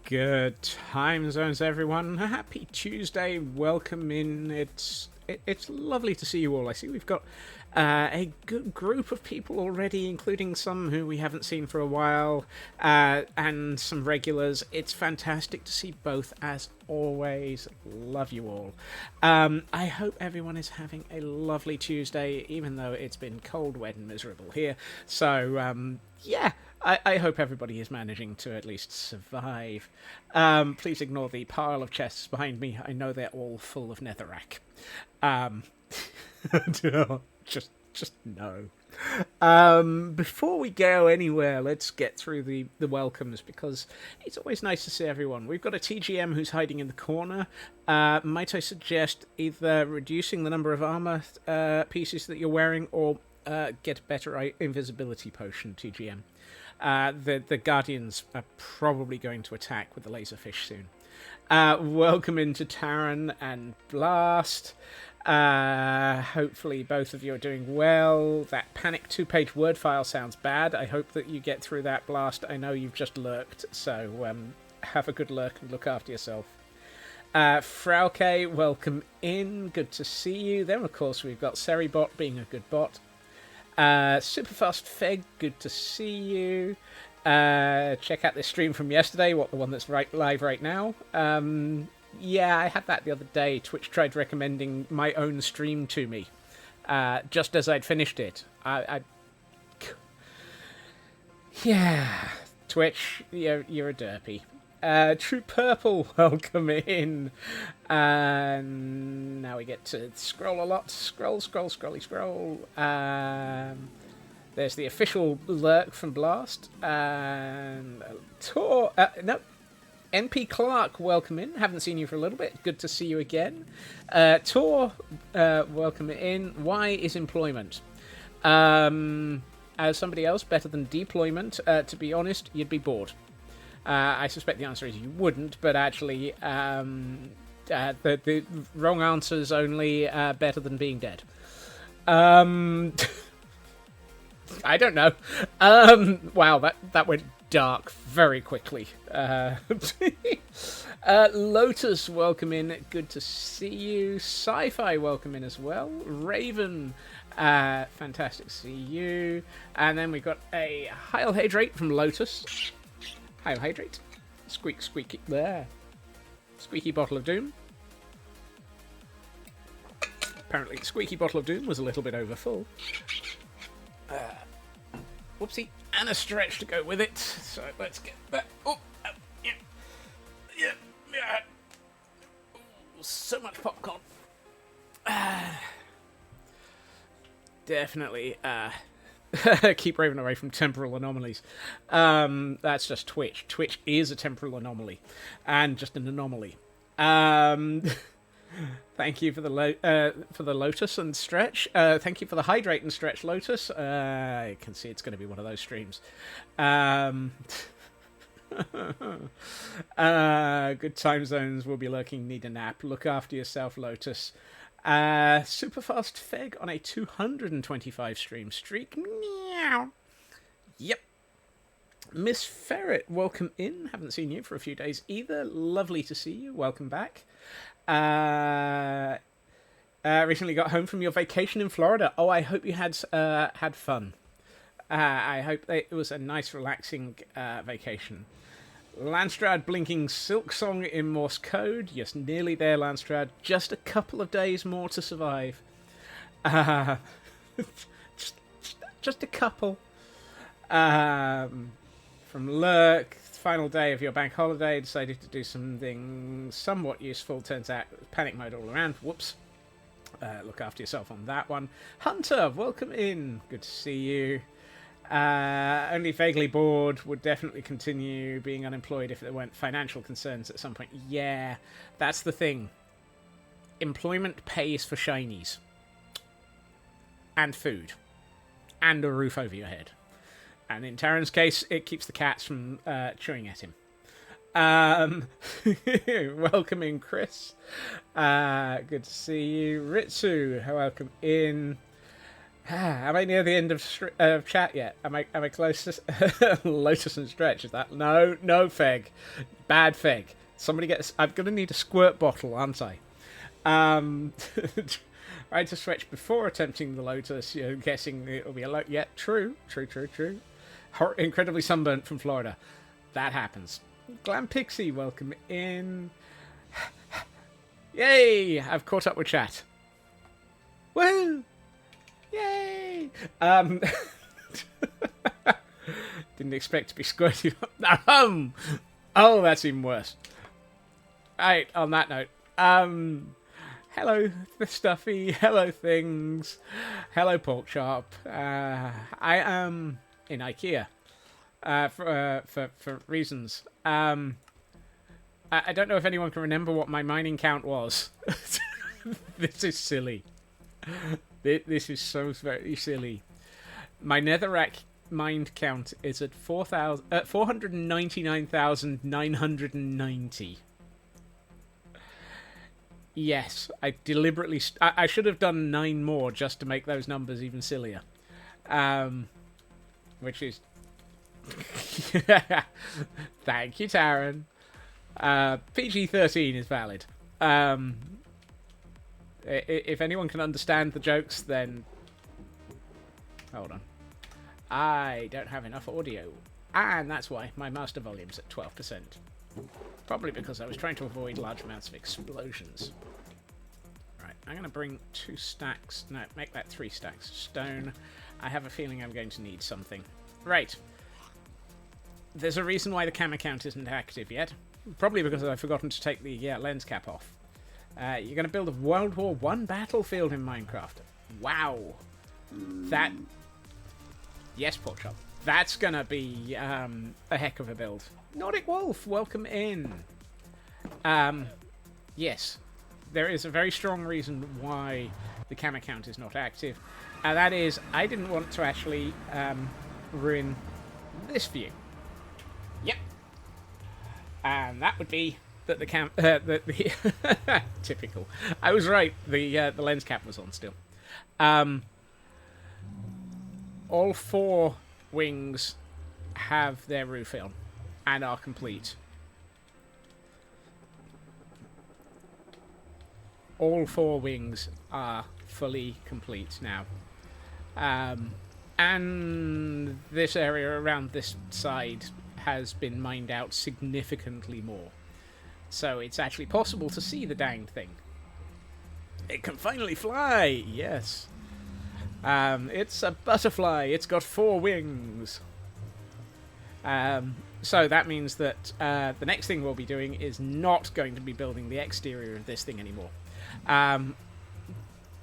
Good time zones, everyone. Happy Tuesday. Welcome in. It's lovely to see you all. I see we've got a good group of people already, including some who we haven't seen for a while, and some regulars. It's fantastic to see both, as always. Love you all. I hope everyone is having a lovely Tuesday, even though it's been cold, wet, and miserable here. So, yeah. I hope everybody is managing to at least survive. Please ignore the pile of chests behind me. I know they're all full of netherrack. Just no. Before we go anywhere, let's get through the welcomes, because it's always nice to see everyone. We've got a TGM who's hiding in the corner. Might I suggest either reducing the number of armor pieces that you're wearing, or get a better invisibility potion, TGM? The Guardians are probably going to attack with the laserfish soon. Welcome into Taran and Blast. Hopefully both of you are doing well. That panic 2-page word file sounds bad. I hope that you get through that, Blast. I know you've just lurked, so have a good lurk and look after yourself. Frauke, welcome in. Good to see you. Then, of course, we've got Seribot being a good bot. Superfast Feg, good to see you. Check out this stream from yesterday, the one that's live right now. Yeah, I had that the other day. Twitch tried recommending my own stream to me, just as I'd finished it. Yeah, Twitch, you're a derpy. True Purple, welcome in. Now we get to scroll a lot. Scroll. There's the official lurk from Blast. Tor, no, NP Clark, welcome in. Haven't seen you for a little bit. Good to see you again. Tor, welcome in. Why is employment? As somebody else, better than deployment. To be honest, you'd be bored. I suspect the answer is you wouldn't, but actually, the wrong answer is only better than being dead. I don't know. Wow, that went dark very quickly. Lotus, welcome in. Good to see you. Sci-Fi, welcome in as well. Raven, fantastic to see you. And then we've got a Heil Hydrate from Lotus. Heil Hydrate. Squeaky. There. Squeaky Bottle of Doom. Apparently, Squeaky Bottle of Doom was a little bit over full. Whoopsie. And a stretch to go with it. So let's get that. Yeah. Ooh, so much popcorn. Definitely. Keep Raven away from temporal anomalies. That's just Twitch. Twitch is a temporal anomaly, and just an anomaly. Thank you for the Lotus and Stretch. Thank you for the Hydrate and Stretch, Lotus. I can see it's going to be one of those streams. Good time zones will be lurking. Need a nap. Look after yourself, Lotus. Superfast Feg on a 225 stream streak. Meow. Yep. Miss Ferret, welcome in. Haven't seen you for a few days either. Lovely to see you. Welcome back. Recently got home from your vacation in Florida. Oh, I hope you had fun. I hope it was a nice, relaxing vacation. Landstrad blinking Silk Song in Morse code. Yes, nearly there, Landstrad. Just a couple of days more to survive. Just a couple. From Lurk, final day of your bank holiday, decided to do something somewhat useful. Turns out panic mode all around. Whoops. Look after yourself on that one. Hunter, welcome in. Good to see you. Only vaguely bored. Would definitely continue being unemployed if there weren't financial concerns at some point. Yeah, that's the thing. Employment pays for shinies. And food. And a roof over your head. And in Taran's case, it keeps the cats from chewing at him. Welcome in, Chris. Good to see you. Ritsu, welcome in. Am I near the end of chat yet? Am I close to Lotus and Stretch? Is that no Feg, bad Feg. Somebody gets. I'm gonna need a squirt bottle, aren't I? Right to Stretch before attempting the Lotus. You know, guessing it'll be a lot. Yeah, true. Incredibly sunburnt from Florida. That happens. Glam Pixie, welcome in. Yay! I've caught up with chat. Woo! Yay! Didn't expect to be squirted. Oh, that's even worse. Right, on that note. Hello, Stuffy. Hello, things. Hello, Pork Chop. I am in IKEA. For reasons. I don't know if anyone can remember what my mining count was. This is silly. This is so very silly. My netherrack mined count is at 499,990. Yes, I deliberately... I should have done 9 more just to make those numbers even sillier. Which is... Thank you, Taryn. PG-13 is valid. If anyone can understand the jokes, then... Hold on. I don't have enough audio. And that's why my master volume's at 12%. Probably because I was trying to avoid large amounts of explosions. Right, I'm going to bring 2 stacks... No, make that 3 stacks. Stone. I have a feeling I'm going to need something. Right. There's a reason why the camera count isn't active yet. Probably because I've forgotten to take the lens cap off. You're going to build a World War I battlefield in Minecraft. Wow. That... Yes, Porkchop. That's going to be a heck of a build. Nordic Wolf, welcome in. Yes. There is a very strong reason why the camera count is not active. And that is, I didn't want to actually ruin this view. Yep. And that would be that the typical. I was right. The lens cap was on still. All 4 wings have their roof on and are complete. All 4 wings are fully complete now. And this area around this side has been mined out significantly more. So it's actually possible to see the dang thing. It can finally fly! Yes. It's a butterfly. It's got 4 wings. So that means that the next thing we'll be doing is not going to be building the exterior of this thing anymore.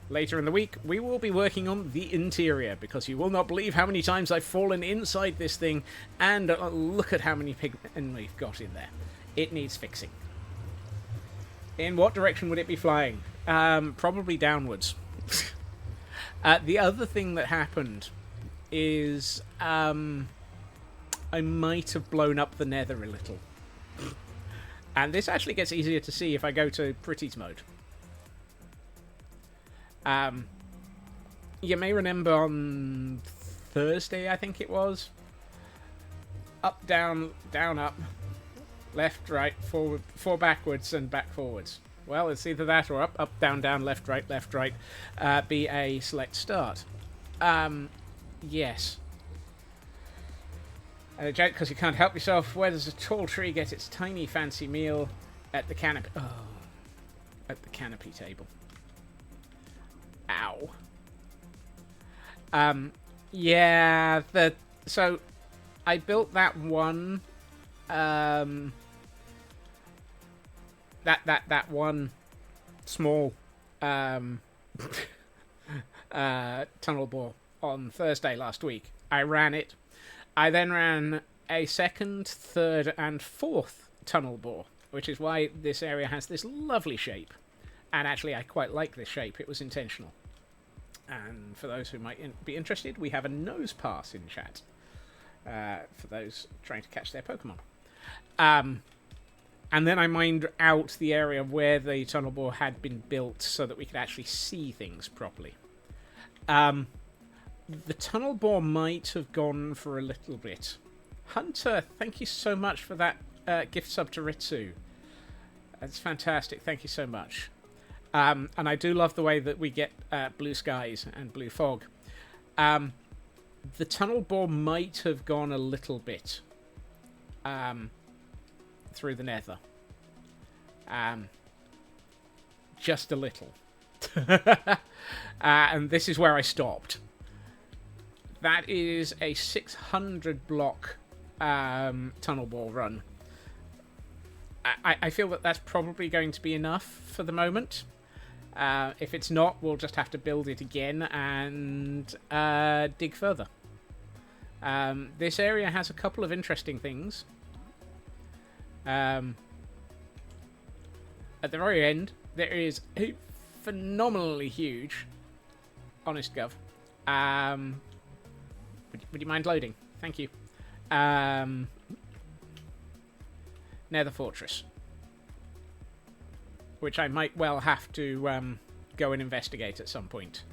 Later in the week, we will be working on the interior, because you will not believe how many times I've fallen inside this thing, and look at how many pigmen we've got in there. It needs fixing. In what direction would it be flying? Probably downwards. The other thing that happened is I might have blown up the nether a little. And this actually gets easier to see if I go to Pretty's mode. You may remember on Thursday, I think it was. Up, down, down, up. Left, right, forward, 4 backwards, and back forwards. Well, it's either that or up, down, down, left, right, be a select start. Yes. And a joke, because you can't help yourself. Where does a tall tree get its tiny fancy meal? At the canopy. Oh. At the canopy table. Ow. Yeah, so I built that one that one small tunnel bore on Thursday last week. I ran it. I then ran a 2nd, 3rd, and 4th tunnel bore, which is why this area has this lovely shape. And actually, I quite like this shape. It was intentional. And for those who might be interested, we have a nose pass in chat. For those trying to catch their Pokemon. And then I mined out the area where the tunnel bore had been built so that we could actually see things properly. The tunnel bore might have gone for a little bit. Hunter, thank you so much for that gift sub to Ritsu. That's fantastic. Thank you so much. And I do love the way that we get blue skies and blue fog. The tunnel bore might have gone a little bit through the nether. Just a little. And this is where I stopped. That is a 600 block tunnel bore run. I feel that that's probably going to be enough for the moment. If it's not, we'll just have to build it again and dig further. This area has a couple of interesting things. At the very end, there is a phenomenally huge, honest gov. Would you mind loading? Thank you. Nether Fortress, which I might well have to go and investigate at some point.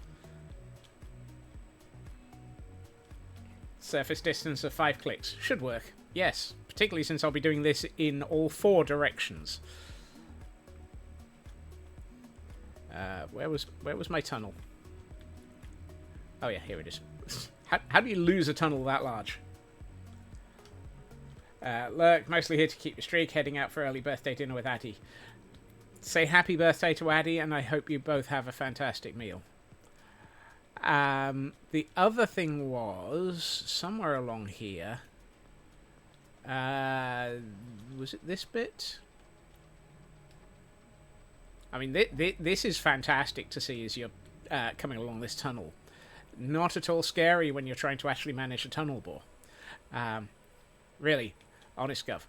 Surface distance of 5 clicks. Should work. Yes, particularly since I'll be doing this in all 4 directions. Where was my tunnel? Oh yeah, here it is. How do you lose a tunnel that large? Lurk, mostly here to keep your streak, heading out for early birthday dinner with Addy. Say happy birthday to Addy, and I hope you both have a fantastic meal. The other thing was, somewhere along here, was it this bit? I mean, this is fantastic to see as you're coming along this tunnel. Not at all scary when you're trying to actually manage a tunnel bore. Really, honest gov.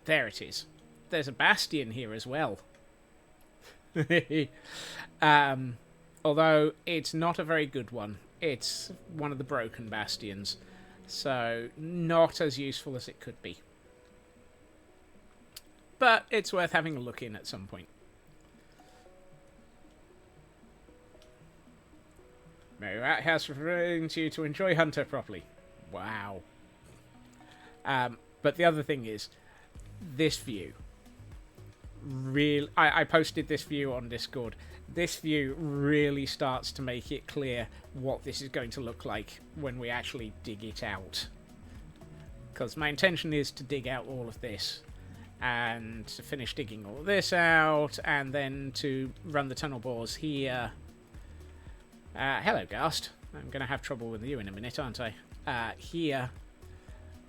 There it is. There's a bastion here as well. Although it's not a very good one. It's one of the broken bastions. So not as useful as it could be. But it's worth having a look in at some point. Mary Rathouse referring to you to enjoy Hunter properly. Wow. But the other thing is, this view. I posted this view on Discord. This view really starts to make it clear what this is going to look like when we actually dig it out. Because my intention is to dig out all of this and to finish digging all of this out and then to run the tunnel bores here. Hello, Ghast. I'm going to have trouble with you in a minute, aren't I? Here.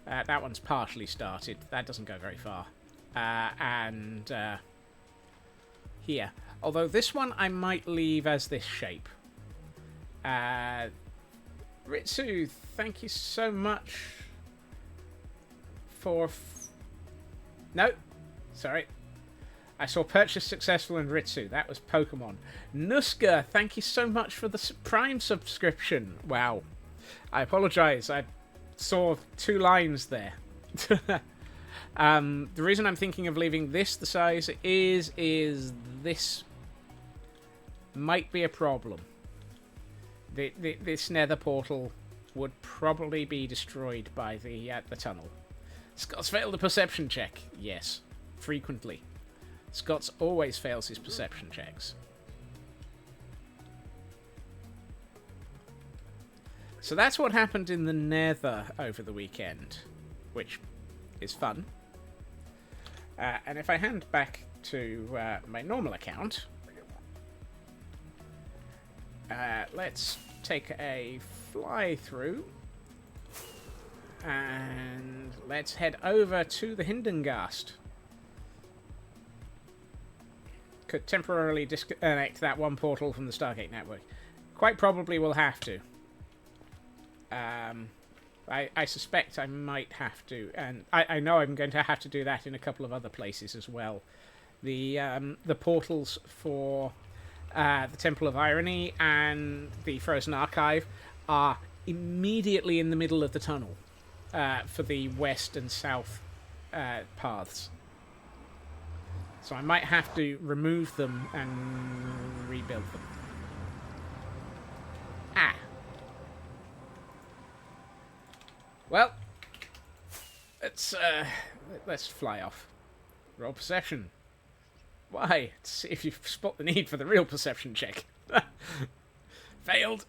That one's partially started. That doesn't go very far. And here. Although this one I might leave as this shape. Ritsu, thank you so much for... No, sorry. I saw purchase successful in Ritsu. That was Pokemon. Nuska, thank you so much for the Prime subscription. Wow. I apologise. I saw 2 lines there. The reason I'm thinking of leaving this the size is this might be a problem. This nether portal would probably be destroyed by the tunnel. Scott's failed a perception check. Yes, frequently. Scott's always fails his perception checks. So that's what happened in the nether over the weekend, which is fun. And if I hand back to my normal account, let's take a fly through and let's head over to the Hindengast. Could temporarily disconnect that one portal from the Stargate network. Quite probably will have to. I suspect I might have to, and I know I'm going to have to do that in a couple of other places as well. The portals for the Temple of Irony and the Frozen Archive are immediately in the middle of the tunnel for the west and south paths. So I might have to remove them and rebuild them. Ah. Well, let's fly off. Roll perception. Why? To see if you spot the need for the real perception check. Failed.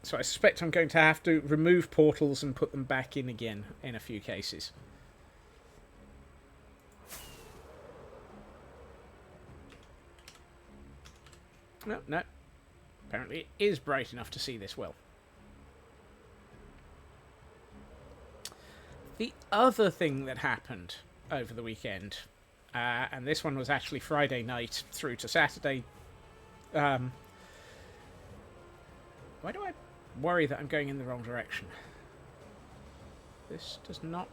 So I suspect I'm going to have to remove portals and put them back in again in a few cases. No. Apparently it is bright enough to see this well. The other thing that happened over the weekend, and this one was actually Friday night through to Saturday. Why do I worry that I'm going in the wrong direction? This does not...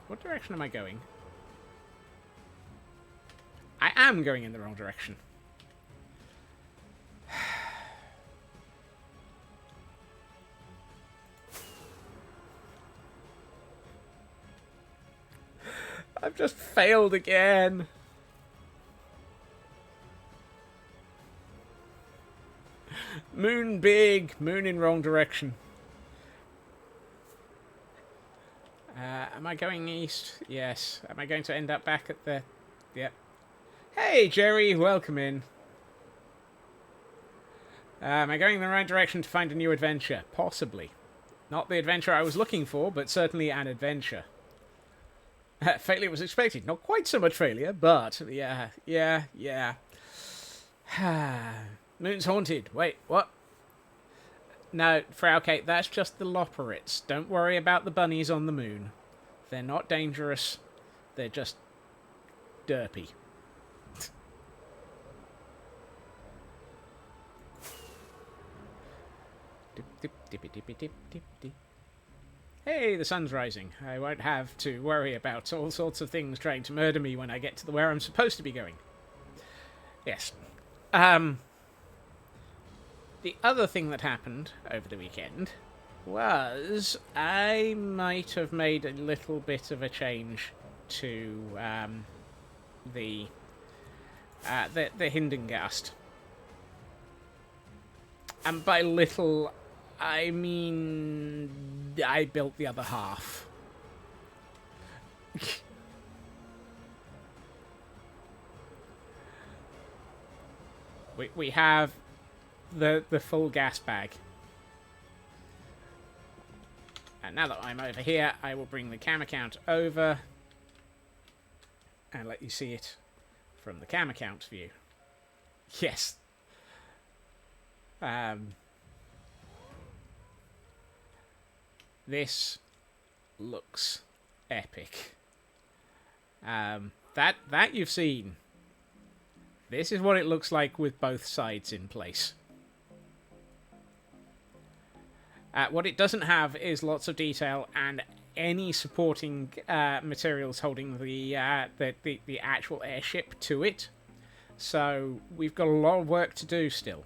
What direction am I going? I am going in the wrong direction. I've just failed again. Moon big, moon in wrong direction. Am I going east? Yes. Am I going to end up back at the... Yep. Hey, Jerry, welcome in. Am I going in the right direction to find a new adventure? Possibly. Not the adventure I was looking for, but certainly an adventure. Failure was expected. Not quite so much failure, but yeah. Moon's haunted. Wait, what? No, Frau Kate, that's just the Loporrits. Don't worry about the bunnies on the moon. They're not dangerous. They're just derpy. Hey, the sun's rising. I won't have to worry about all sorts of things trying to murder me when I get to where I'm supposed to be going. Yes. The other thing that happened over the weekend was I might have made a little bit of a change to the Hindengast. And by little, I mean I built the other half. we have the full gas bag. And now that I'm over here, I will bring the cam account over and let you see it from the cam account view. Yes. This looks epic. That you've seen. This is what it looks like with both sides in place. What it doesn't have is lots of detail and any supporting materials holding the actual airship to it. So we've got a lot of work to do still.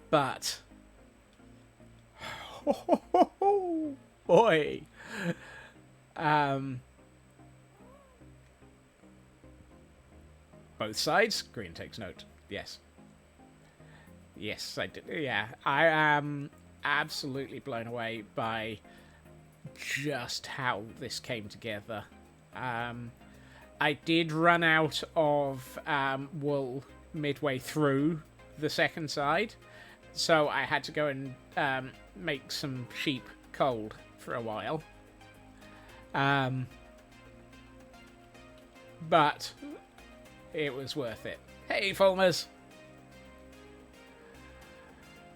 But boy, both sides. Green takes note. Yes, I did. Yeah, I am absolutely blown away by just how this came together. I did run out of wool midway through the second side, so I had to go and make some sheep cold for a while. But it was worth it. Hey, Fulmers!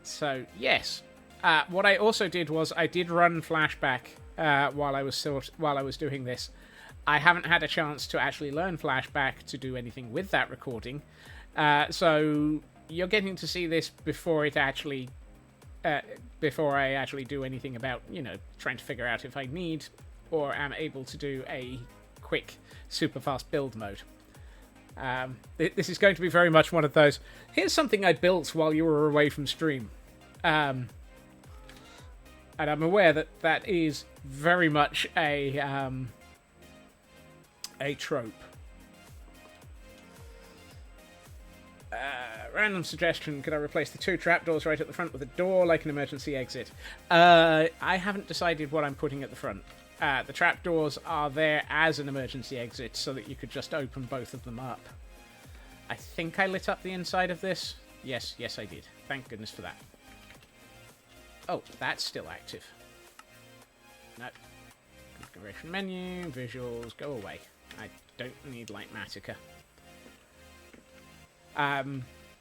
So, yes. What I also did was I did run flashback while I was doing this. I haven't had a chance to actually learn flashback to do anything with that recording. So you're getting to see this before it actually before I actually do anything about, trying to figure out if I need or am able to do a quick super fast build mode. This is going to be very much one of those, here's something I built while you were away from stream. And I'm aware that is very much a A trope. Random suggestion, could I replace the 2 trapdoors right at the front with a door like an emergency exit? I haven't decided what I'm putting at the front. The trapdoors are there as an emergency exit so that you could just open both of them up. I think I lit up the inside of this. Yes, I did. Thank goodness for that. Oh, that's still active. No. Configuration menu, visuals, go away. I don't need Lightmatica.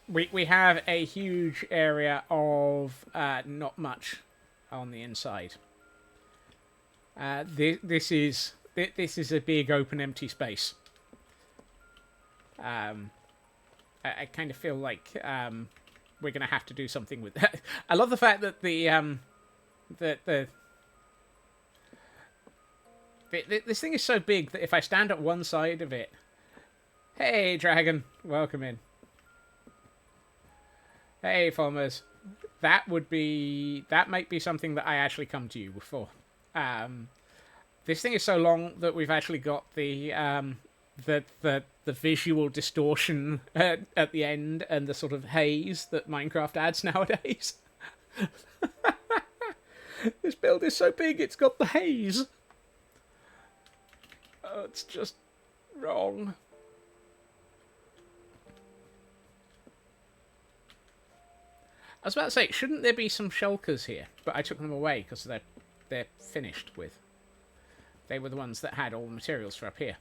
We have a huge area of not much on the inside. This is a big open empty space. I kind of feel like we're gonna have to do something with that. I love the fact that this thing is so big that if I stand at one side of it, hey dragon, welcome in. Hey farmers, that might be something that I actually come to you for. This thing is so long that we've actually got the visual distortion at the end and the sort of haze that Minecraft adds nowadays. This build is so big, it's got the haze. Oh, it's just wrong. I was about to say, shouldn't there be some shulkers here? But I took them away because they're finished with. They were the ones that had all the materials for up here.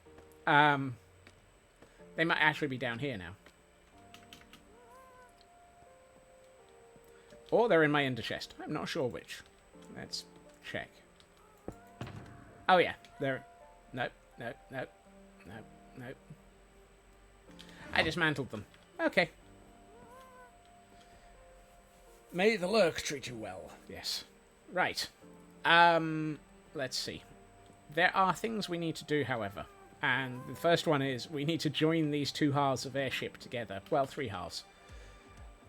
They might actually be down here now. Or they're in my ender chest. I'm not sure which. Let's check. Oh yeah, they're... Nope. I dismantled them. Okay. May the lurk treat you well. Yes. Right. Let's see. There are things we need to do, however. And the first one is we need to join these 2 halves of airship together. Well, 3 halves.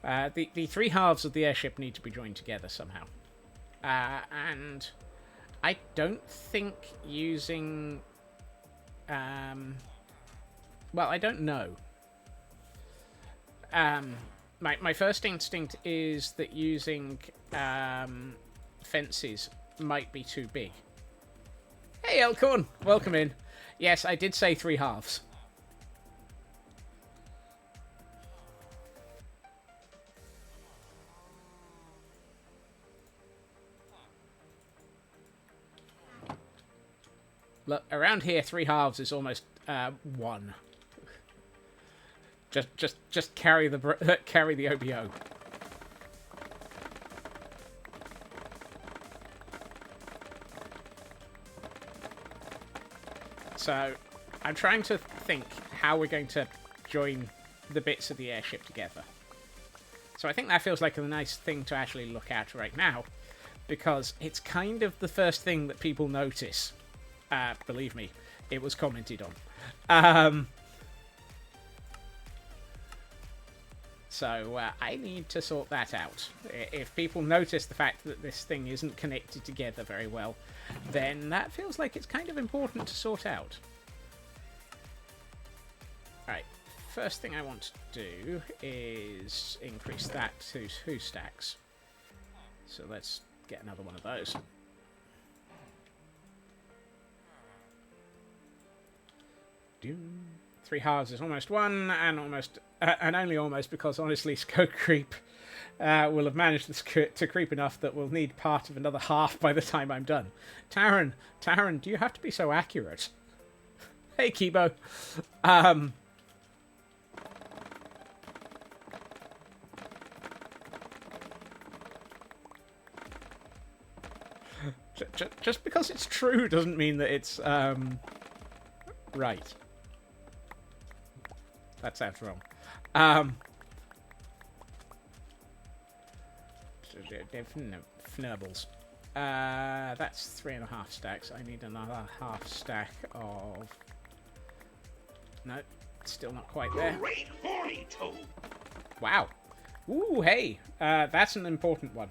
The 3 halves of the airship need to be joined together somehow. And I don't think using... well, I don't know. My first instinct is that using fences might be too big. Hey, Elkhorn! Welcome in. Yes, I did say 3 halves. Look, around here, 3 halves is almost 1. Just carry the OBO. So, I'm trying to think how we're going to join the bits of the airship together. So I think that feels like a nice thing to actually look at right now, because it's kind of the first thing that people notice. Believe me, it was commented on. So I need to sort that out. If people notice the fact that this thing isn't connected together very well, then that feels like it's kind of important to sort out. Alright, first thing I want to do is increase that to 2 stacks. So let's get another one of those. Doom. 3 halves is almost 1, and only almost, because honestly, Scope Creep will have managed to creep enough that we'll need part of another half by the time I'm done. Taran, do you have to be so accurate? Hey, Kibo. Just because it's true doesn't mean that it's right. That sounds wrong. Fnurbles. That's 3.5 stacks. I need another half stack of... No, still not quite there. Wow. Ooh, hey. That's an important one.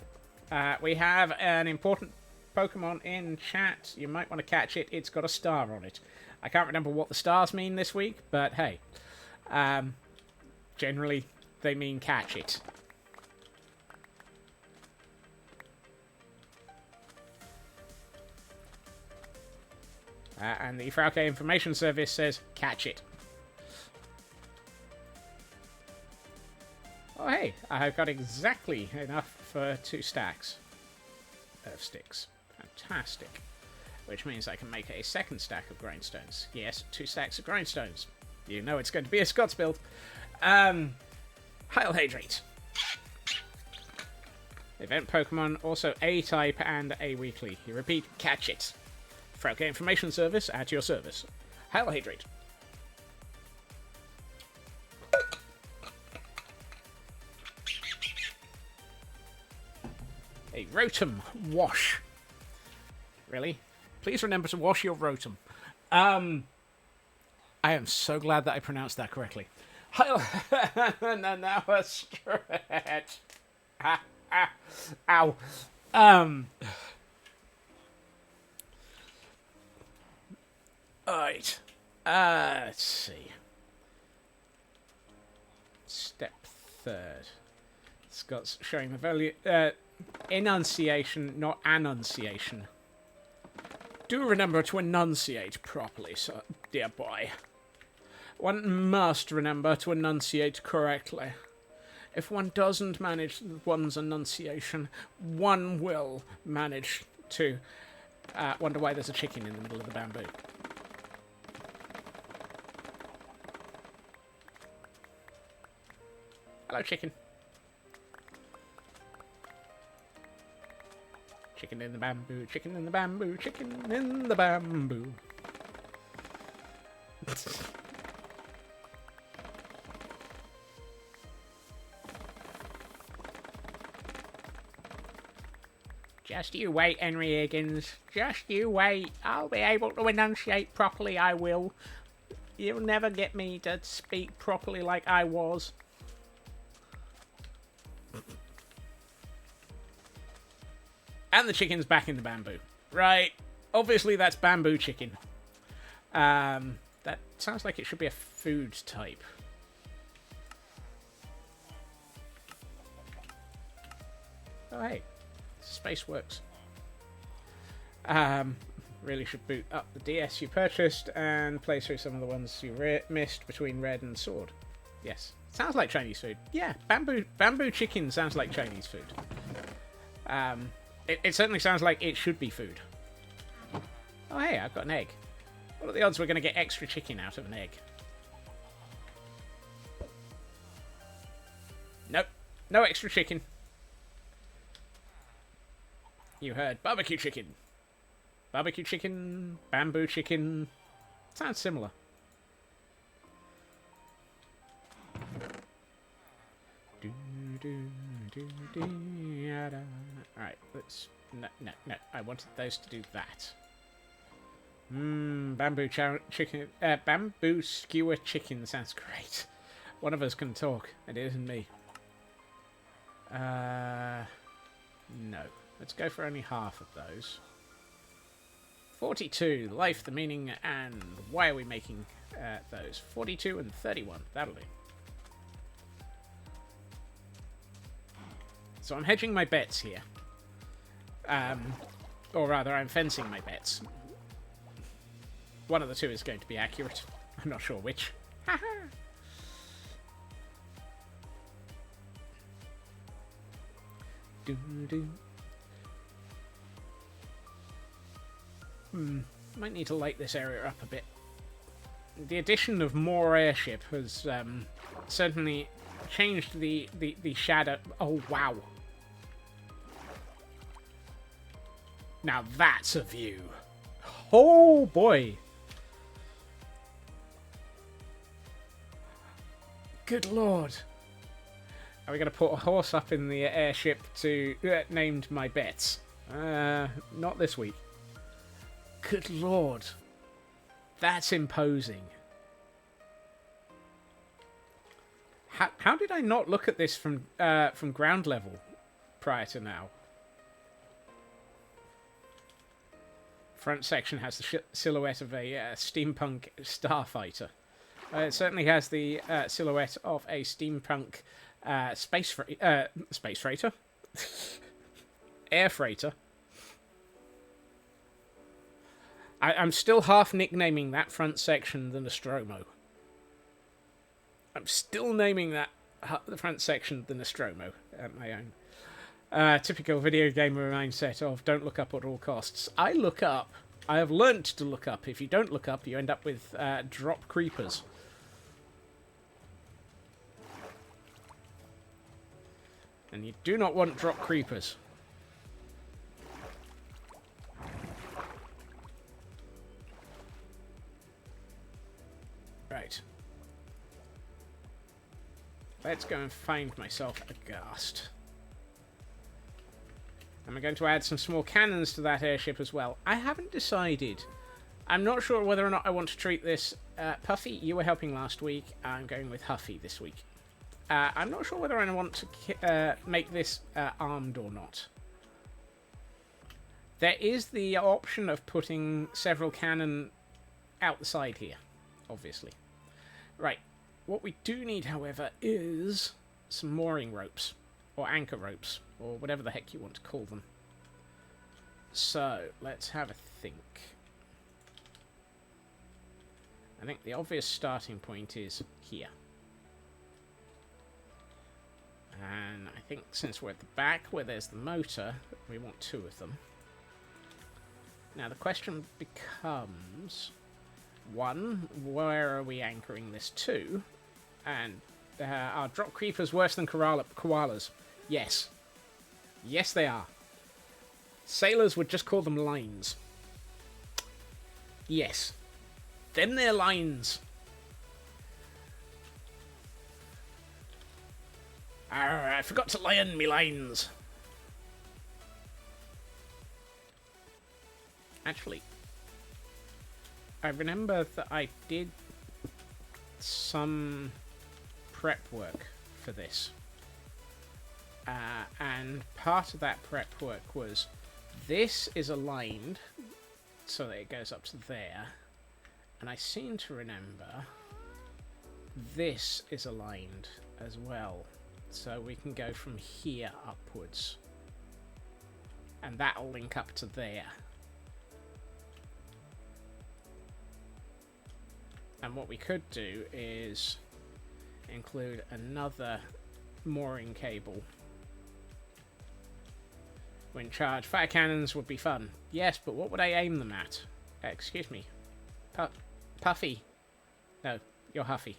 We have an important Pokemon in chat. You might want to catch it. It's got a star on it. I can't remember what the stars mean this week, but hey. Generally, they mean catch it. And the Frauke Information Service says, catch it. Oh, hey, I've got exactly enough for 2 stacks of sticks. Fantastic. Which means I can make a second stack of grindstones. Yes, 2 stacks of grindstones. You know it's going to be a Scots build. Heil Hydrate. Event Pokemon, also A-type and A-weekly. You repeat, catch it. Frauke Information Service at your service. Heil Hydrate. A Rotom wash. Really? Please remember to wash your Rotom. I am so glad that I pronounced that correctly. Heil... no, now a stretch. Ow. Alright. Let's see. Step 3rd. Scott's showing the value... enunciation, not annunciation. Do remember to enunciate properly, sir, dear boy. One must remember to enunciate correctly. If one doesn't manage one's enunciation, one will manage to wonder why there's a chicken in the middle of the bamboo. Hello, chicken. Chicken in the bamboo, chicken in the bamboo, chicken in the bamboo. Just you wait, Henry Higgins. Just you wait. I'll be able to enunciate properly, I will. You'll never get me to speak properly like I was. And the chicken's back in the bamboo. Right. Obviously, that's bamboo chicken. That sounds like it should be a food type. Oh, hey. Space works. Really should boot up the DS you purchased and play through some of the ones you missed between Red and Sword. Yes. Sounds like Chinese food. Yeah, bamboo chicken sounds like Chinese food. It certainly sounds like it should be food. Oh, hey, I've got an egg. What are the odds we're going to get extra chicken out of an egg? Nope. No extra chicken. You heard barbecue chicken. Barbecue chicken, bamboo chicken. Sounds similar. Alright, let's... No. I wanted those to do that. Bamboo chicken... bamboo skewer chicken sounds great. One of us can talk. It isn't me. No. Let's go for only half of those. 42. Life, the meaning, and why are we making those? 42 and 31. That'll do. So I'm hedging my bets here. Or rather, I'm fencing my bets. One of the two is going to be accurate. I'm not sure which. Might need to light this area up a bit. The addition of more airship has certainly changed the shadow. Oh, wow. Now that's a view. Oh, boy. Good lord. Are we going to put a horse up in the airship to named my bets? Not this week. Good lord. That's imposing. How did I not look at this from ground level prior to now? Front section has the silhouette of a steampunk starfighter. It certainly has the silhouette of a steampunk space freighter, air freighter. I'm still half nicknaming that front section the Nostromo. I'm still naming that the front section the Nostromo at my own. Typical video gamer mindset of don't look up at all costs. I look up. I have learnt to look up. If you don't look up, you end up with drop creepers. And you do not want drop creepers. Right. Let's go and find myself a ghast. And we're going to add some small cannons to that airship as well. I haven't decided. I'm not sure whether or not I want to treat this... Puffy, you were helping last week. I'm going with Huffy this week. I'm not sure whether I want to make this armed or not. There is the option of putting several cannon out the side here, obviously. Right. What we do need, however, is some mooring ropes. Or anchor ropes. Or whatever the heck you want to call them. So, let's have a think. I think the obvious starting point is here. And I think since we're at the back where there's the motor, we want two of them. Now the question becomes, one, where are we anchoring this to? And are drop creepers worse than koalas? Yes. Yes, they are. Sailors would just call them lines. Yes. Them they're lines. Arr, I forgot to line me lines. Actually, I remember that I did some prep work for this. And part of that prep work was this is aligned so that it goes up to there. And I seem to remember this is aligned as well. So we can go from here upwards. And that'll link up to there. And what we could do is include another mooring cable. When charged, fire cannons would be fun. Yes, but what would I aim them at? Excuse me. Puffy. No, you're Huffy.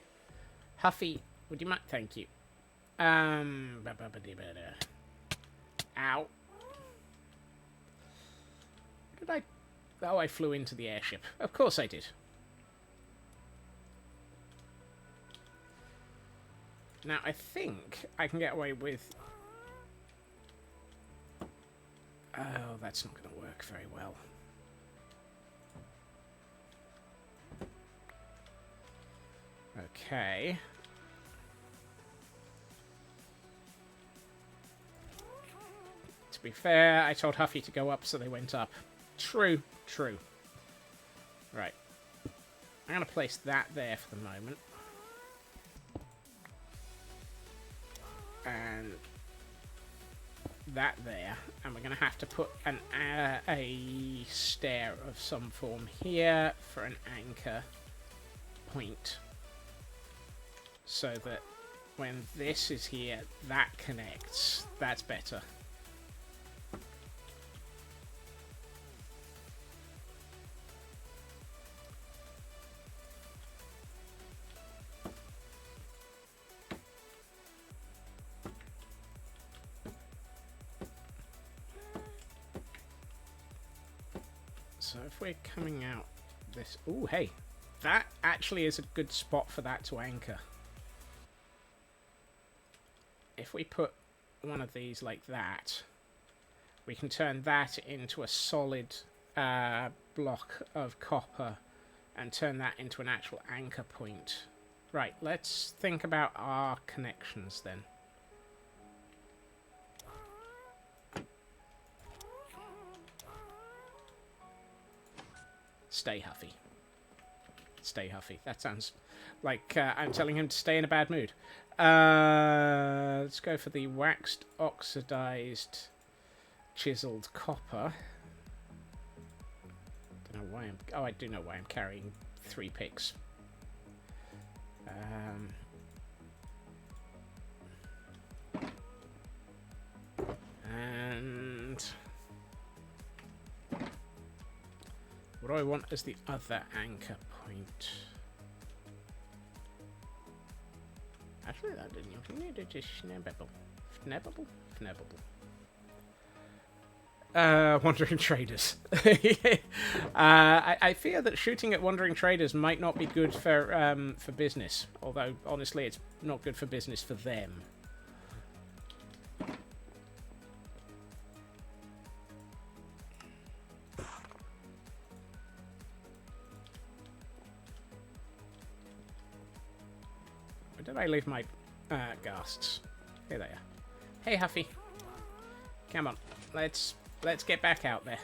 Huffy, would you mind? Thank you. Ow. Did I... Oh, I flew into the airship. Of course I did. Now, I think I can get away with... Oh, that's not going to work very well. Okay. To be fair, I told Huffy to go up, so they went up. True, true. Right. I'm going to place that there for the moment. And that there. And we're going to have to put an a stair of some form here for an anchor point. So that when this is here, that connects. That's better. So if we're coming out this... Ooh, hey. That actually is a good spot for that to anchor. If we put one of these like that, we can turn that into a solid block of copper and turn that into an actual anchor point. Right, let's think about our connections then. Stay huffy. Stay huffy. That sounds like I'm telling him to stay in a bad mood. Let's go for the waxed, oxidized, chiseled copper. Don't know why I'm... Oh, I do know why I'm carrying 3 picks. And... what do I want as the other anchor point? Actually, that didn't need it. Just snappable. Wandering traders. I fear that shooting at wandering traders might not be good for business. Although, honestly, it's not good for business for them. Where did I leave my ghasts? Here they are. Hey, Huffy. Come on. Let's get back out there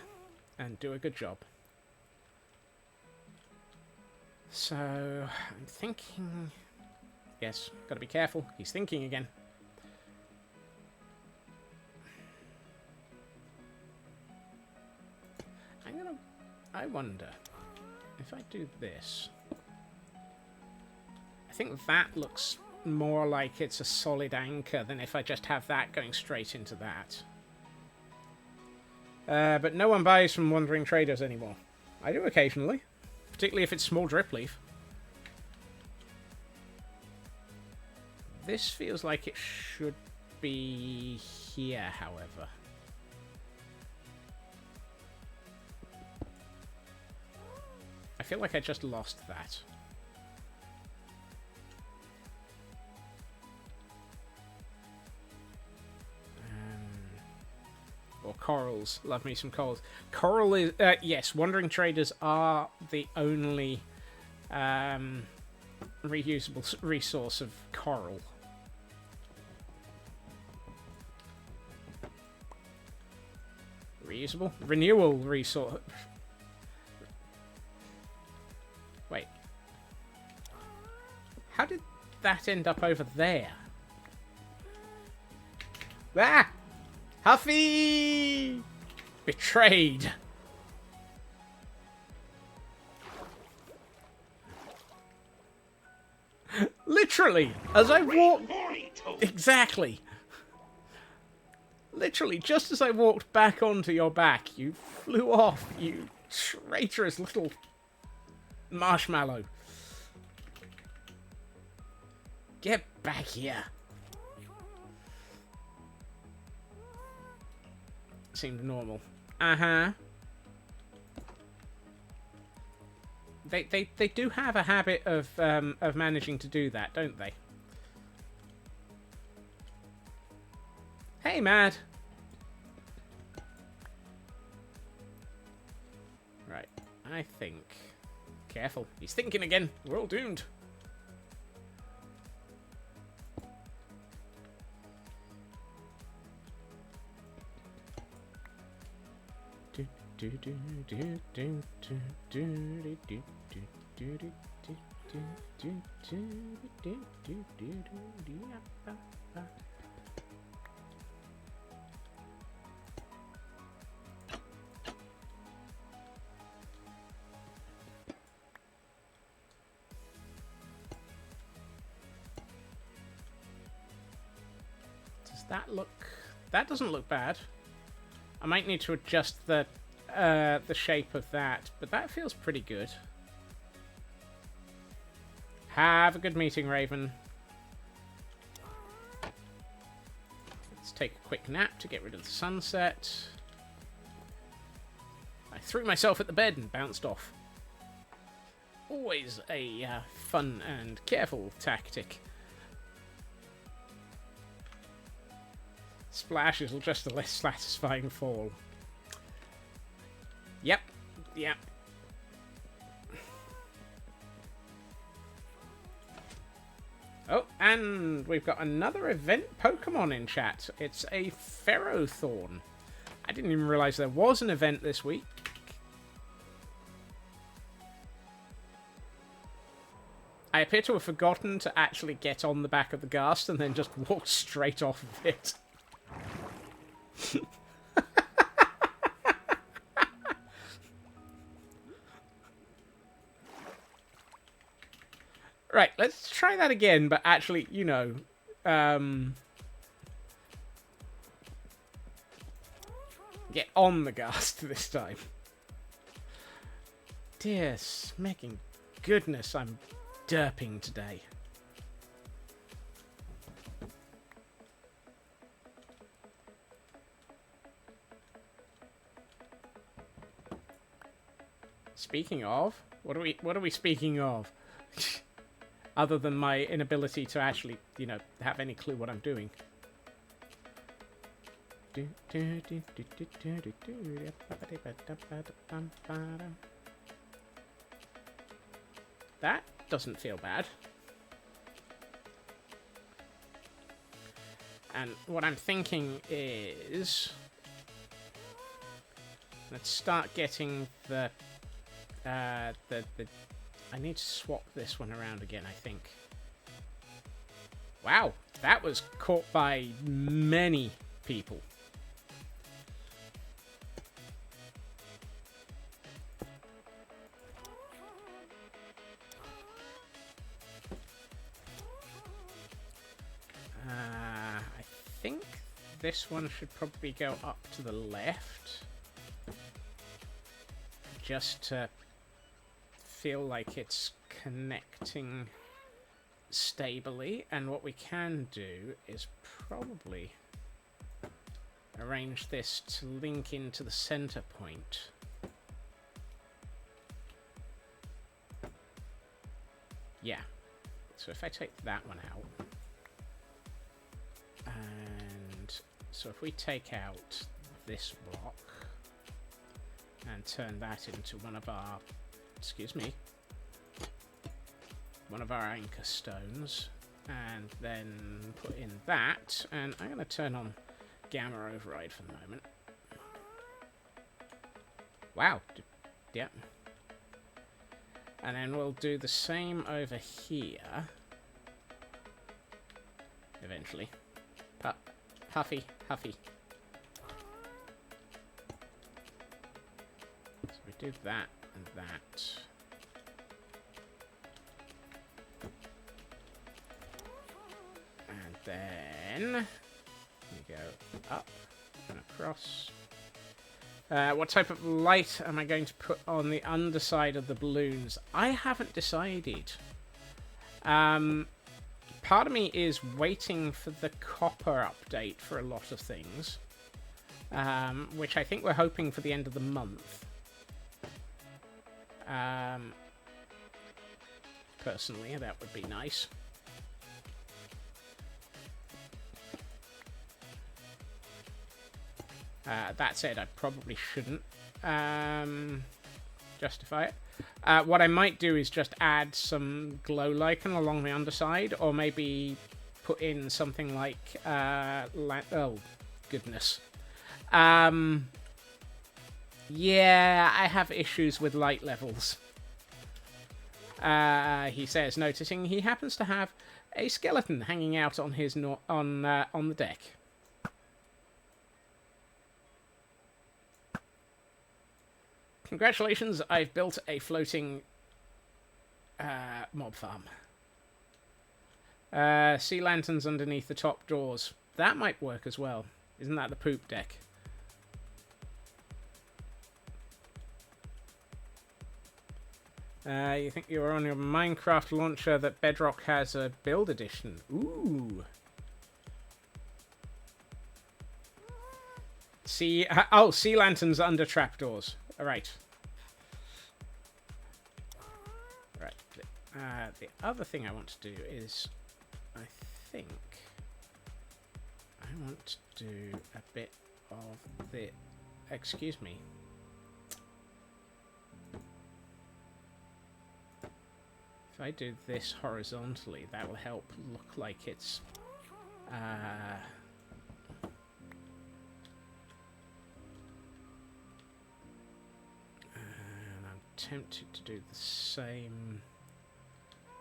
and do a good job. So, I'm thinking... Yes, gotta be careful. He's thinking again. I wonder if I do this. I think that looks more like it's a solid anchor than if I just have that going straight into that. But no one buys from wandering traders anymore. I do occasionally, particularly if it's small drip leaf. This feels like it should be here, however. I feel like I just lost that. Or corals. Love me some corals. Coral is... yes, wandering traders are the only reusable resource of coral. Reusable? Renewal resource. Wait. How did that end up over there? Ah! Huffy! Betrayed. Literally, as I walked... Exactly. Literally, just as I walked back onto your back, you flew off, you traitorous little marshmallow. Get back here. Seemed normal. Uh-huh. They do have a habit of managing to do that, don't they? Hey, Mad. Right. I think... Careful. He's thinking again. We're all doomed. Does that look... That doesn't look bad. I might need to adjust the shape of that, but that feels pretty good. Have a good meeting, Raven. Let's take a quick nap to get rid of the sunset. I threw myself at the bed and bounced off. Always a fun and careful tactic. Splash is just a less satisfying fall. Yep. Yep. Oh, and we've got another event Pokemon in chat. It's a Ferrothorn. I didn't even realise there was an event this week. I appear to have forgotten to actually get on the back of the ghast and then just walk straight off of it. Right, let's try that again, but actually, you know, get on the ghast this time. Dear smecking goodness, I'm derping today. Speaking of, what are we speaking of? Other than my inability to actually, you know, have any clue what I'm doing. That doesn't feel bad. And what I'm thinking is, let's start getting the I need to swap this one around again, I think. Wow, that was caught by many people. I think this one should probably go up to the left. Just to feel like it's connecting stably, and what we can do is probably arrange this to link into the center point. Yeah, so if I take that one out, and so if we take out this block and turn that into one of our, excuse me, one of our anchor stones, and then put in that, and I'm going to turn on gamma override for the moment. Wow, yeah. And then we'll do the same over here, eventually. Huffy, Huffy. So we do that and that. And then we go up and across. What type of light am I going to put on the underside of the balloons? I haven't decided. Part of me is waiting for the copper update for a lot of things, which I think we're hoping for the end of the month. Personally, that would be nice. That said, I probably shouldn't justify it. What I might do is just add some glow lichen along the underside, or maybe put in something like oh goodness. Yeah, I have issues with light levels. He says, noticing he happens to have a skeleton hanging out on his on the deck. Congratulations, I've built a floating mob farm. Sea lanterns underneath the top doors. That might work as well. Isn't that the poop deck? You think you're on your Minecraft launcher that Bedrock has a build edition. Ooh. Sea lanterns under trapdoors. Alright. Right. The other thing I want to do is, I think, I want to do a bit of the, excuse me. If I do this horizontally, that will help look like it's, tempted to do the same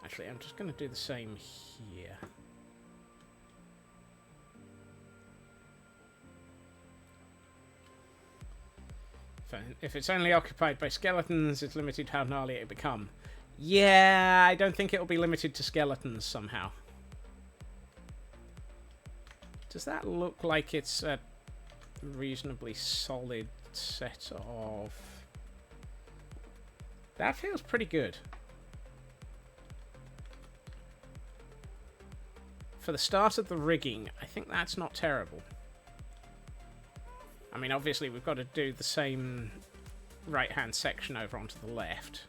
Actually, I'm just going to do the same here. If it's only occupied by skeletons, it's limited how gnarly it become. Yeah, I don't think it'll be limited to skeletons somehow. Does that look like it's a reasonably solid set of... That feels pretty good. For the start of the rigging, I think that's not terrible. I mean, obviously we've got to do the same right-hand section over onto the left.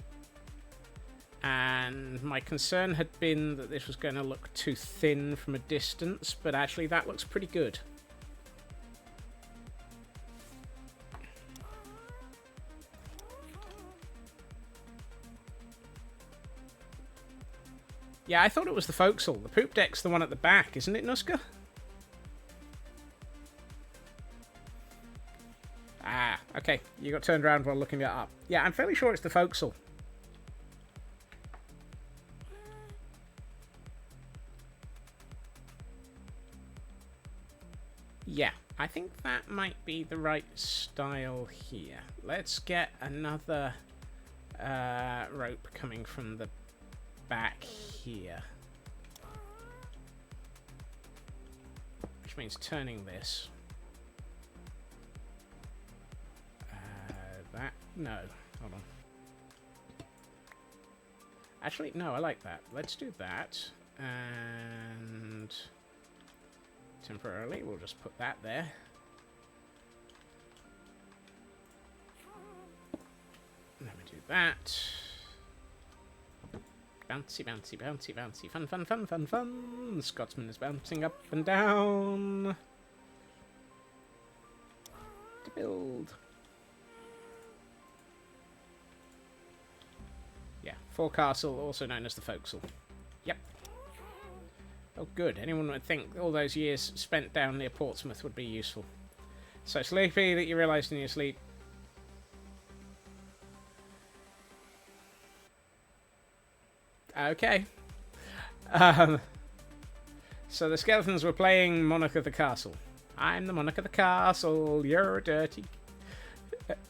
And my concern had been that this was going to look too thin from a distance, but actually that looks pretty good. Yeah, I thought it was the forecastle. The poop deck's the one at the back, isn't it, Nuska? Ah, okay. You got turned around while looking it up. Yeah, I'm fairly sure it's the forecastle. Yeah, I think that might be the right style here. Let's get another rope coming from the back here. Which means turning this. That? No. Hold on. Actually, no, I like that. Let's do that. And... temporarily, we'll just put that there. Let me do that. Bouncy, bouncy, bouncy, bouncy. Fun, fun, fun, fun, fun. The Scotsman is bouncing up and down. To build. Yeah, forecastle, also known as the forecastle. Yep. Oh, good. Anyone would think all those years spent down near Portsmouth would be useful. So sleepy that you realised in your sleep. Okay. So the skeletons were playing Monarch of the Castle. I'm the Monarch of the Castle. You're a dirty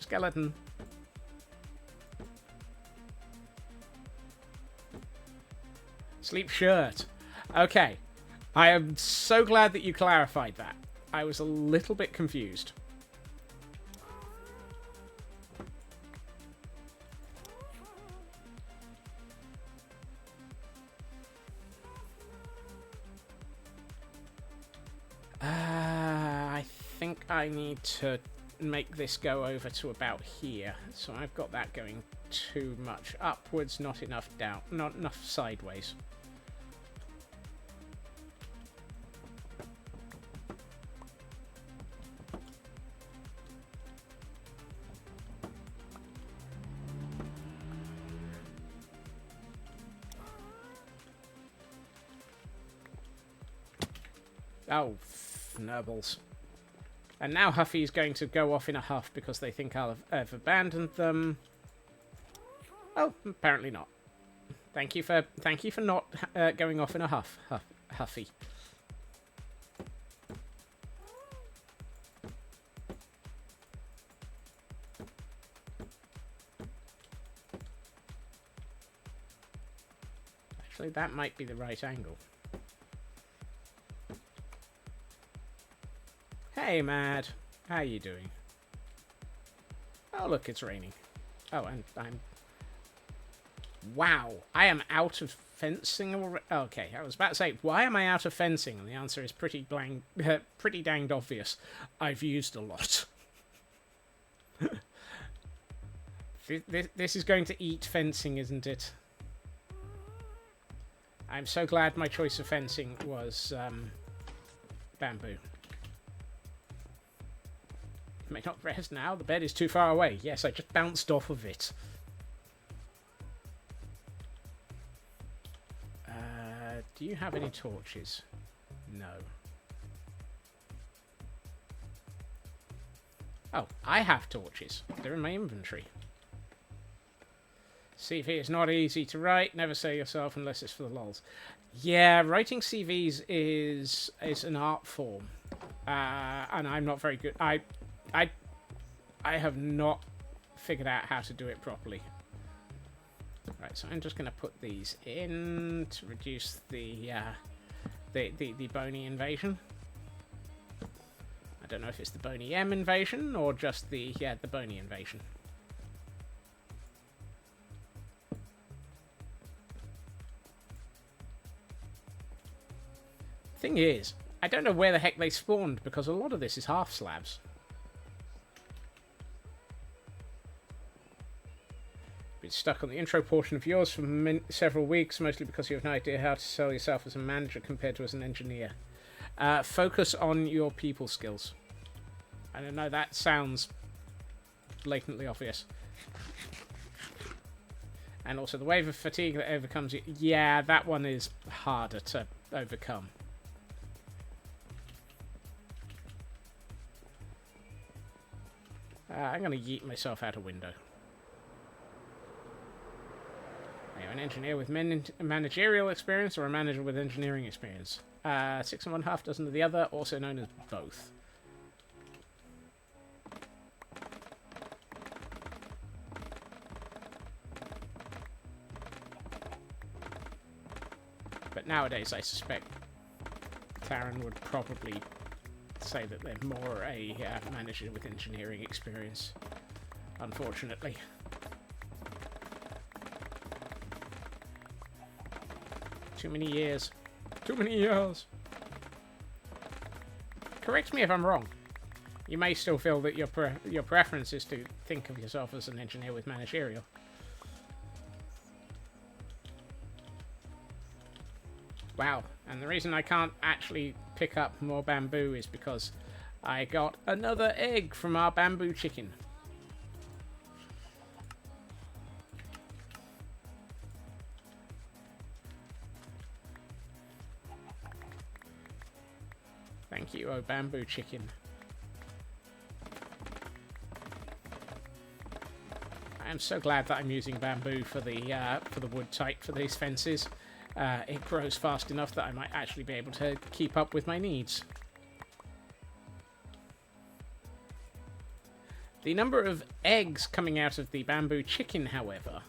skeleton. Sleep shirt. Okay. I am so glad that you clarified that. I was a little bit confused. I think I need to make this go over to about here. So I've got that going too much upwards, not enough down, not enough sideways. Oh, nurbles. And now Huffy's going to go off in a huff because they think I'll have abandoned them. Oh, apparently not. Thank you for not going off in a huff, Huffy. Actually, that might be the right angle. Hey, Mad. How you doing? Oh, look, it's raining. Oh, and I'm... Wow, I am out of fencing already. Okay, I was about to say, why am I out of fencing? And the answer is pretty danged obvious. I've used a lot. This is going to eat fencing, isn't it? I'm so glad my choice of fencing was bamboo. May not rest now. The bed is too far away. Yes, I just bounced off of it. Do you have any torches? No. Oh, I have torches. They're in my inventory. CV is not easy to write. Never say yourself unless it's for the lols. Yeah, writing CVs is an art form, and I'm not very good. I have not figured out how to do it properly. Right, so I'm just going to put these in to reduce the bony invasion. I don't know if it's the bony M invasion or just the bony invasion. Thing is, I don't know where the heck they spawned because a lot of this is half slabs. Been stuck on the intro portion of yours for several weeks, mostly because you have no idea how to sell yourself as a manager compared to as an engineer. Focus on your people skills. I don't know, that sounds blatantly obvious. And also the wave of fatigue that overcomes you. Yeah, that one is harder to overcome. I'm going to yeet myself out a window. Are you an engineer with managerial experience or a manager with engineering experience? 6 1/2 dozen of the other, also known as both. But nowadays, I suspect Taran would probably say that they're more a manager with engineering experience, unfortunately. Too many years. Too many years. Correct me if I'm wrong. You may still feel that your preference is to think of yourself as an engineer with managerial. Wow, and the reason I can't actually pick up more bamboo is because I got another egg from our bamboo chicken. Thank you, oh bamboo chicken. I am so glad that I'm using bamboo for the wood type for these fences. It grows fast enough that I might actually be able to keep up with my needs. The number of eggs coming out of the bamboo chicken, however,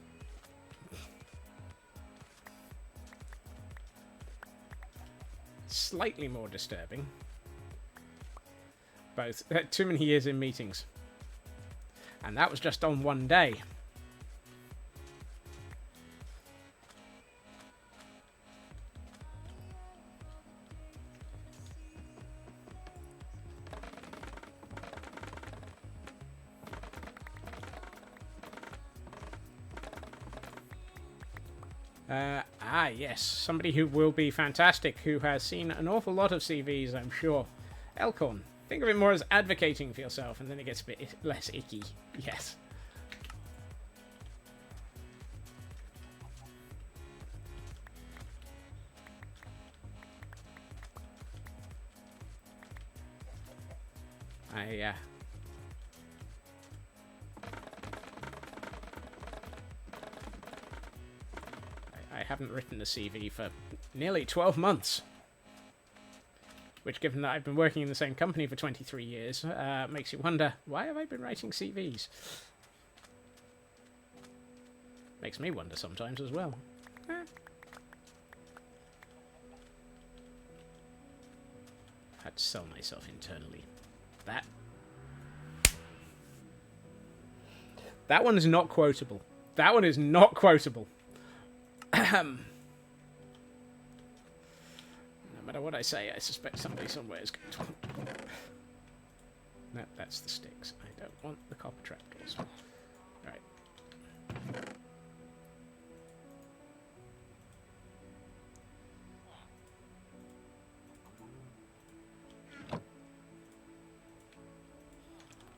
slightly more disturbing. Both. Too many years in meetings. And that was just on one day. Yes, somebody who will be fantastic, who has seen an awful lot of CVs, I'm sure. Elkhorn. Think of it more as advocating for yourself, and then it gets a bit less icky. Yes. I haven't written a CV for nearly 12 months. Which, given that I've been working in the same company for 23 years, makes you wonder, why have I been writing CVs? Makes me wonder sometimes as well. I had to sell myself internally. That one is not quotable. That one is not quotable. No matter what I say, I suspect somebody somewhere is going to... No, that's the sticks. I don't want the copper trapdoors. Right.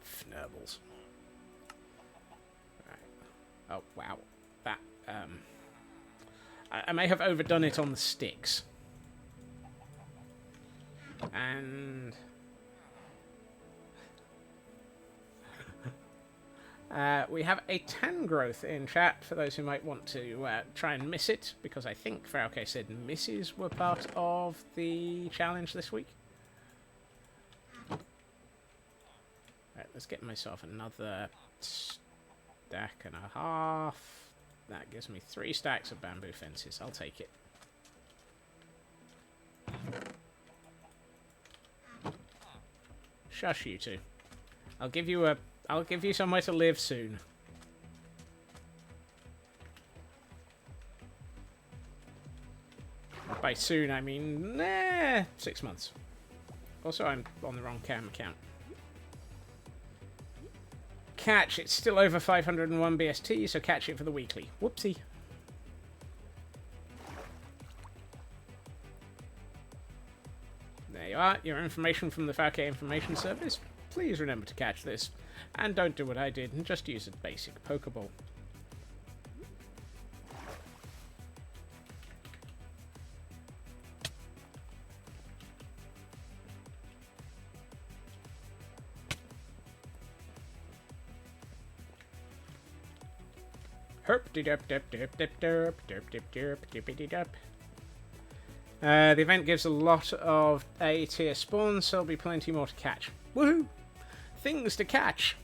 Fnurbles. Right. Oh, wow. That, I may have overdone it on the sticks. And We have a 10 growth in chat for those who might want to try and miss it, because I think Frauke said misses were part of the challenge this week. Right, let's get myself another stack and a half. That gives me 3 stacks of bamboo fences. I'll take it. Shush, you two. I'll give you somewhere to live soon. By soon, I mean 6 months. Also, I'm on the wrong cam account. Catch, it's still over 501 BST, so catch it for the weekly. Whoopsie. There you are, your information from the Falcon Information Service. Please remember to catch this, and don't do what I did and just use a basic Pokeball. The event gives a lot of A tier spawns, so there'll be plenty more to catch. Woohoo! Things to catch!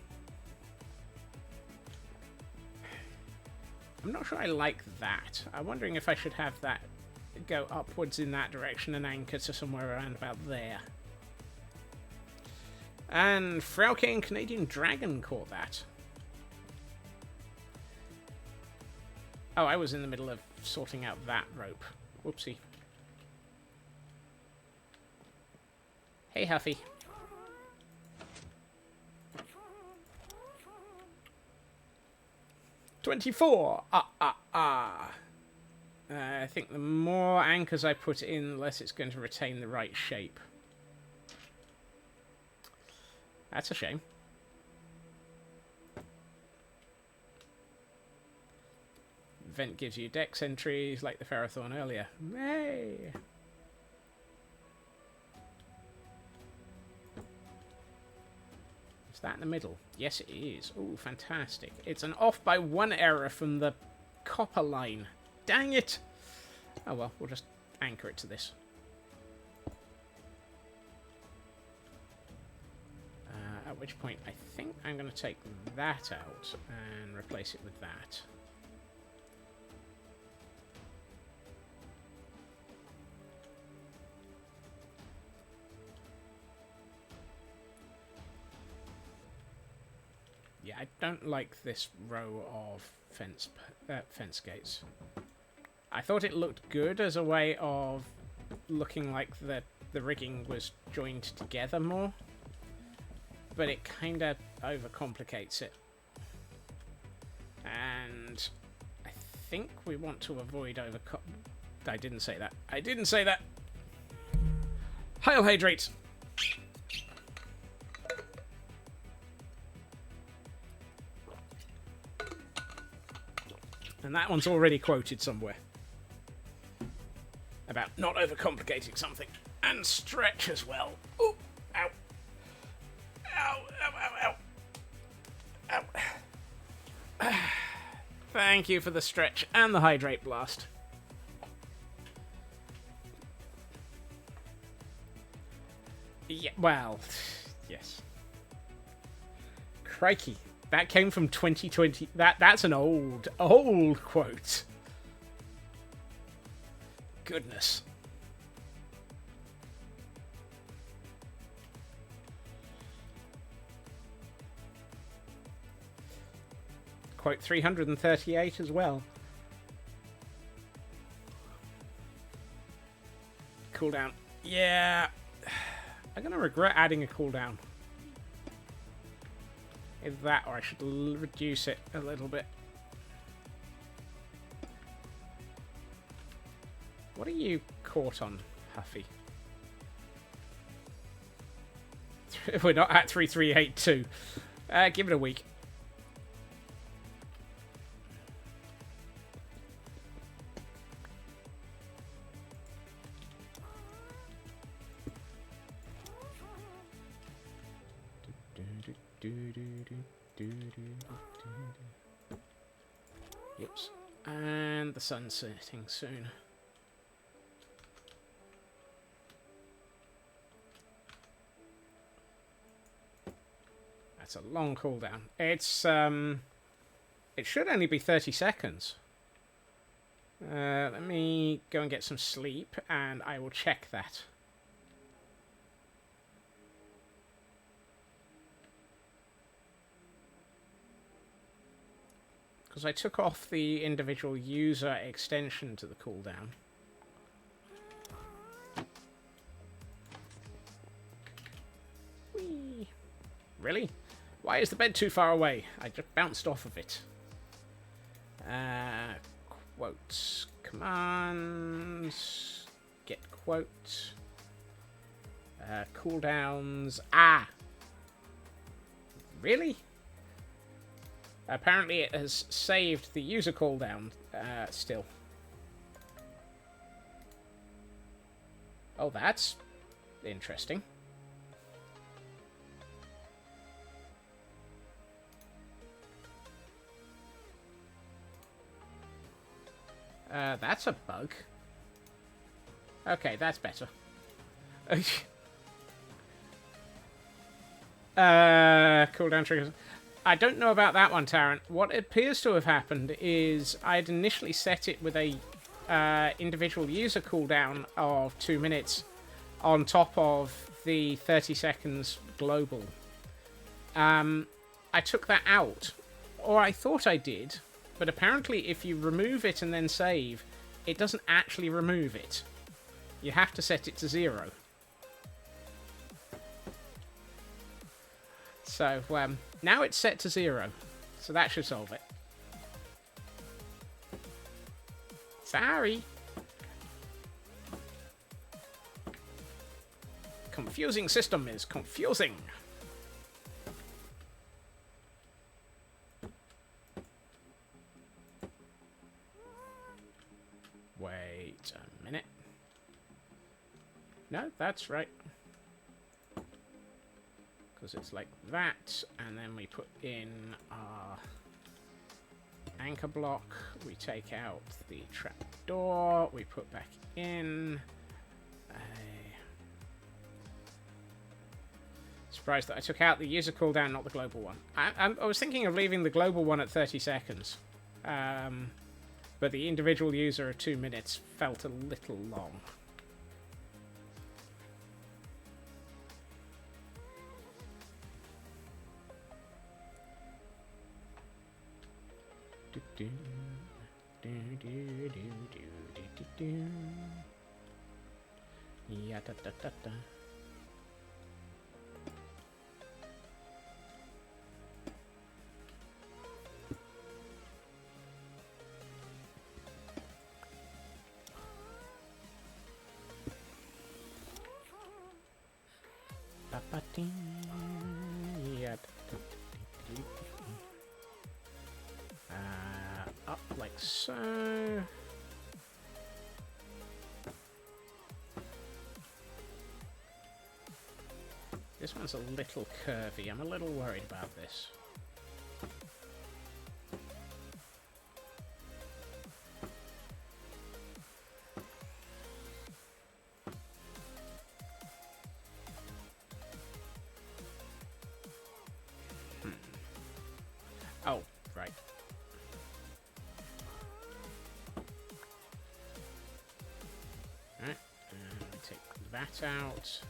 I'm not sure I like that. I'm wondering if I should have that go upwards in that direction and anchor to somewhere around about there. And Frauke and Canadian Dragon caught that. Oh, I was in the middle of sorting out that rope. Whoopsie. Hey, Huffy. $24! I think the more anchors I put in, the less it's going to retain the right shape. That's a shame. Vent gives you dex entries like the Ferrothorn earlier. Hey! Is that in the middle? Yes, it is. Oh, fantastic. It's an off by 1 error from the copper line. Dang it! Oh well, we'll just anchor it to this. At which point, I think I'm going to take that out and replace it with that. Yeah, I don't like this row of fence gates. I thought it looked good as a way of looking like the rigging was joined together more, but it kind of overcomplicates it. And I think we want to avoid I didn't say that. I didn't say that! Hail Hydrate! And that one's already quoted somewhere. About not overcomplicating something. And stretch as well. Ooh, ow. Ow, ow, ow, ow. Ow. Thank you for the stretch and the hydrate blast. Yeah, well, yes. Crikey. That came from 2020. That's an old quote. Goodness. Quote 338 as well. Cooldown. Yeah. I'm going to regret adding a cooldown. Either that, or I should reduce it a little bit. What are you caught on, Huffy? We're not at 3382. Give it a week. Oops. And the sun's setting soon. That's a long cooldown. It's it should only be 30 seconds. Let me go and get some sleep, and I will check that. Because I took off the individual user extension to the cooldown. Whee! Really? Why is the bed too far away? I just bounced off of it. Quotes. Commands. Get quote. Cooldowns. Ah! Really? Apparently it has saved the user cooldown still. Oh, that's interesting. That's a bug. Okay, that's better. Cooldown triggers. I don't know about that one, Tarrant. What appears to have happened is I'd initially set it with a individual user cooldown of 2 minutes on top of the 30 seconds global. I took that out, or I thought I did, but apparently if you remove it and then save, it doesn't actually remove it. You have to set it to 0. So, now it's set to 0. So that should solve it. Sorry. Confusing system is confusing. Wait a minute. No, that's right. Because it's like that, and then we put in our anchor block, we take out the trap door, we put back in. Surprised that I took out the user cooldown, not the global one. I was thinking of leaving the global one at 30 seconds, but the individual user of 2 minutes felt a little long. Yeah, da da da da. Yeah. Up like so. This one's a little curvy. I'm a little worried about this. Oh, right. Alright, we take that out,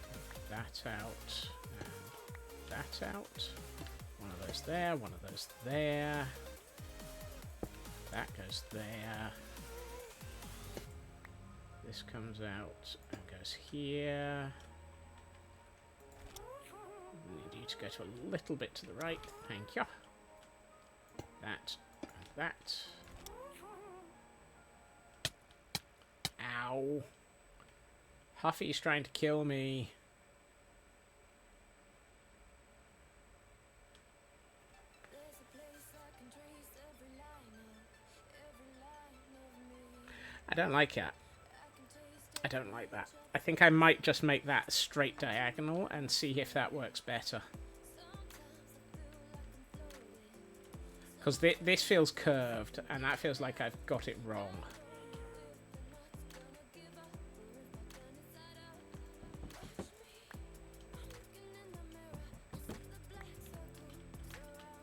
that out, and that out. One of those there, one of those there. That goes there. This comes out and goes here. We need you to go to a little bit to the right. Thank you. That and that. Ow. Huffy's trying to kill me. I don't like it. I don't like that. I think I might just make that straight diagonal and see if that works better. Because this feels curved, and that feels like I've got it wrong.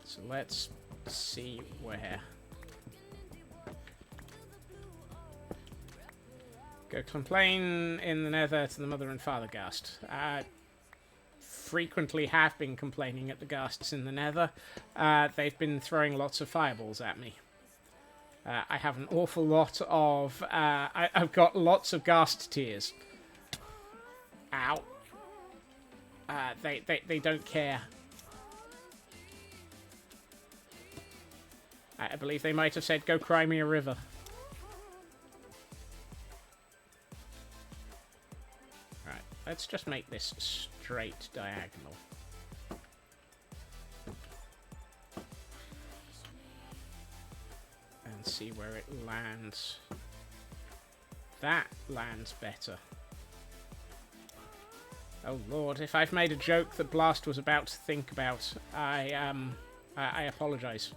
So let's see where. Go complain in the Nether to the Mother and Father Ghast. Frequently have been complaining at the Ghasts in the Nether. They've been throwing lots of fireballs at me. I have an awful lot of... I've got lots of Ghast tears. Ow. They don't care. I believe they might have said, go cry me a river. Right, let's just make this straight diagonal. And see where it lands. That lands better. Oh lord, if I've made a joke that Blast was about to think about, I apologise.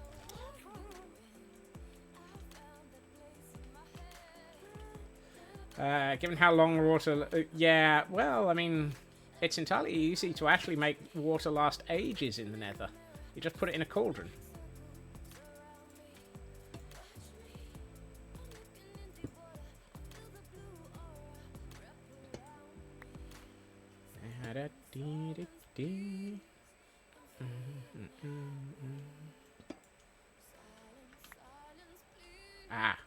Given how long water... yeah, well, I mean, it's entirely easy to actually make water last ages in the Nether. You just put it in a cauldron. Ah.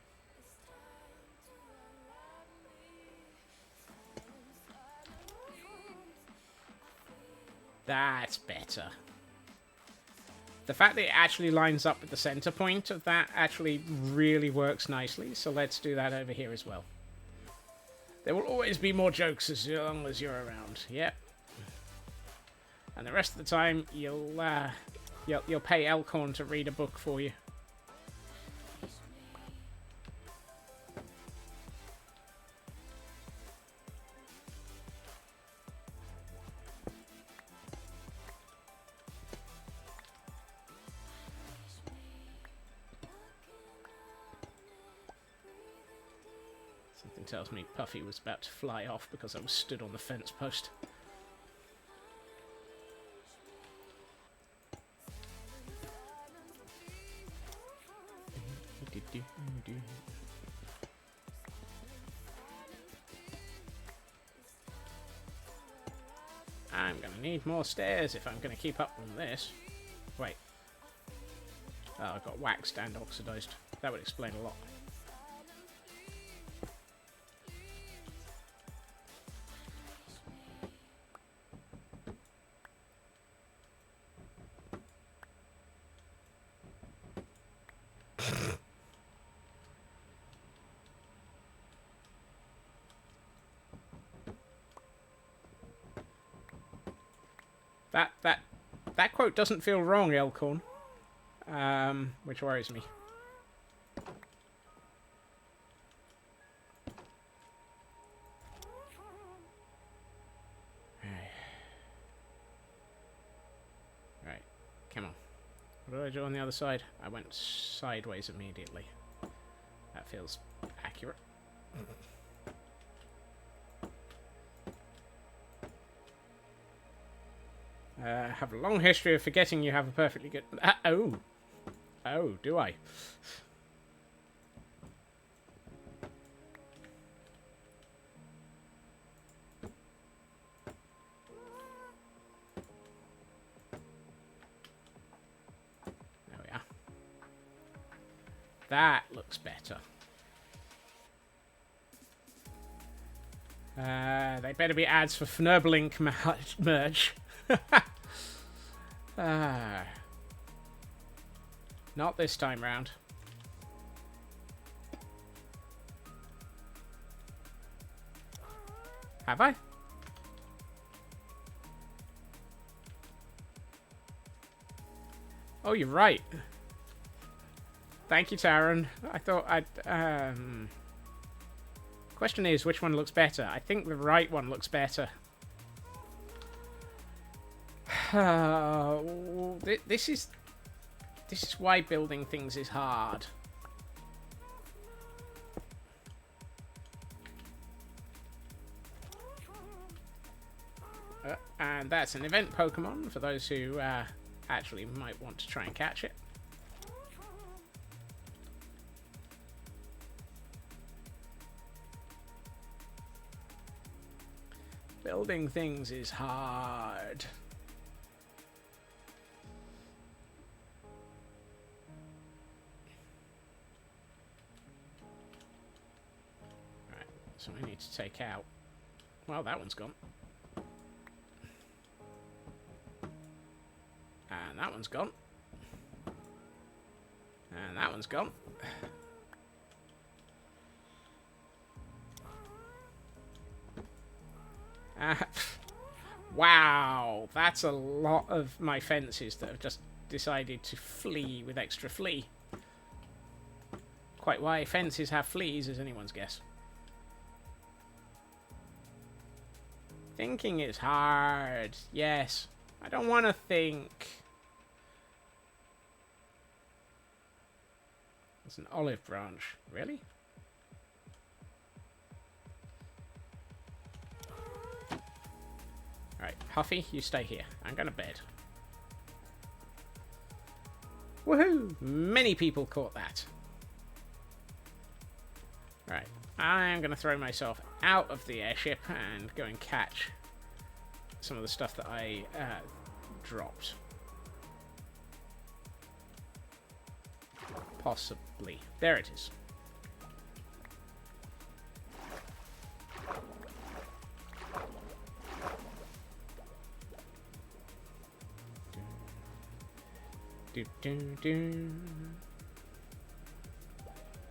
That's better. The fact that it actually lines up with the center point of that actually really works nicely, so let's do that over here as well. There will always be more jokes as long as you're around. Yep. And the rest of the time, you'll pay Elkhorn to read a book for you. Something tells me Puffy was about to fly off because I was stood on the fence post. I'm gonna need more stairs if I'm gonna keep up on this. Wait. Oh, I got waxed and oxidized. That would explain a lot. That quote doesn't feel wrong, Elkhorn. Which worries me. Right, come on. What did I do on the other side? I went sideways immediately. That feels accurate. Have a long history of forgetting you have a perfectly good... oh. Oh, do I? There we are. That looks better. They better be ads for Fnurblink merch. Not this time round. Have I? Oh, you're right. Thank you, Taran. I thought I'd... Question is, which one looks better? I think the right one looks better. This This is why building things is hard. And that's an event Pokemon for those who actually might want to try and catch it. Building things is hard. Right, so I need to take out... Well, that one's gone. And that one's gone. And that one's gone. Wow, that's a lot of my fences that have just decided to flee with extra flea. Quite why fences have fleas is anyone's guess. Thinking is hard. Yes. I don't want to think. It's an olive branch. Really? Alright, Huffy, you stay here. I'm going to bed. Woohoo! Many people caught that. Right, I'm going to throw myself out of the airship and go and catch some of the stuff that I dropped. Possibly. There it is.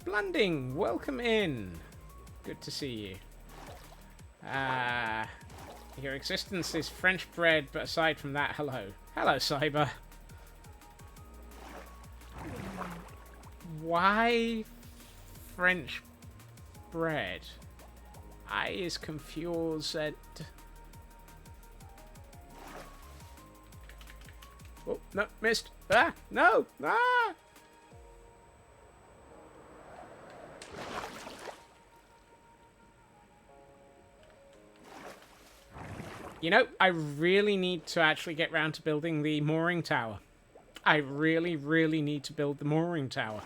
Blunding, welcome in. Good to see you. Your existence is French bread, but aside from that, hello. Hello, Cyber. Why French bread? I is confused. Oh, no, missed. Ah, no! Ah! You know, I really need to actually get round to building the mooring tower. I really, really need to build the mooring tower.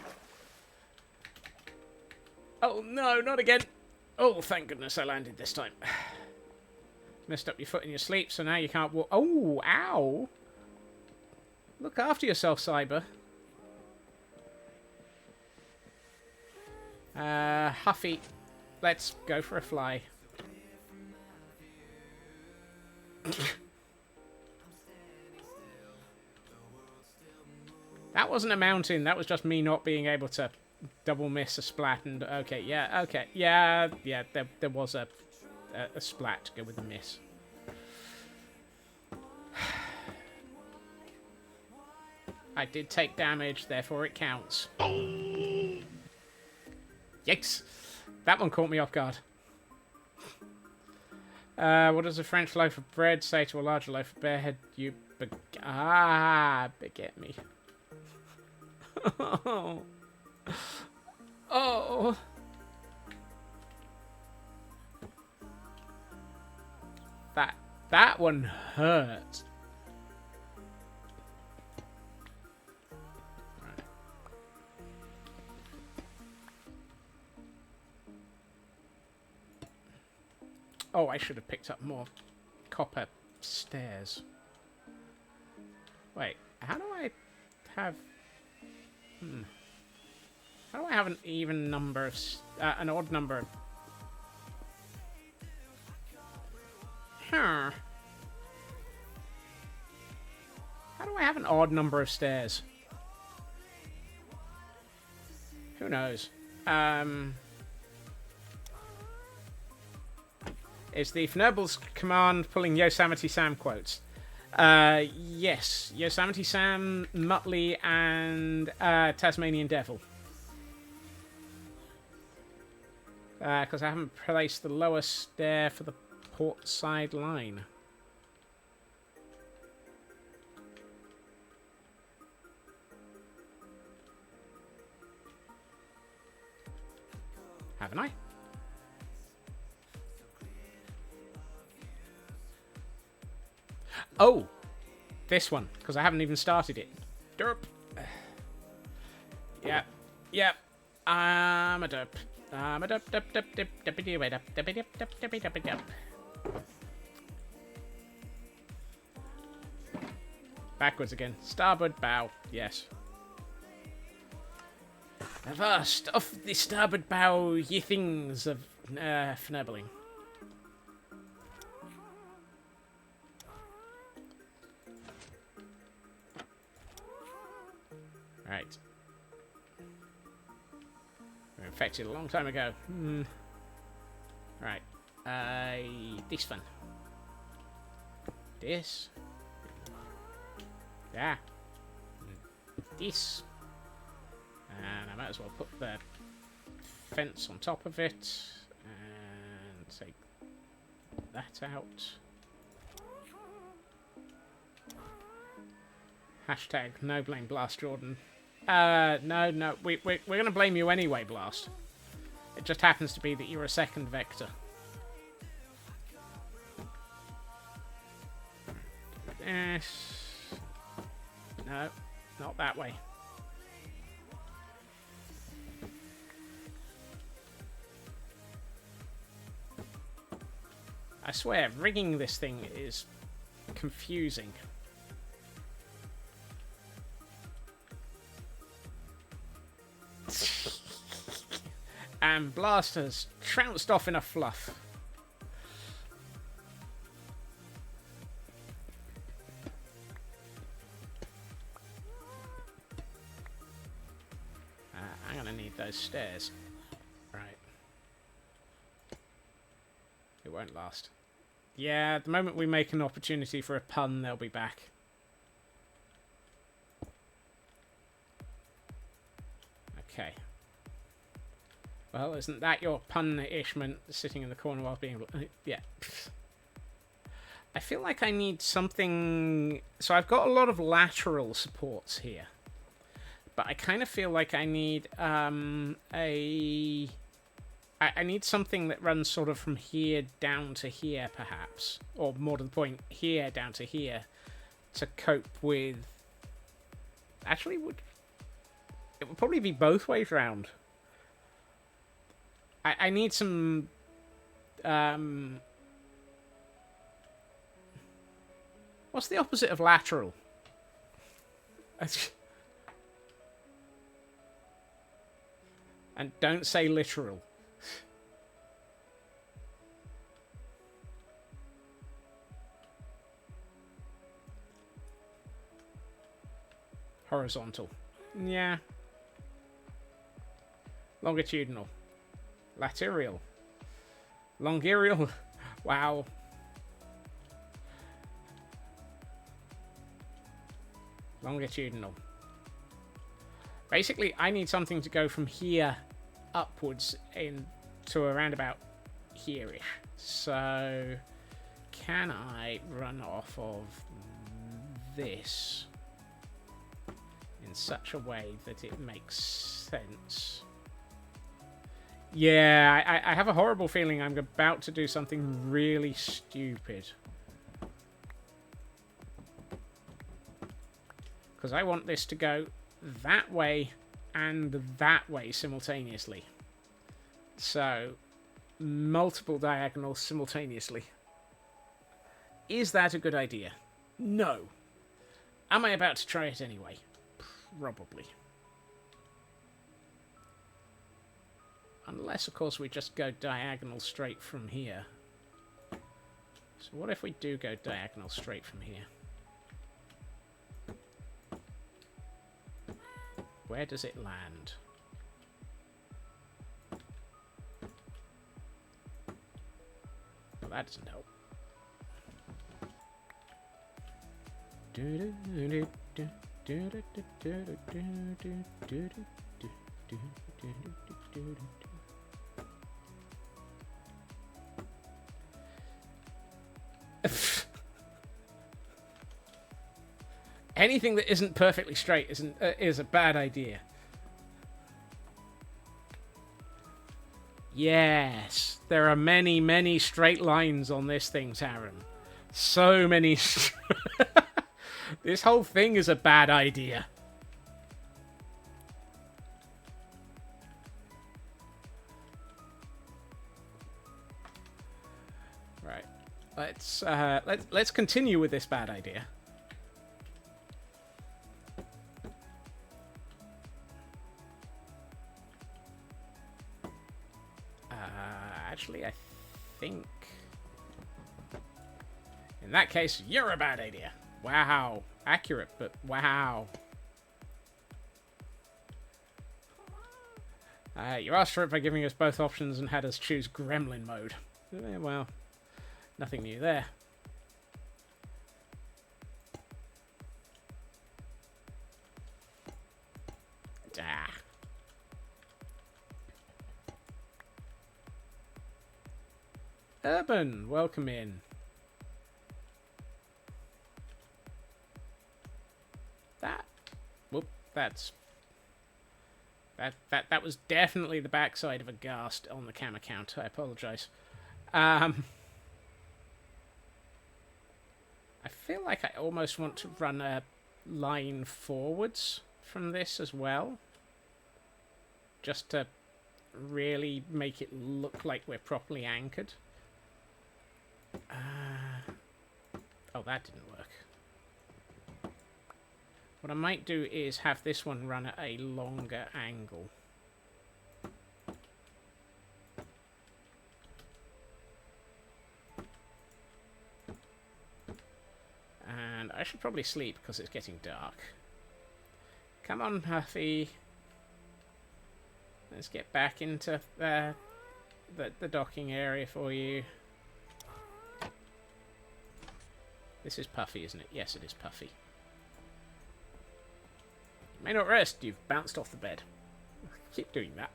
Oh, no, not again. Oh, thank goodness I landed this time. Messed up your foot in your sleep, so now you can't walk. Oh, ow. Look after yourself, Cyber. Huffy, let's go for a fly. That wasn't a mountain. That was just me not being able to double miss a splat. And okay, yeah, there was a splat to go with the miss. I did take damage, therefore it counts. Yikes! That one caught me off guard. What does a French loaf of bread say to a larger loaf of bearhead? You beget me. Oh. Oh. That one hurt. Right. Oh, I should have picked up more copper stairs. Wait, how do I have... How do I have an even number of... an odd number of... Huh. How do I have an odd number of stairs? Who knows? Is the Fnurbles command pulling Yosemite Sam quotes? Yes. Yosemite Sam, Muttley, and Tasmanian Devil. Because I haven't placed the lower stair for the port side line. Haven't I? Oh! This one, because I haven't even started it. Derp. Yep. Yep. I'm a derp. I'm a derp, derp, derp, derp, derpity, derp, derpity, derp, derpity, derpity, derp. Backwards again. Starboard bow. Yes. Avast off the starboard bow, ye things of fnurbling. Right. We were infected a long time ago. Right. This one. This. Yeah. This. And I might as well put the fence on top of it. And take that out. Hashtag no blame Blast Jordan. No. We're going to blame you anyway, Blast. It just happens to be that you're a second vector. No, not that way. I swear, rigging this thing is confusing. And Blaster's trounced off in a fluff. I'm gonna need those stairs. Right. It won't last. Yeah, the moment we make an opportunity for a pun, they'll be back. Okay. Well, isn't that your punishment, sitting in the corner while being... Yeah. I feel like I need something... So I've got a lot of lateral supports here. But I kind of feel like I need I need something that runs sort of from here down to here, perhaps. Or more to the point, here down to here. To cope with... Actually, it would probably be both ways round. I need some... What's the opposite of lateral? And don't say literal. Horizontal. Yeah. Longitudinal. Lateral. Longirial. Wow. Longitudinal. Basically, I need something to go from here upwards to around about here-ish. So, can I run off of this in such a way that it makes sense? Yeah, I have a horrible feeling I'm about to do something really stupid. Because I want this to go that way and that way simultaneously. So, multiple diagonals simultaneously. Is that a good idea? No. Am I about to try it anyway? Probably. Unless, of course, we just go diagonal straight from here. So what if we do go diagonal straight from here? Where does it land? Well, that doesn't help. Anything that isn't perfectly straight is a bad idea. Yes, there are many, many straight lines on this thing, Taran. So many. This whole thing is a bad idea. Right. Let's continue with this bad idea. Actually, I think in that case, you're a bad idea. Wow. Accurate, but wow. You asked for it by giving us both options and had us choose gremlin mode. Well, nothing new there. Ah. Urban, welcome in. That was definitely the backside of a ghast on the cam account. I apologize. I feel like I almost want to run a line forwards from this as well, just to really make it look like we're properly anchored. Oh, that didn't work. What I might do is have this one run at a longer angle. And I should probably sleep because it's getting dark. Come on, Huffy. Let's get back into the docking area for you. This is Puffy, isn't it? Yes, it is Puffy. You may not rest. You've bounced off the bed. Keep doing that.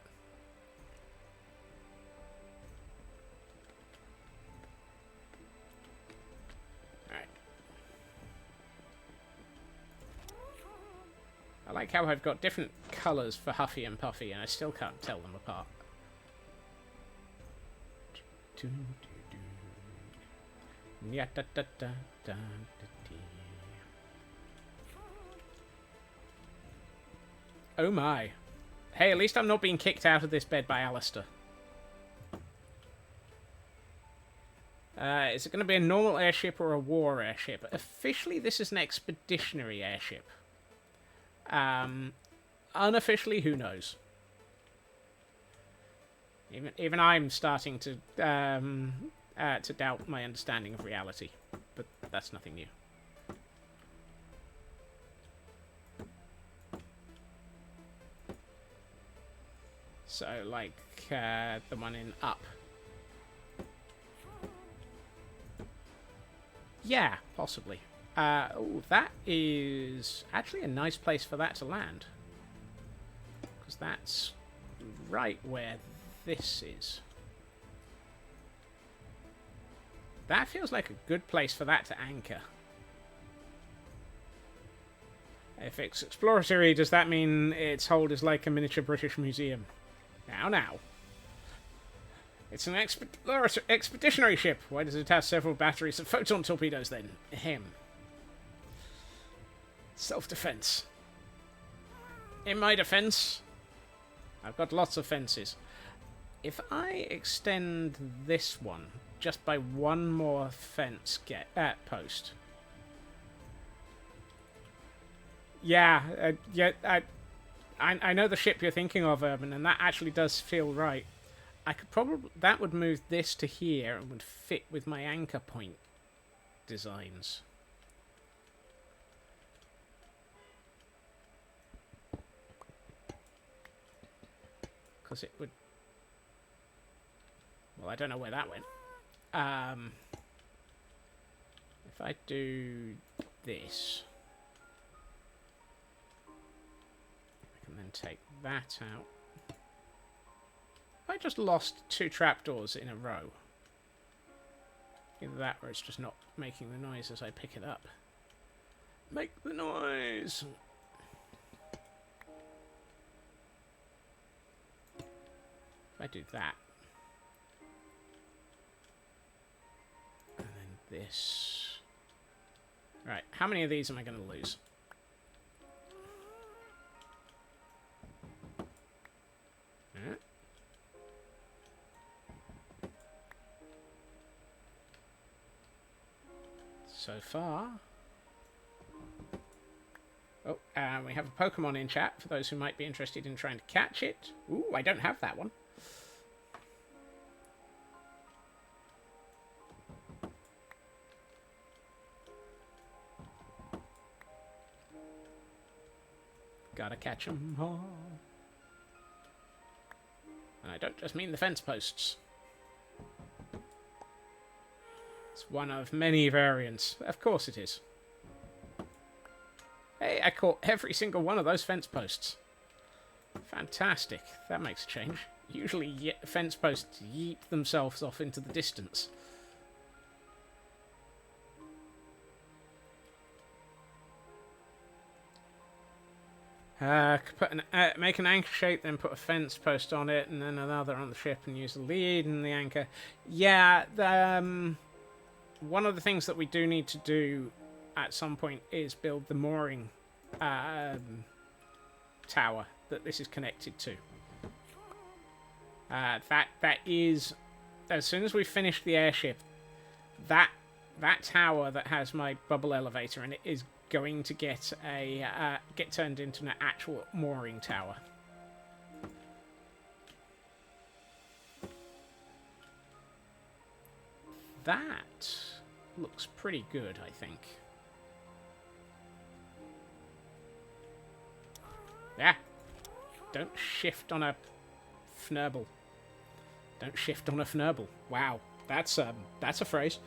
Alright. I like how I've got different colours for Huffy and Puffy, and I still can't tell them apart. Oh my. Hey, at least I'm not being kicked out of this bed by Alistair. Is it going to be a normal airship or a war airship? Officially, this is an expeditionary airship. Unofficially, who knows? Even I'm starting to doubt my understanding of reality, but that's nothing new. So, like the one in Up. Yeah, possibly. Oh, that is actually a nice place for that to land. Because that's right where this is. That feels like a good place for that to anchor. If it's exploratory, does that mean its hold is like a miniature British museum? Now. It's an expeditionary ship. Why does it have several batteries of photon torpedoes then? Ahem. Self-defense. In my defense, I've got lots of fences. If I extend this one just by one more fence post. Yeah, I know the ship you're thinking of, Urban, and that actually does feel right. I could probably... That would move this to here and would fit with my anchor point designs. Because it would... Well, I don't know where that went. If I do this... I can then take that out. I just lost 2 trapdoors in a row. Either that or it's just not making the noise as I pick it up. Make the noise! If I do that... this. Right, how many of these am I going to lose? So far. Oh, and we have a Pokemon in chat for those who might be interested in trying to catch it. Ooh, I don't have that one. Gotta catch 'em all. And I don't just mean the fence posts. It's one of many variants. Of course it is. Hey, I caught every single one of those fence posts. Fantastic. That makes a change. Usually fence posts yeet themselves off into the distance. Make an anchor shape, then put a fence post on it, and then another on the ship, and use the lead and the anchor. Yeah, one of the things that we do need to do at some point is build the mooring tower that this is connected to. That is, as soon as we finish the airship, that tower that has my bubble elevator in it is going to get turned into an actual mooring tower. That looks pretty good, I think. Yeah. Don't shift on a fnurble. Don't shift on a fnurble. Wow, that's a phrase.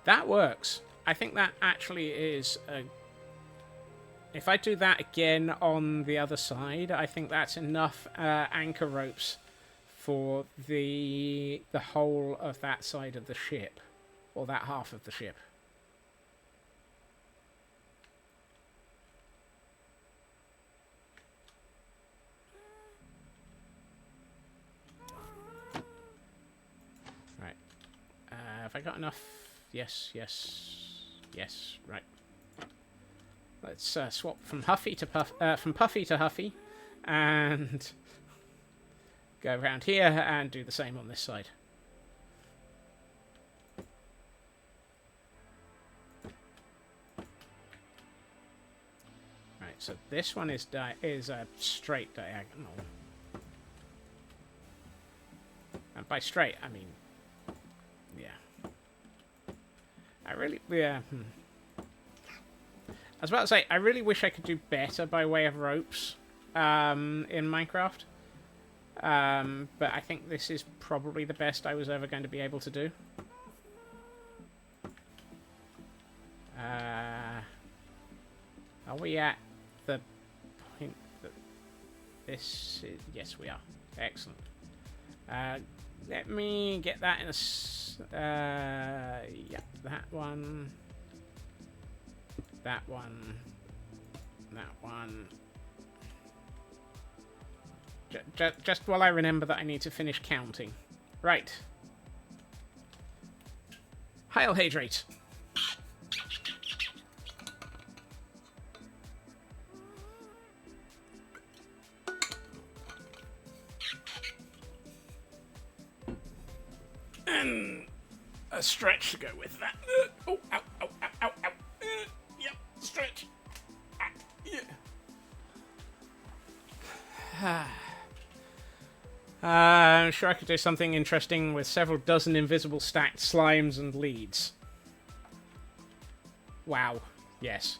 That works. I think that actually is a... If I do that again on the other side, I think that's enough anchor ropes for the whole of that side of the ship. Or that half of the ship. Right. Have I got enough? Yes, yes, yes. Right. Let's swap from Puffy to Huffy, and go around here and do the same on this side. Right. So this one is a straight diagonal, and by straight I mean, yeah. I was about to say, I really wish I could do better by way of ropes in Minecraft. But I think this is probably the best I was ever going to be able to do. Are we at the point that this is... Yes, we are. Excellent. Let me get that in a... yeah, that one. That one. That one. Just while I remember that I need to finish counting. Right. Hail Hydrate. And a stretch to go with that. Oh, ow, ow, ow, ow, ow. Yep, stretch. Yeah. I'm sure I could do something interesting with several dozen invisible stacked slimes and leads. Wow. Yes.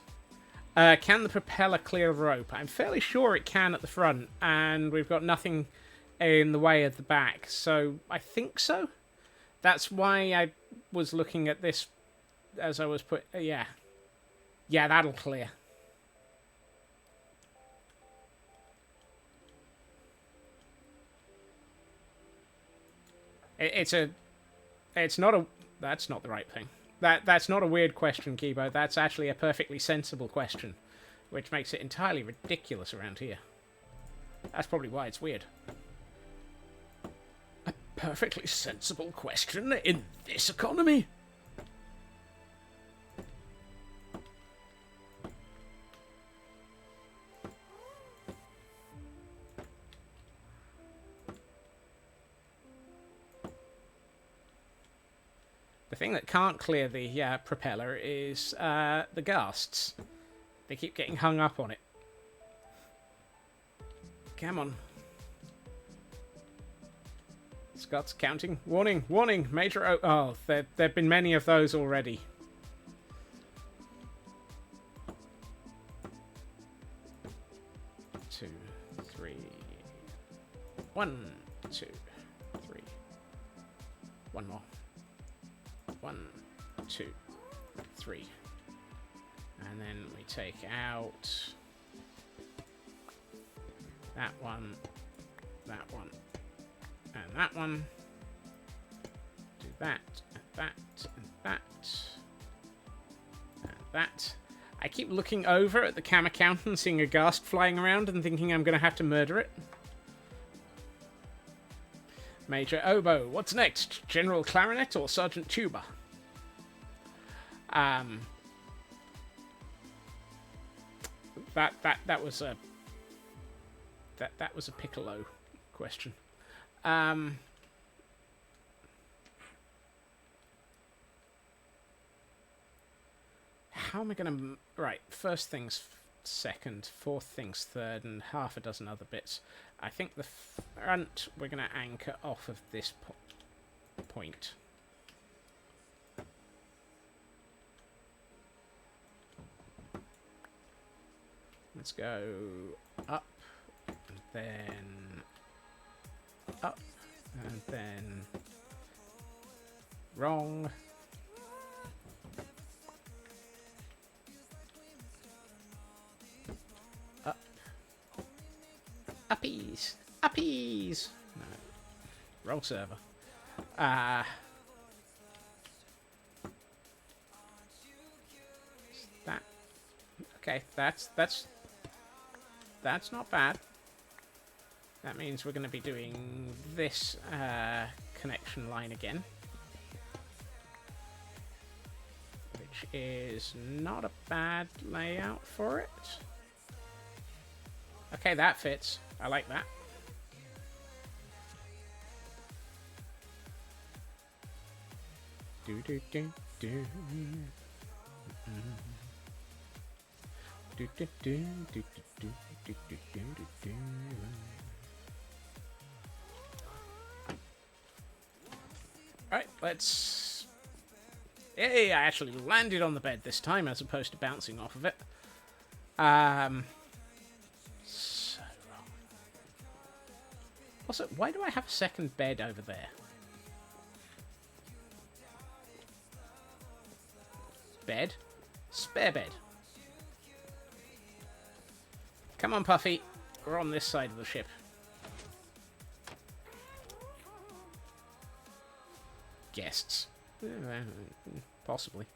Can the propeller clear rope? I'm fairly sure it can at the front, and we've got nothing in the way at the back, so I think so. That's why I was looking at this as I was yeah. Yeah, that'll clear. It's not a... That's not the right thing. That's not a weird question, Kibo. That's actually a perfectly sensible question, which makes it entirely ridiculous around here. That's probably why it's weird. A perfectly sensible question in this economy? The thing that can't clear the propeller is the ghasts. They keep getting hung up on it. Come on. Scott's counting. Warning, warning, major... Oh, there have been many of those already. Two, three... 1, 2, 3. One more. 1, 2, 3. And then we take out that one, and that one. Do that, and that, and that, and that. I keep looking over at the cam account and seeing a ghast flying around and thinking I'm going to have to murder it. Major Oboe, what's next? General Clarinet or Sergeant Tuba? That was a piccolo question. How am I gonna... Right, first things second, fourth things third, and half a dozen other bits. I think the front we're gonna anchor off of this point. Let's go up, and then up, and then wrong. Up. Uppies! Uppies! No. Wrong server. That. Okay, that's not bad. That means we're going to be doing this connection line again. Which is not a bad layout for it. Okay, that fits. I like that. Do do do do. Do do do do do do do do do. Alright, let's... Yay, I actually landed on the bed this time as opposed to bouncing off of it. So wrong. Also, why do I have a second bed over there? Bed? Spare bed. Come on, Puffy. We're on this side of the ship. Guests. Possibly.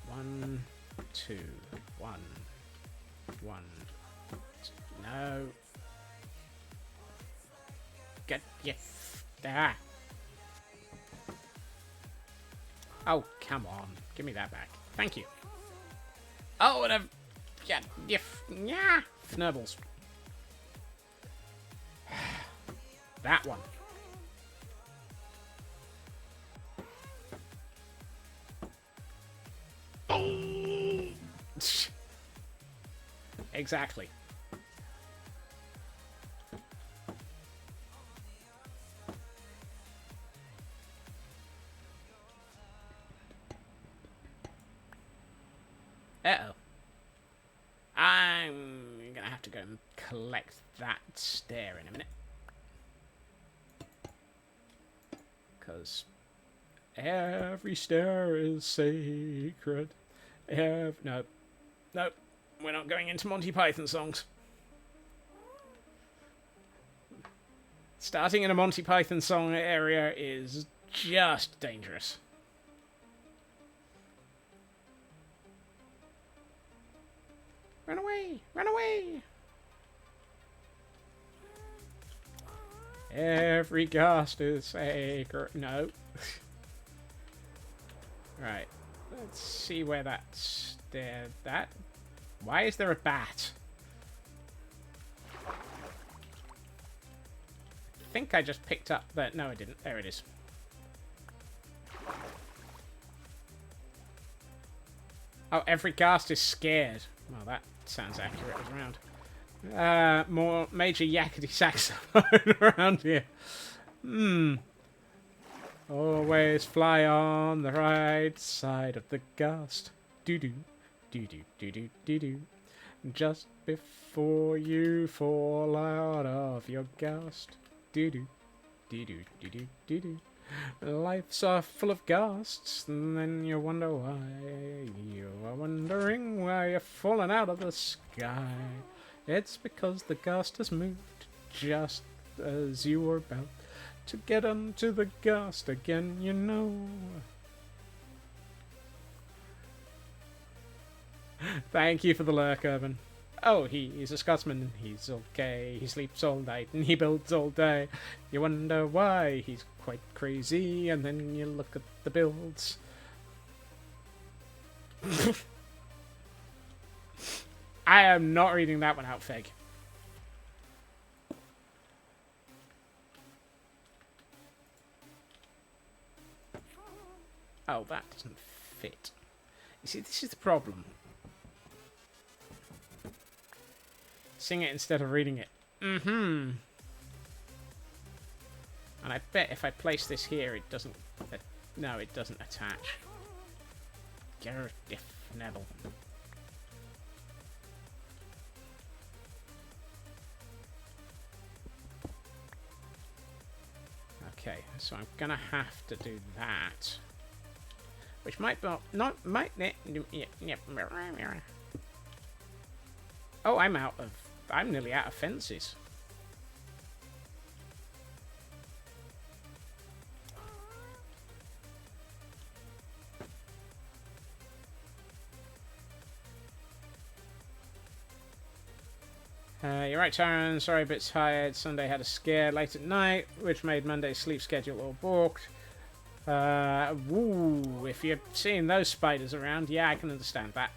One, two, one. No. Get yes. Ah. Oh, come on. Give me that back. Thank you. Oh, and I've... Yeah, yeah. Fnurbles. That one. Exactly. Uh-oh. I'm gonna have to go and collect that stair in a minute. Because Every stair is sacred. No. No. We're not going into Monty Python songs. Starting in a Monty Python song area is just dangerous. Run away! Run away! Every ghast is sacred. No. Right. Let's see where that's there. That. Why is there a bat? I think I just picked up that. No, I didn't. There it is. Oh, every ghast is scared. Well, that sounds accurate as around. More major yakety saxophone around here. Always fly on the right side of the ghast. Doo-doo, doo-doo, doo-doo, doo-doo. Just before you fall out of your ghast. Doo-doo, doo-doo, doo-doo, doo-doo. Life's full of ghasts, and then you wonder why. You are wondering why you're falling out of the sky. It's because the ghast has moved just as you were about to get onto the ghast again, you know. Thank you for the lurk, Urban. Oh, he's a Scotsman. He's okay. He sleeps all night and he builds all day. You wonder why he's quite crazy, and then you look at the builds. I am not reading that one out, Feg. Oh, that doesn't fit. You see, this is the problem. Sing it instead of reading it. And I bet if I place this here, it doesn't... No, it doesn't attach. Gareth Neville. Okay, so I'm gonna have to do that. Which might be... Not... Might... Oh, I'm out of... I'm nearly out of fences. You're right, Taran. Sorry, a bit tired. Sunday had a scare late at night, which made Monday's sleep schedule all balked. Woo, if you're seeing those spiders around, yeah, I can understand that.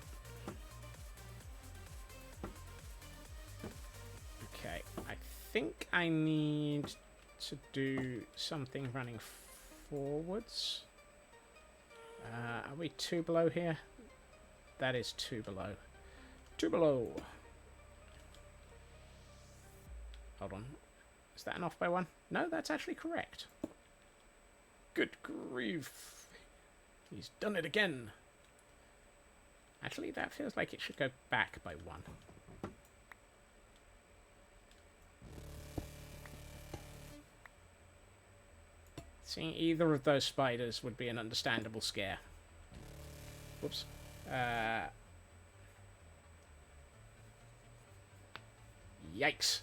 Okay, I think I need to do something running forwards. Are we 2 below here? That is 2 below. 2 below. Hold on. Is that an off by 1? No, that's actually correct. Good grief. He's done it again. Actually, that feels like it should go back by 1. Seeing either of those spiders would be an understandable scare. Whoops. Yikes.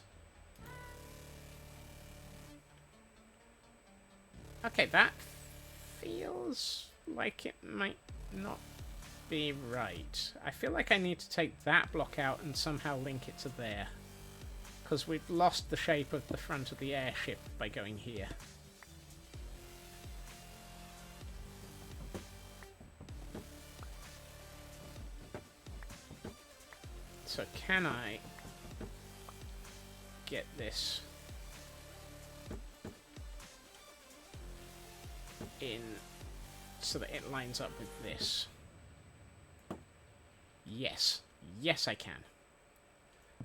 Okay, that feels like it might not be right. I feel like I need to take that block out and somehow link it to there. Because we've lost the shape of the front of the airship by going here. So can I get this in so that it lines up with this? Yes. Yes, I can.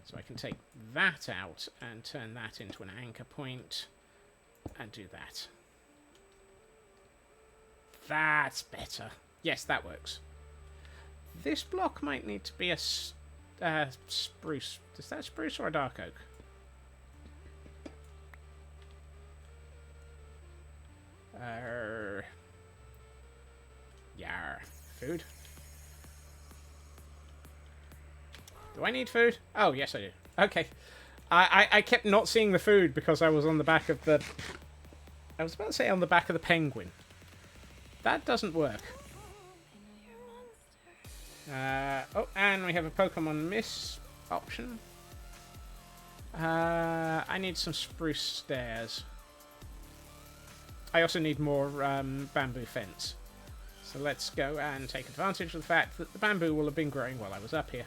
So I can take that out and turn that into an anchor point and do that. That's better. Yes, that works. This block might need to be a spruce. Is that spruce or a dark oak? food. Do I need food? Oh, yes I do. Okay. I kept not seeing the food because I was on the back of the... I was about to say on the back of the penguin. That doesn't work. Oh, and we have a Pokemon Miss option. I need some spruce stairs. I also need more bamboo fence. So let's go and take advantage of the fact that the bamboo will have been growing while I was up here.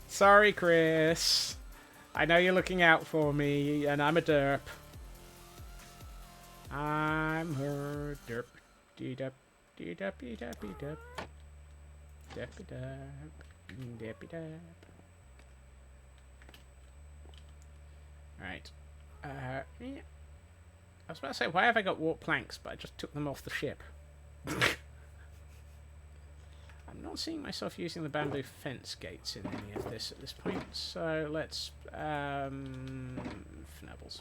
Sorry, Chris. I know you're looking out for me, and I'm a derp. I'm her derp. Dee-dup, dee-dup, dee-dup, dee-dup. Deppy-dup, deppy-dup. Right. Yeah. I was about to say, why have I got warp planks, but I just took them off the ship. I'm not seeing myself using the bamboo fence gates in any of this at this point, so let's... Fnabbles.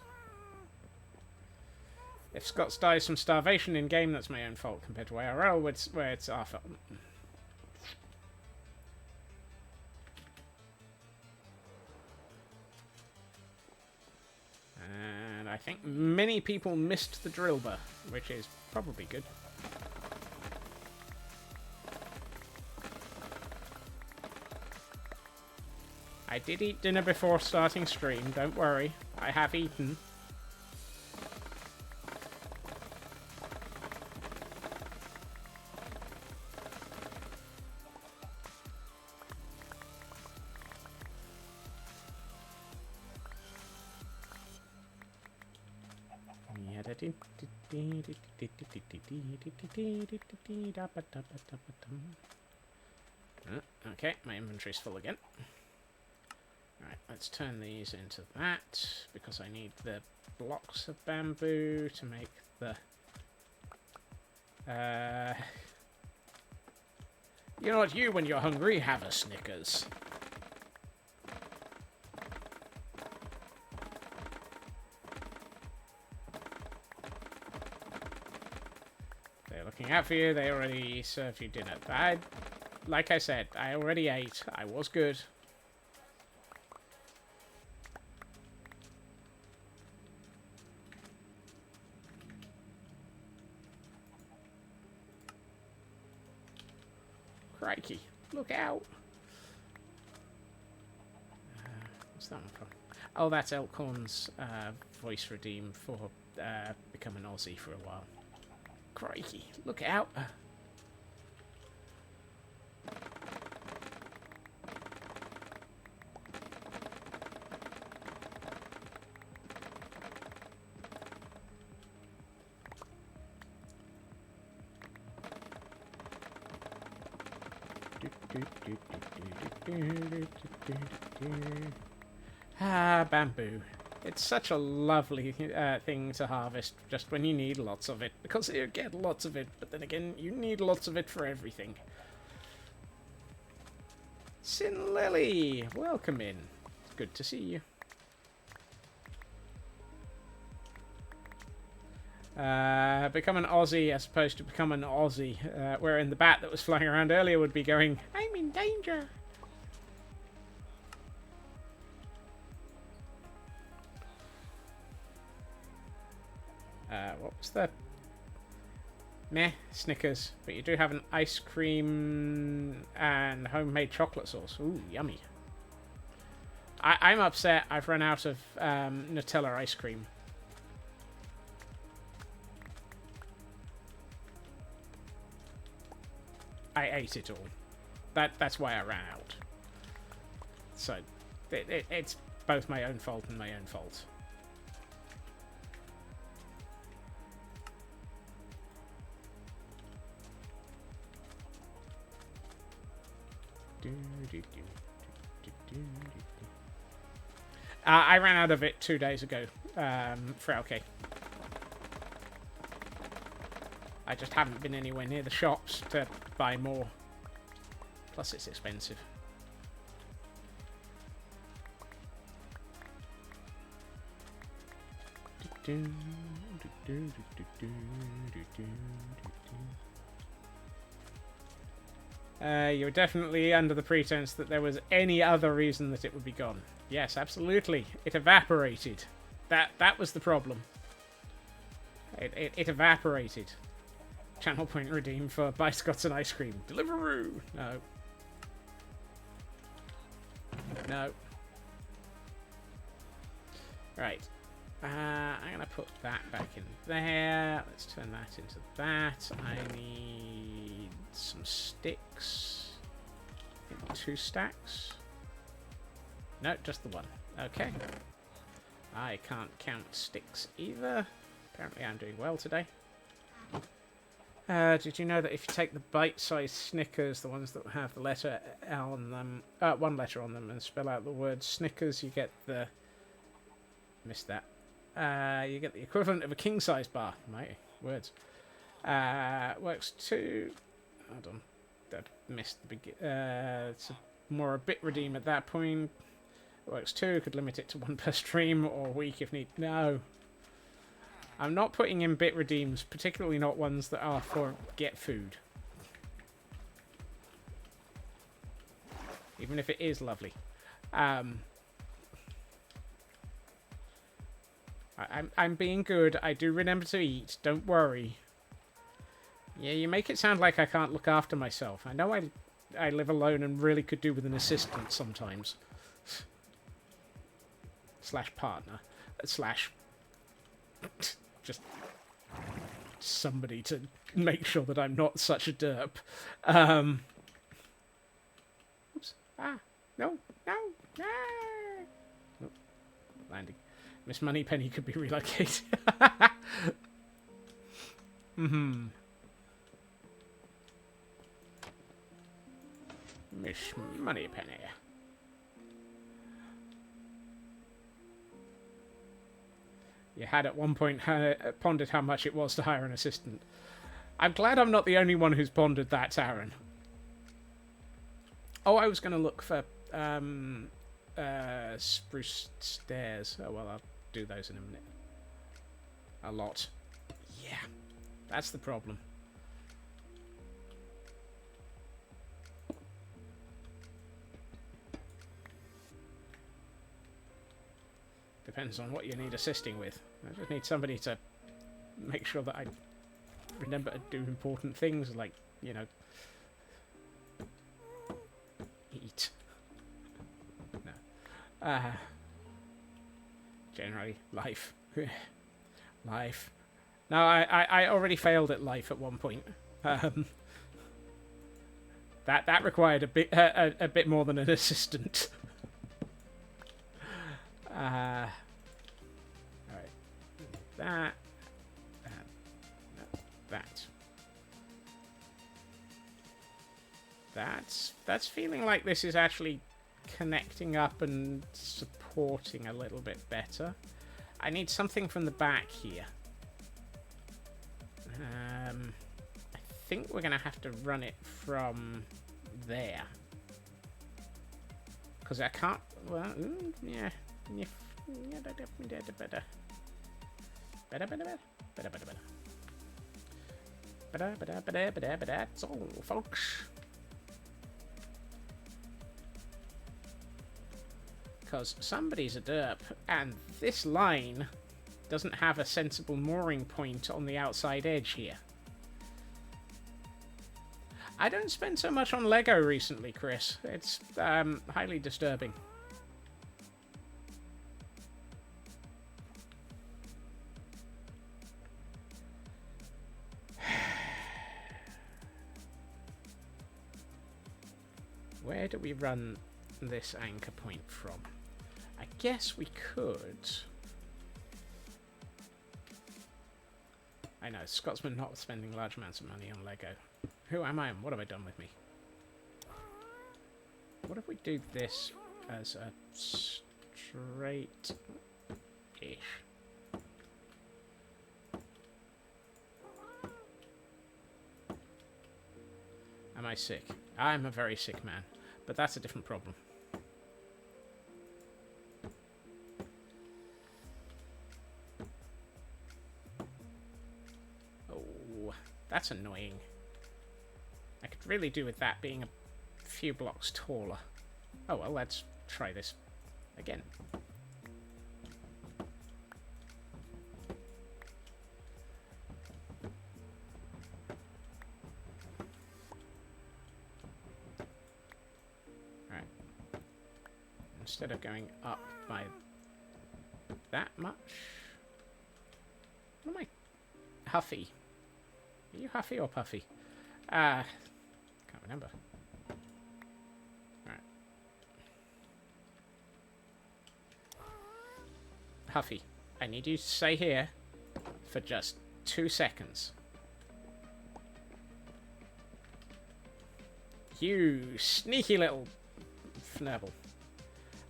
If Scott's dies from starvation in-game, that's my own fault compared to IRL, where it's our fault. And I think many people missed the Drillbur, which is probably good. I did eat dinner before starting stream, don't worry. I have eaten. Okay, my inventory's full again. Alright, let's turn these into that, because I need the blocks of bamboo to make the... You know what, you, when you're hungry, have a Snickers. They're looking out for you, they already served you dinner. Like I said, I already ate, I was good. Crikey, look out. What's that one from? Oh, that's Elkhorn's voice redeem for becoming Aussie for a while. Crikey, look out. Ah, bamboo. It's such a lovely thing to harvest just when you need lots of it. Because you get lots of it, but then again, you need lots of it for everything. Sin Lily, welcome in. It's good to see you. Become an Aussie as opposed to become an Aussie, wherein the bat that was flying around earlier would be going, I'm in danger. What was that? Meh, Snickers. But you do have an ice cream and homemade chocolate sauce. Ooh, yummy. I'm upset I've run out of Nutella ice cream. I ate it all. That's why I ran out. So, it's both my own fault and my own fault. I ran out of it 2 days ago, for LK. I just haven't been anywhere near the shops to buy more. Plus it's expensive. You were definitely under the pretense that there was any other reason that it would be gone. Yes, absolutely. It evaporated. That was the problem. It evaporated. Channel point redeemed for biscots and ice cream. Deliveroo! No. No. Right. I'm going to put that back in there. Let's turn that into that. I need some sticks. 2 stacks. No, just the one. Okay. I can't count sticks either. Apparently I'm doing well today. Did you know that if you take the bite-sized Snickers, the ones that have the letter L on them, one letter on them, and spell out the word Snickers, you get the... Missed that. You get the equivalent of a king-size bar. Mighty words. Works too... Hold on. That missed the big... it's more a bit redeem at that point. Works too. Could limit it to 1 per stream or week if need... No. I'm not putting in bit redeems, particularly not ones that are for get food. Even if it is lovely. I'm being good. I do remember to eat. Don't worry. Yeah, you make it sound like I can't look after myself. I know I live alone and really could do with an assistant sometimes. Slash partner. Slash... just somebody to make sure that I'm not such a derp. Oops. Ah. No. No. Ah. Nope. Landing. Miss Moneypenny could be relocated. Mm-hmm. Miss Moneypenny. You had at one point pondered how much it was to hire an assistant. I'm glad I'm not the only one who's pondered that, Aaron. Oh, I was going to look for spruce stairs. Oh, well, I'll do those in a minute. A lot. Yeah, that's the problem. Depends on what you need assisting with. I just need somebody to make sure that I remember to do important things like, you know, eat. No. Generally, life. Life. No, I already failed at life at one point. That required a bit more than an assistant. Alright. That. That's feeling like this is actually connecting up and supporting a little bit better. I need something from the back here. I think we're going to have to run it from there. Because I can't... Well, yeah. Better. That's all, folks. Because somebody's a derp, and this line doesn't have a sensible mooring point on the outside edge here. I don't spend so much on Lego recently, Chris. It's highly disturbing. Where do we run this anchor point from? I guess we could... I know, Scotsman not spending large amounts of money on Lego. Who am I and what have I done with me? What if we do this as a straight-ish? Am I sick? I'm a very sick man, but that's a different problem. Oh, that's annoying. I could really do with that being a few blocks taller. Oh well, let's try this again. Alright. Instead of going up by that much... What am I? Huffy. Are you Huffy or Puffy? Can't remember. Alright. Huffy, I need you to stay here for just 2 seconds. You sneaky little fnurble.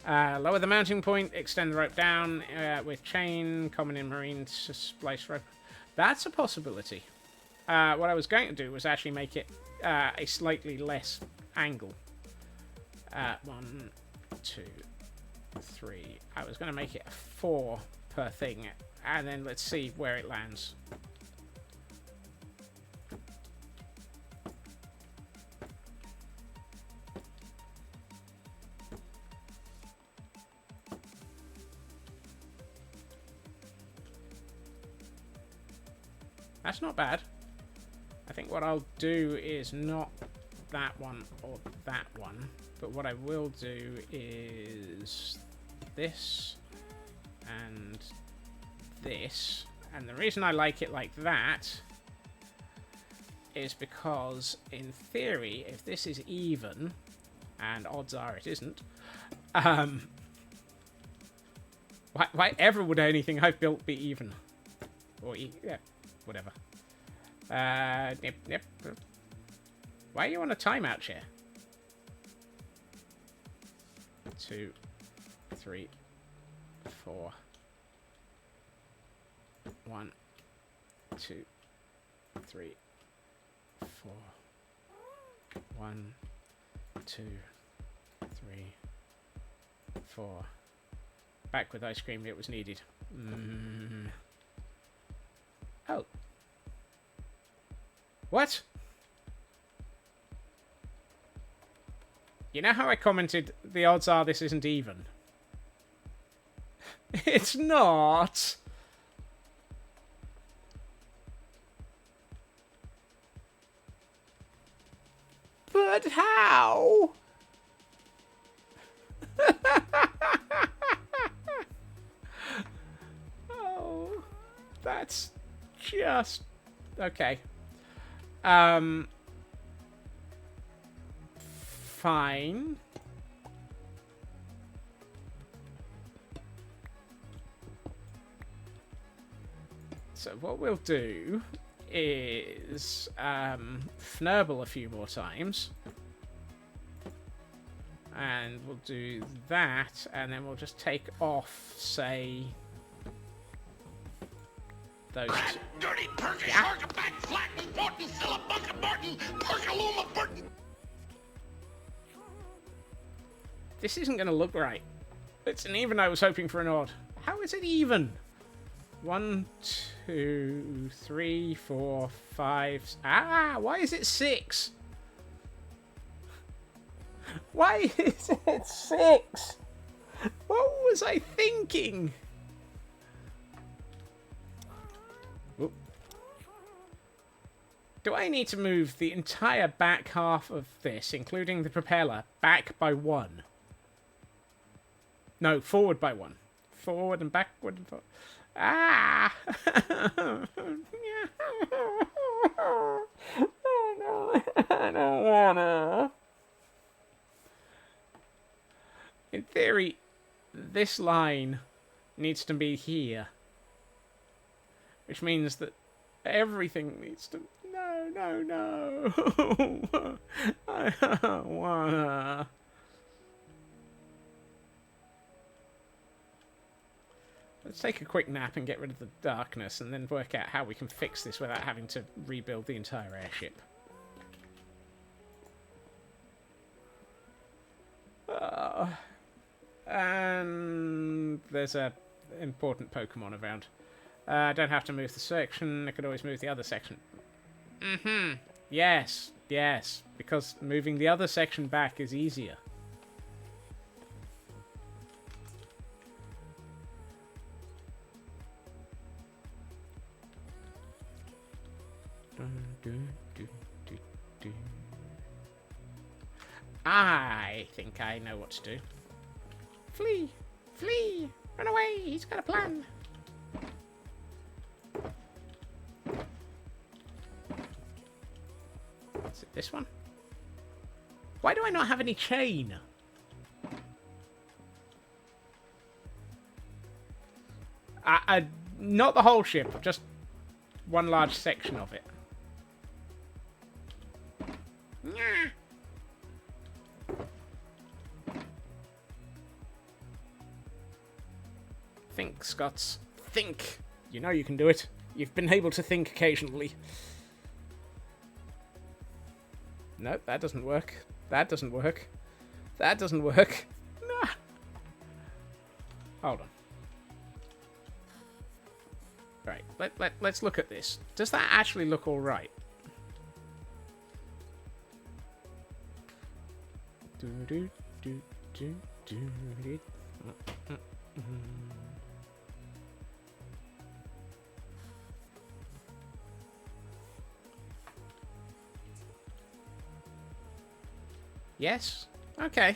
Lower the mounting point, extend the rope down with chain, common in marine splice rope. That's a possibility. What I was going to do was actually make it a slightly less angle. 1, 2, 3. I was going to make it a 4 per thing, and then let's see where it lands. That's not bad. I think what I'll do is not that one or that one, but what I will do is this and this. And the reason I like it like that is because, in theory, if this is even, and odds are it isn't, why ever would anything I've built be even? Or, yeah, whatever. Nip. Why are you on a timeout chair? 2, 3, 4. 1, 2, 3, 4. 1, 2, 3, 4. Back with ice cream, it was needed. Oh. What? You know how I commented the odds are this isn't even? It's not. But how? Oh, that's just okay. Fine. So what we'll do is fnurble a few more times. And we'll do that, and then we'll just take off, say, those two. Dirty perky, hark back, flat, important, syllabunka, Martin, perkaluma, Burton. This isn't going to look right. It's an even. I was hoping for an odd. How is it even? 1, 2, 3, 4, 5. Ah, why is it 6? Why is it 6? What was I thinking? Oop. Do I need to move the entire back half of this, including the propeller, back by 1? No, forward by 1. Forward and backward and forward. Ah! I don't wanna. In theory, this line needs to be here. Which means that everything needs to... No. I don't wanna. Let's take a quick nap and get rid of the darkness and then work out how we can fix this without having to rebuild the entire airship. And there's a important Pokemon around. I don't have to move the section. I could always move the other section. Yes. Yes, because moving the other section back is easier. I think I know what to do. Flee! Flee! Run away! He's got a plan! Is it this one? Why do I not have any chain? Not the whole ship, just one large section of it. Think, Scots. Think! You know you can do it. You've been able to think occasionally. Nope, that doesn't work. That doesn't work. That doesn't work. Nah. Hold on. Right, let's look at this. Does that actually look alright? Yes? Okay.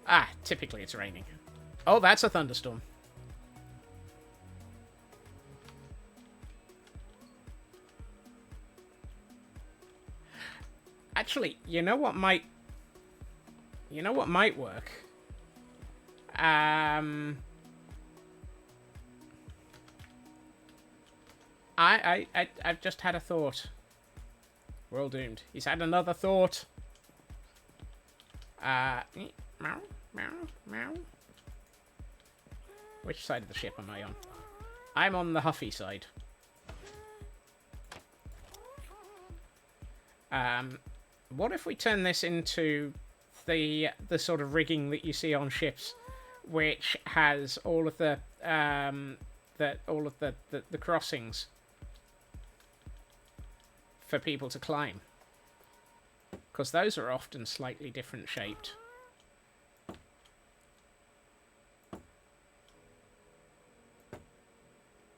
Ah, typically it's raining. Oh, that's a thunderstorm. Actually, you know what might work? I've just had a thought. We're all doomed. He's had another thought. Meow, meow, meow. Which side of the ship am I on? I'm on the Huffy side. What if we turn this into the sort of rigging that you see on ships, which has all of the crossings for people to climb, because those are often slightly different shaped.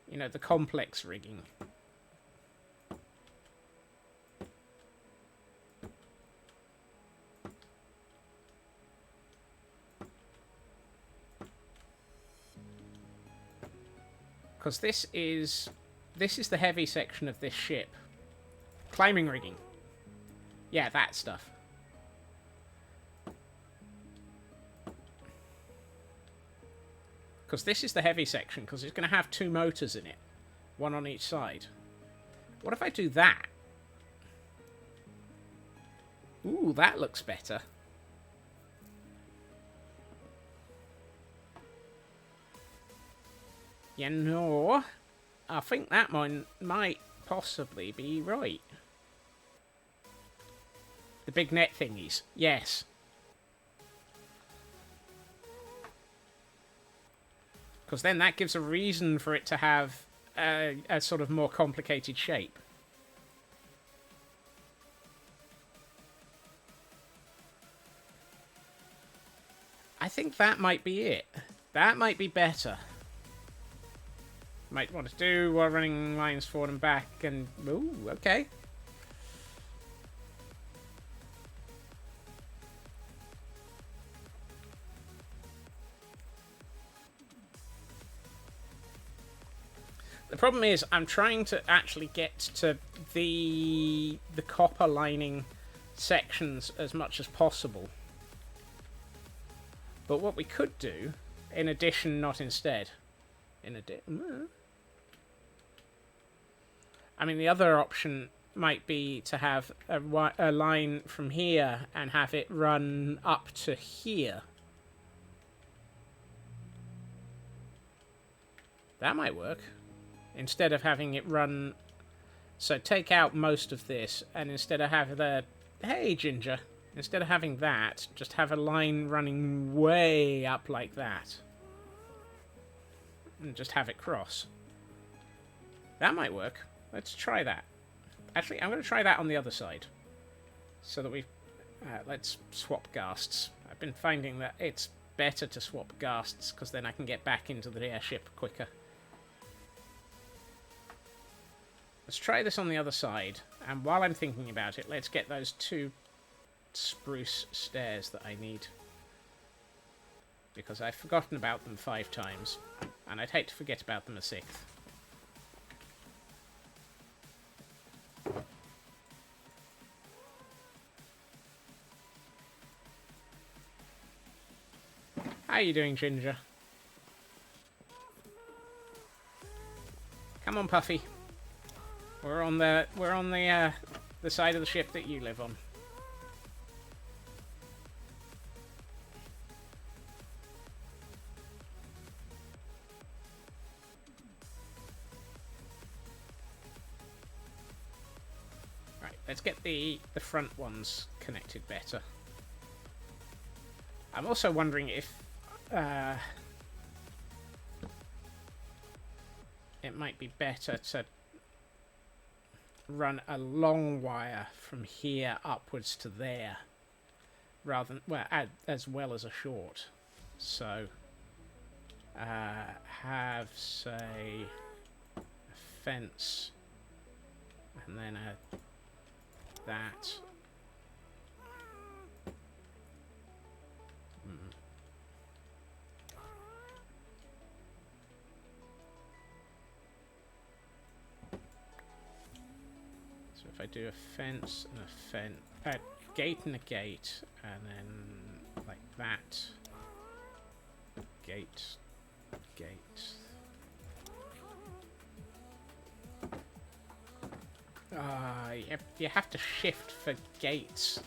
You know, the complex rigging. Because this is the heavy section of this ship. Climbing rigging. Yeah, that stuff. Because this is the heavy section, because it's going to have two motors in it. One on each side. What if I do that? Ooh, that looks better. You know, I think that one might possibly be right. The big net thingies. Yes. Because then that gives a reason for it to have a sort of more complicated shape. I think that might be it. That might be better. Might want to do while running lines forward and back and... Ooh, okay. The problem is I'm trying to actually get to the copper lining sections as much as possible. But what we could do, in addition, not instead. I mean, the other option might be to have a line from here and have it run up to here. That might work. Instead of having it run... So take out most of this, and instead of having the... Hey, Ginger. Instead of having that, just have a line running way up like that. And just have it cross. That might work. Let's try that. Actually, I'm going to try that on the other side. So that we... let's swap ghasts. I've been finding that it's better to swap ghasts, because then I can get back into the airship quicker. Let's try this on the other side. And while I'm thinking about it, let's get those 2 spruce stairs that I need. Because I've forgotten about them 5 times. And I'd hate to forget about them a 6th. How you doing, Ginger? Come on, Puffy. We're on the side of the ship that you live on. Right, let's get the front ones connected better. I'm also wondering if it might be better to run a long wire from here upwards to there, rather than, well, as well as a short. So, have, say, a fence, and then that. So if I do a fence and a gate and a gate, and then like that, gate, gate. You have to shift for gates.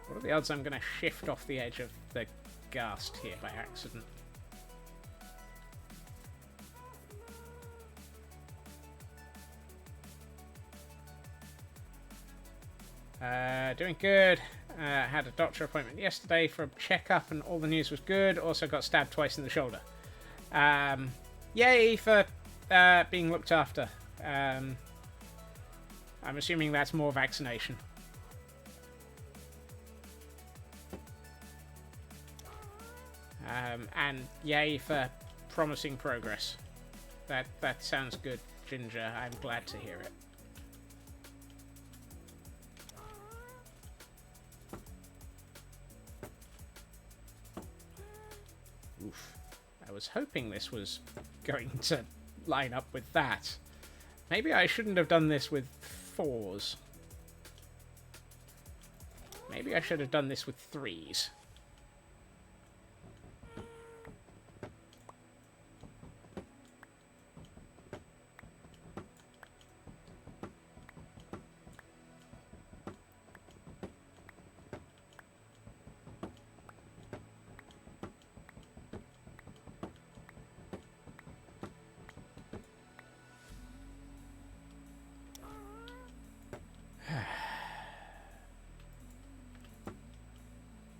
What are the odds I'm going to shift off the edge of the ghast here by accident? Doing good. Had a doctor appointment yesterday for a checkup and all the news was good. Also got stabbed twice in the shoulder. Yay for being looked after. I'm assuming that's more vaccination. And yay for promising progress. That sounds good, Ginger. I'm glad to hear it. Oof. I was hoping this was going to line up with that. Maybe I shouldn't have done this with 4s. Maybe I should have done this with 3s.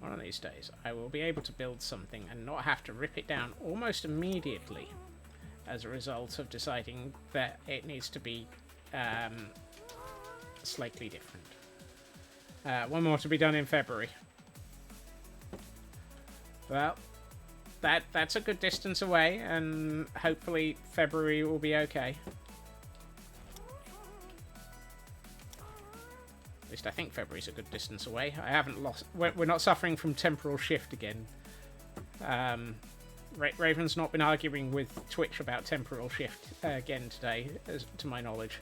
One of these days, I will be able to build something and not have to rip it down almost immediately as a result of deciding that it needs to be slightly different. One more to be done in February. Well, that's a good distance away, and hopefully February will be okay. At least I think February's a good distance away. I haven't lost... We're not suffering from temporal shift again. Raven's not been arguing with Twitch about temporal shift again today, to my knowledge.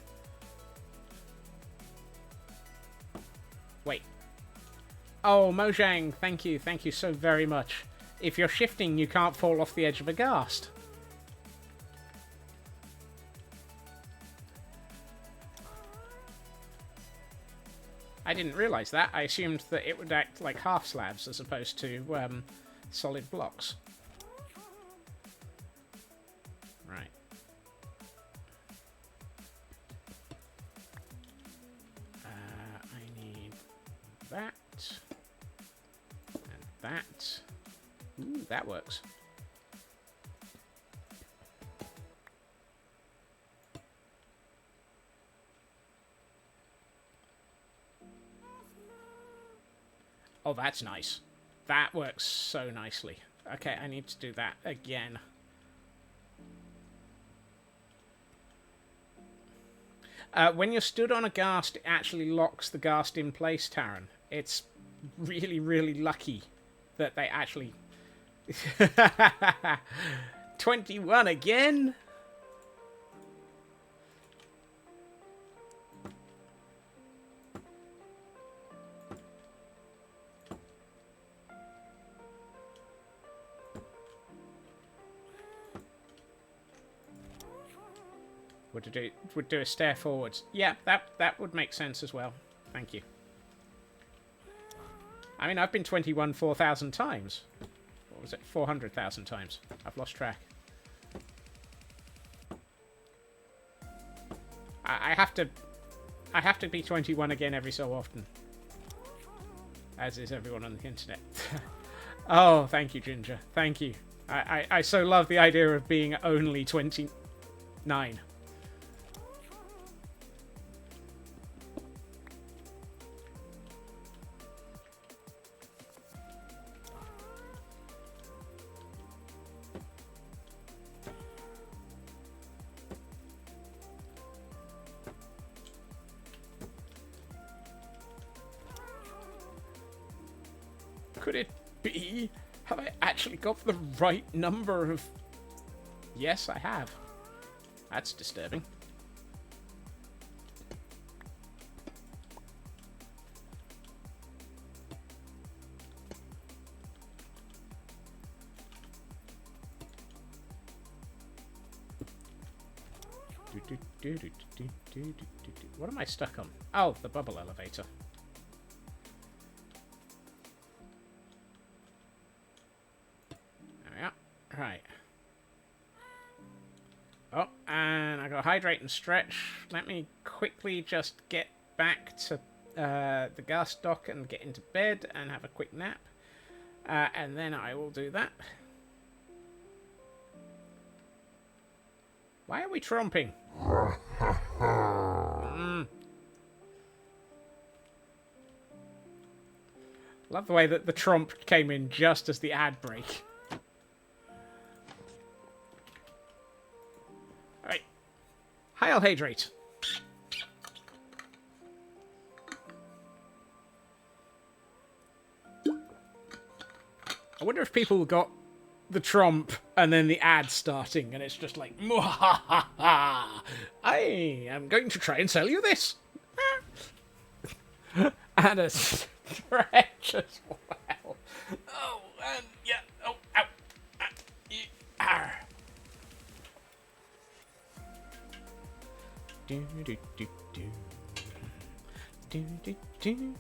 Wait. Oh, Mojang, thank you. Thank you so very much. If you're shifting, you can't fall off the edge of a ghast. I didn't realise that. I assumed that it would act like half slabs as opposed to solid blocks. Right. I need that. And that. Ooh, that works. Oh, that's nice. That works so nicely. Okay, I need to do that again. When you're stood on a ghast, it actually locks the ghast in place, Taran. It's really, really lucky that they actually... 21 again? Would do a stair forwards. Yeah, that would make sense as well. Thank you. I mean, I've been 21 4,000 times. What was it? 400,000 times. I've lost track. I have to be 21 again every so often. As is everyone on the internet. Oh, thank you, Ginger. Thank you. I so love the idea of being only 29. Could it be? Have I actually got the right number of... Yes, I have. That's disturbing. What am I stuck on? Oh, the bubble elevator. Right. Oh, and I got hydrate and stretch. Let me quickly just get back to the gas dock and get into bed and have a quick nap. And then I will do that. Why are we tromping? Love the way that the tromp came in just as the ad break. I'll hydrate. I wonder if people got the tromp and then the ad starting and it's just like, I am going to try and sell you this. And a stretch as well. Oh, and yeah. Oh, ow. Do, do, do, do. Do, do, do.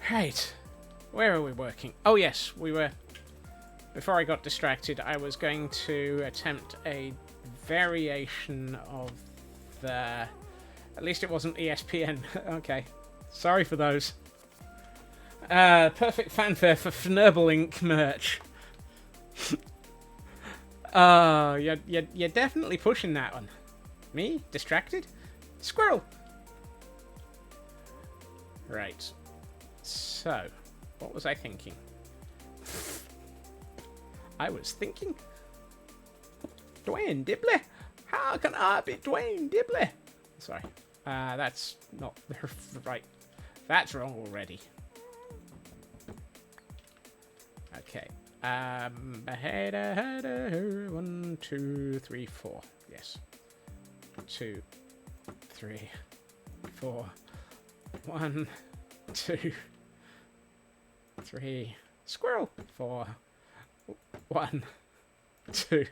Right. Where are we working? Oh, yes, we were... Before I got distracted, I was going to attempt a variation of the... At least it wasn't ESPN. Okay. Sorry for those. Perfect fanfare for Fnurble Inc. merch. You're definitely pushing that one. Me? Distracted? Squirrel! Right. So, what was I thinking? I was thinking... Dwayne Dibley? How can I be Dwayne Dibley? Sorry. That's not right. That's wrong already. Okay. 1, 2, 3, 4. Yes. 2, 3, 4. 1, 2, 3. Squirrel. 4. 1, 2,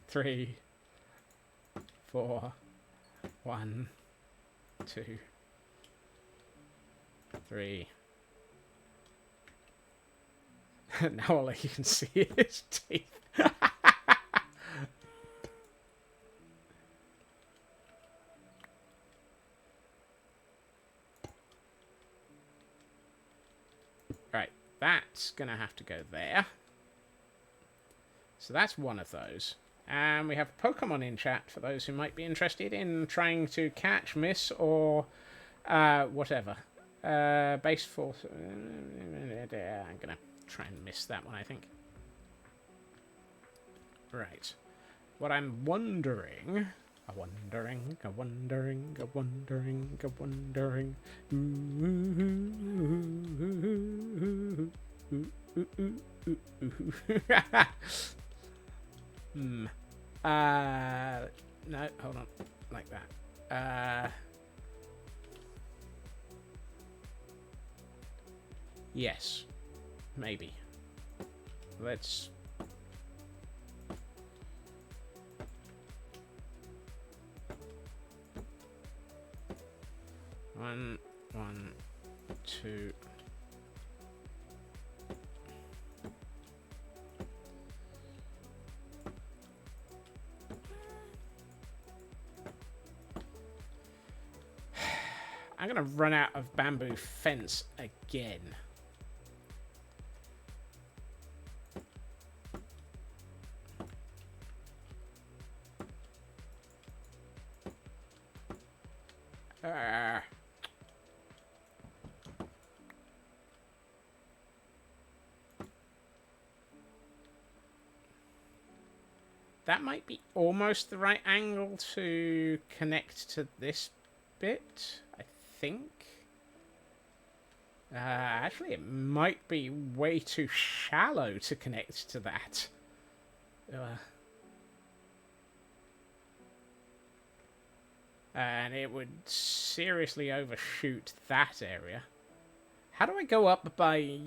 3, 4. 1, 2, 3. Now all you can see is teeth. Right. that's going to have to go there. So that's one of those. And we have Pokemon in chat for those who might be interested in trying to catch, miss, or whatever. Base force. I'm going to try and miss that one, I think. Right. What I'm wondering... wondering. No, hold on. Like that. Yes. Maybe. Let's... One, two. I'm gonna run out of bamboo fence again. That might be almost the right angle to connect to this bit, I think. Actually, it might be way too shallow to connect to that. And it would seriously overshoot that area. How do I go up by...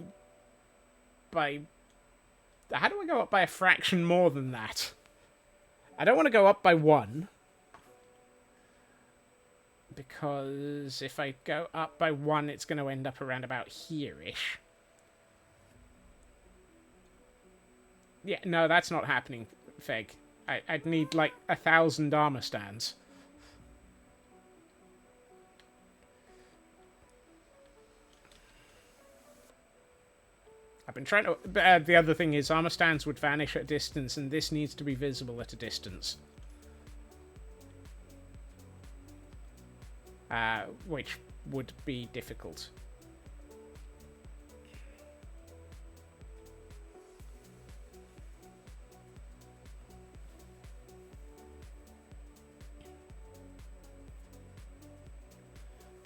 How do I go up by a fraction more than that? I don't want to go up by 1. Because if I go up by 1, it's going to end up around about here-ish. Yeah, no, that's not happening, Feg. I'd need, like, 1,000 armor stands. I've been trying to... the other thing is, armor stands would vanish at a distance, and this needs to be visible at a distance. Which would be difficult.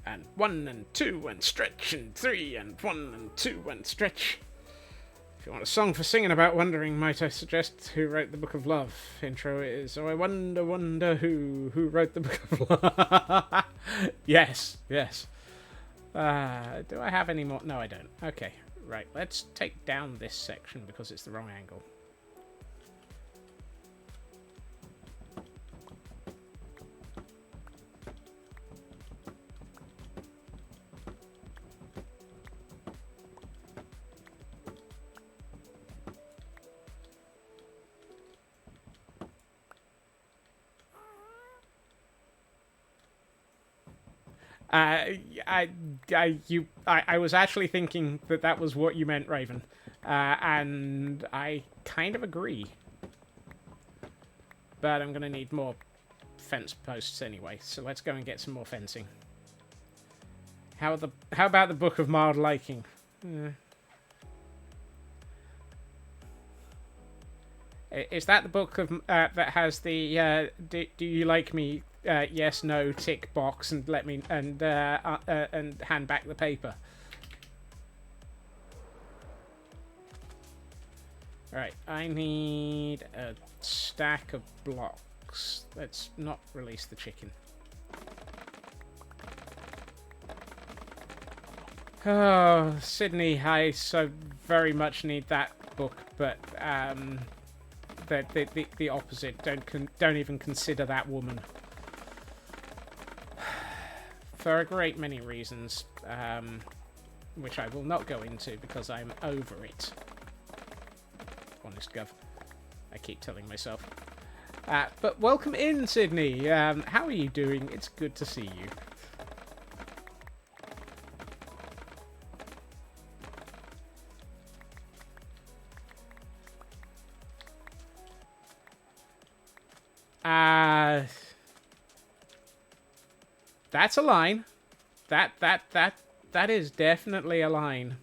And 1 and 2 and stretch, and 3 and 1 and 2 and stretch. If you want a song for singing about wondering, might I suggest Who Wrote the Book of Love? Intro is, oh, I wonder who wrote the Book of Love. Yes. Do I have any more? No, I don't. Okay, right. Let's take down this section because it's the wrong angle. I was actually thinking that was what you meant, Raven, and I kind of agree. But I'm gonna need more fence posts anyway, so let's go and get some more fencing. How about the Book of Mild Liking? Is that the book of that has the do you like me? Yes, no, tick box, and let me and hand back the paper. All right, I need a stack of blocks. Let's not release the chicken. Oh, Sydney, I so very much need that book, but the opposite. Don't even consider that woman. For a great many reasons, which I will not go into because I'm over it. Honest Gov. I keep telling myself. But welcome in, Sydney. How are you doing? It's good to see you. That's a line. That is definitely a line.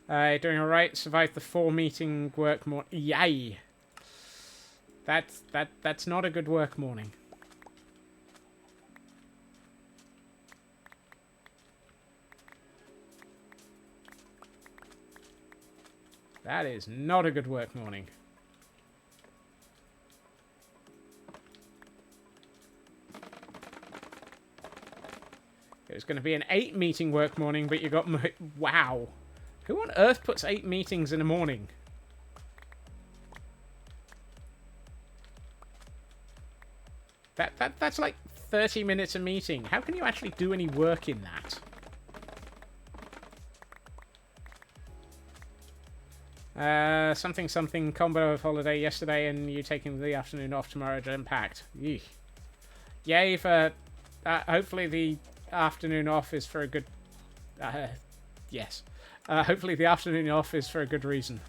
Doing alright. Survived the 4-meeting work morning. Yay! That's not a good work morning. That is not a good work morning. It was going to be an 8-meeting work morning, but you got... Wow. Who on earth puts 8 meetings in a morning? That's like 30 minutes a meeting. How can you actually do any work in that? Something combo of holiday yesterday and you taking the afternoon off tomorrow to impact. Yeesh. Yay for... hopefully the afternoon off is for a good... yes. Hopefully the afternoon off is for a good reason.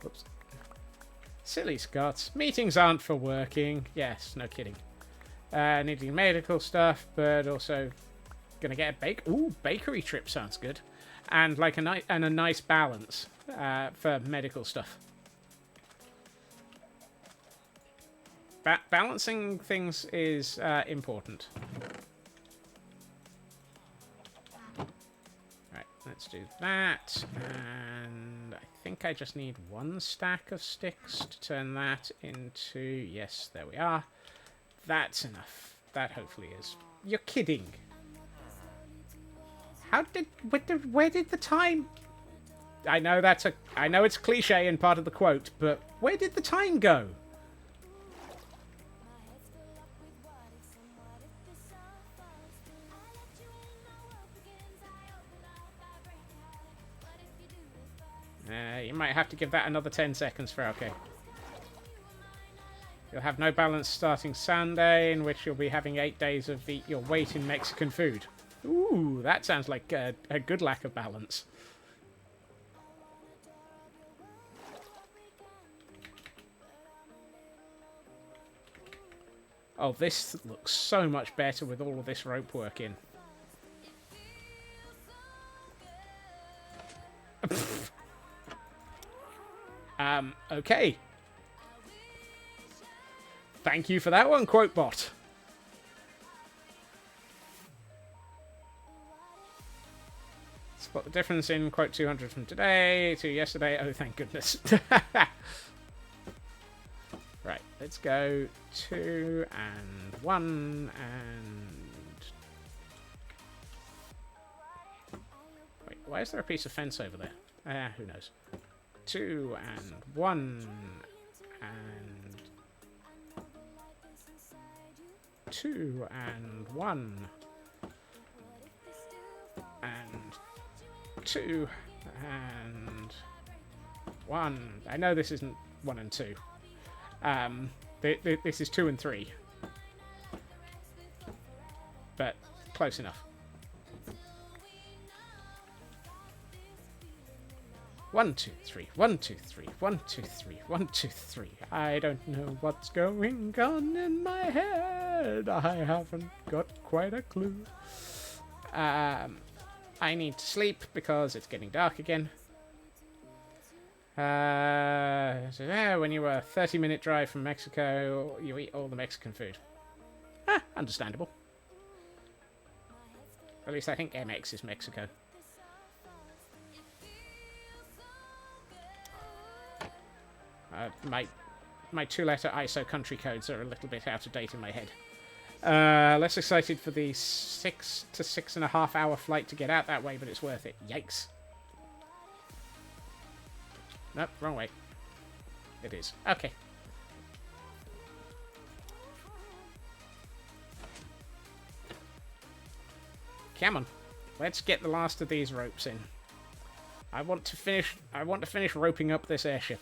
Whoops. Silly Scots. Meetings aren't for working. Yes, no kidding. Needing medical stuff, but also gonna get a bakery trip sounds good, and like a nice balance for medical stuff. Balancing things is important. Right, let's do that, and I think I just need 1 stack of sticks to turn that into... Yes, there we are. That's enough. That hopefully is. You're kidding. Where did the time... I know it's cliche and part of the quote, but where did the time go? You might have to give that another 10 seconds for okay. You'll have no balance starting Sunday, in which you'll be having 8 days of eat your weight in Mexican food. Ooh, that sounds like a good lack of balance. Oh, this looks so much better with all of this rope work in. Okay. Thank you for that one, QuoteBot. Spot the difference in quote 200 from today to yesterday. Oh, thank goodness. Right, let's go 2 and 1 and... Wait, why is there a piece of fence over there? Who knows. 2 and 1 and... 2 and 1 and 2 and 1. I know this isn't 1 and 2. This is 2 and 3. But close enough. 1, 2, 3, 1, 2, 3, 1, 2, 3, 1, 2, 3. I don't know what's going on in my head. I haven't got quite a clue. I need to sleep because it's getting dark again. When you were a 30-minute drive from Mexico, you eat all the Mexican food. Understandable. At least I think MX is Mexico. My 2-letter ISO country codes are a little bit out of date in my head. Less excited for the 6 to 6.5 hour flight to get out that way, but it's worth it. Yikes. Nope, wrong way. It is. Okay. Come on. Let's get the last of these ropes in. I want to finish roping up this airship.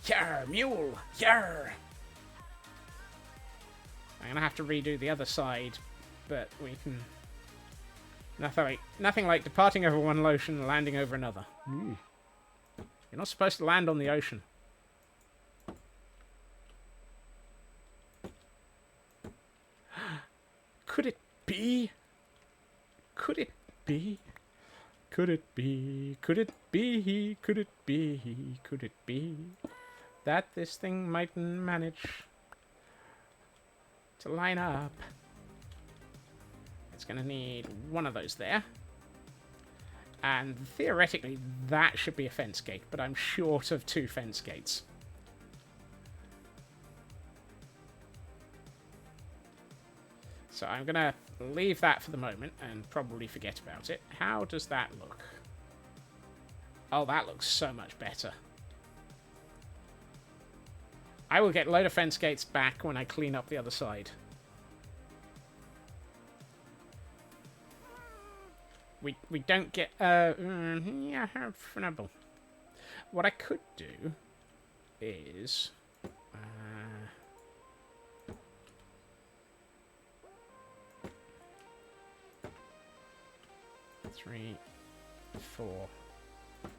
Yar, mule! Yar! I'm gonna have to redo the other side, but we can... Nothing like departing over one ocean and landing over another. Ooh. You're not supposed to land on the ocean. Could it be? Could it be? Could it be? Could it be? Could it be? Could it be that this thing might manage to line up? It's going to need one of those there. And theoretically, that should be a fence gate, but I'm short of 2 fence gates. So I'm going to leave that for the moment and probably forget about it. How does that look? Oh, that looks so much better. I will get a load of fence gates back when I clean up the other side. We don't get... yeah, funable. What I could do is... 3, 4,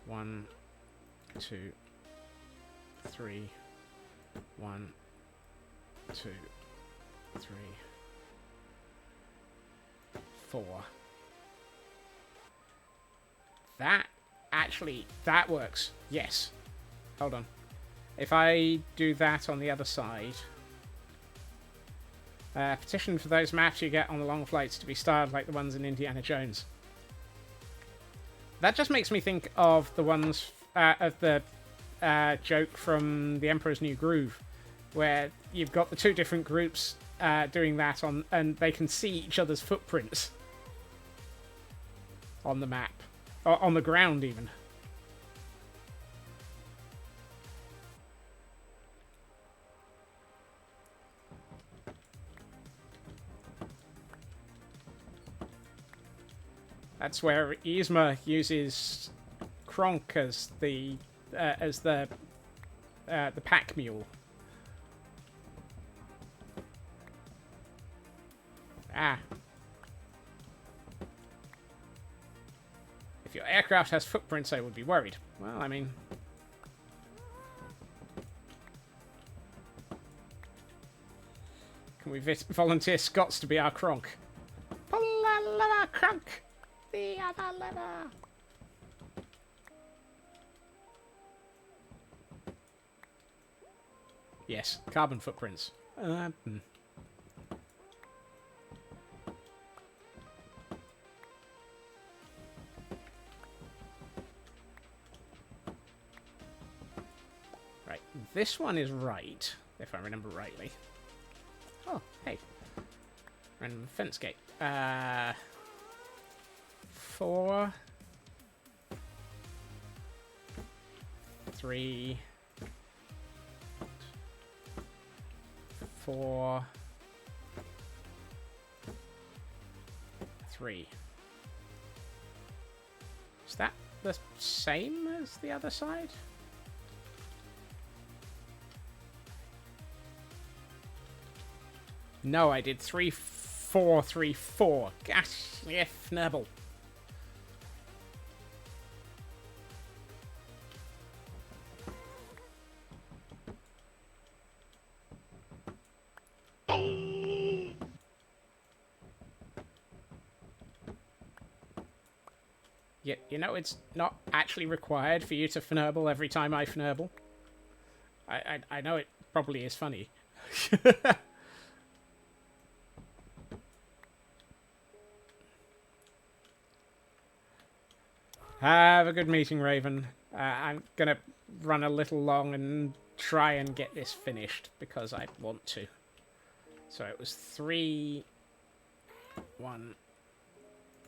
1, 2, 3, 1, 2, 3, 4. That works. Yes. Hold on. If I do that on the other side... petition for those maps you get on the long flights to be styled like the ones in Indiana Jones. That just makes me think of the ones of the joke from The Emperor's New Groove, where you've got the 2 different groups doing that on, and they can see each other's footprints on the map, or on the ground even. That's where Yzma uses Kronk as the pack mule. Ah. If your aircraft has footprints, I would be worried. Well, I mean... Can we volunteer Scots to be our Kronk? Pull-la-la-la, Kronk! The other letter! Yes, carbon footprints. Right, this one is right, if I remember rightly. Oh, hey. Random fence gate. 4, 3, 4, 3. Is that the same as the other side? No, I did 3, 4, 3, 4. Gosh, yeah, fnibble. Yeah, you know, it's not actually required for you to fnurble every time I fnurble. I know it probably is funny. Have a good meeting, Raven. I'm gonna run a little long and try and get this finished because I want to. So it was 3, 1,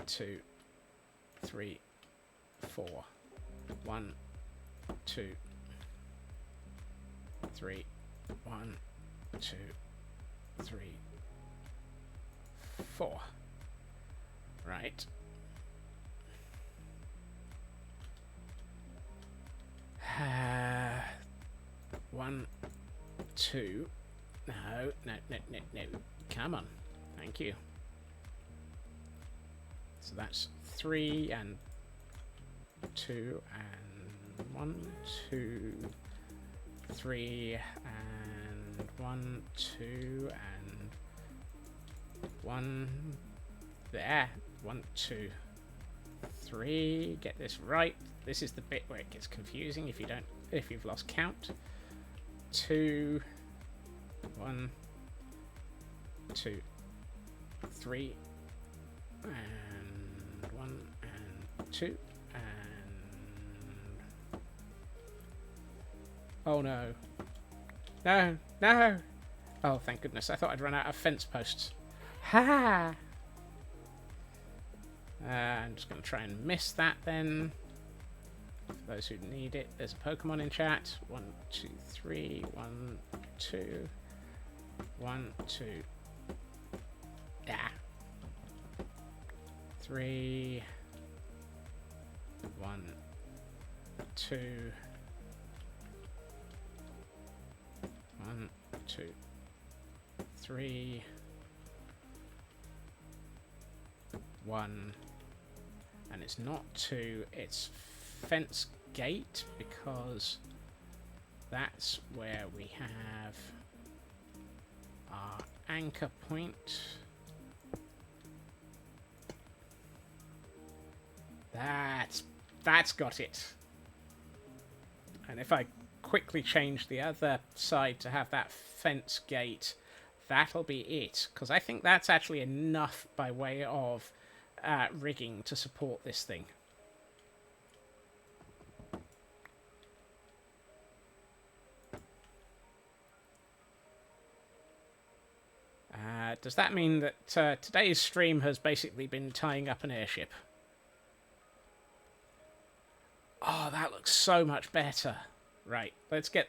2, 3, 4. 1, 2, 3, 1, 2, 3, 4. Right. 1, 2. No. Come on. Thank you. So that's 3 and 2 and 1, 2, 3 and 1, 2 and 1. There. 1, 2, 3. Get this right. This is the bit where it gets confusing if you've lost count. 2, 1, 2, 3, and 1 and 2 and oh no. No. Oh, thank goodness. I thought I'd run out of fence posts. Ha! I'm just going to try and miss that then. For those who need it, there's a Pokemon in chat. 1, 2, 3. 1, 2. 1, 2. Yeah. 3. 1, 2. 1, 2, 3. 1. And it's not 2, it's fence gate, because that's where we have our anchor point. That's got it. And if I quickly change the other side to have that fence gate, that'll be it, because I think that's actually enough by way of rigging to support this thing. Does that mean that today's stream has basically been tying up an airship? Oh, that looks so much better. Right, let's get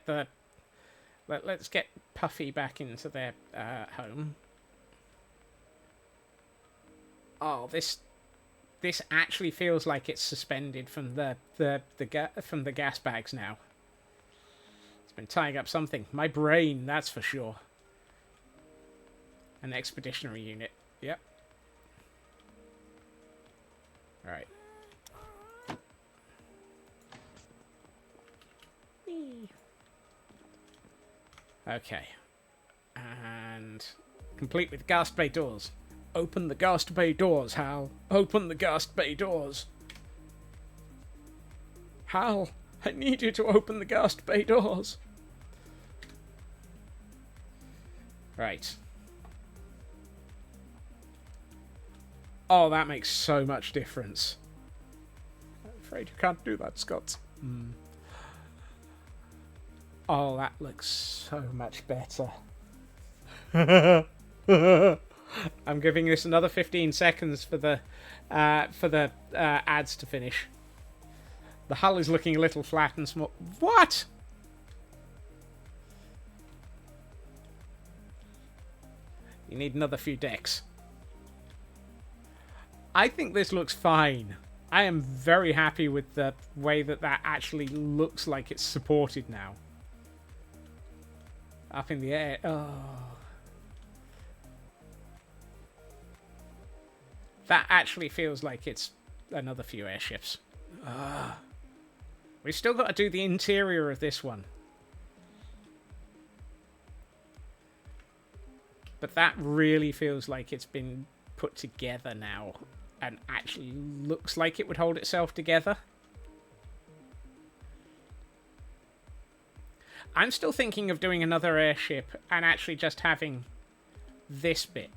let's get Puffy back into their home. Oh, this actually feels like it's suspended from from the gas bags now. It's been tying up something. My brain, that's for sure. An expeditionary unit. Yep. All right. Okay. And complete with Ghast Bay doors. Open the Ghast Bay doors, Hal. Open the Ghast Bay doors. Hal, I need you to open the Ghast Bay doors. Right. Oh, that makes so much difference. I'm afraid you can't do that, Scott. Oh, that looks so much better. I'm giving this another 15 seconds for the ads to finish. The hull is looking a little flat and small. What? You need another few decks. I think this looks fine. I am very happy with the way that actually looks like it's supported now. Up in the air. Oh. That actually feels like it's another few airships. We've still got to do the interior of this one. But that really feels like it's been put together now and actually looks like it would hold itself together. I'm still thinking of doing another airship and actually just having this bit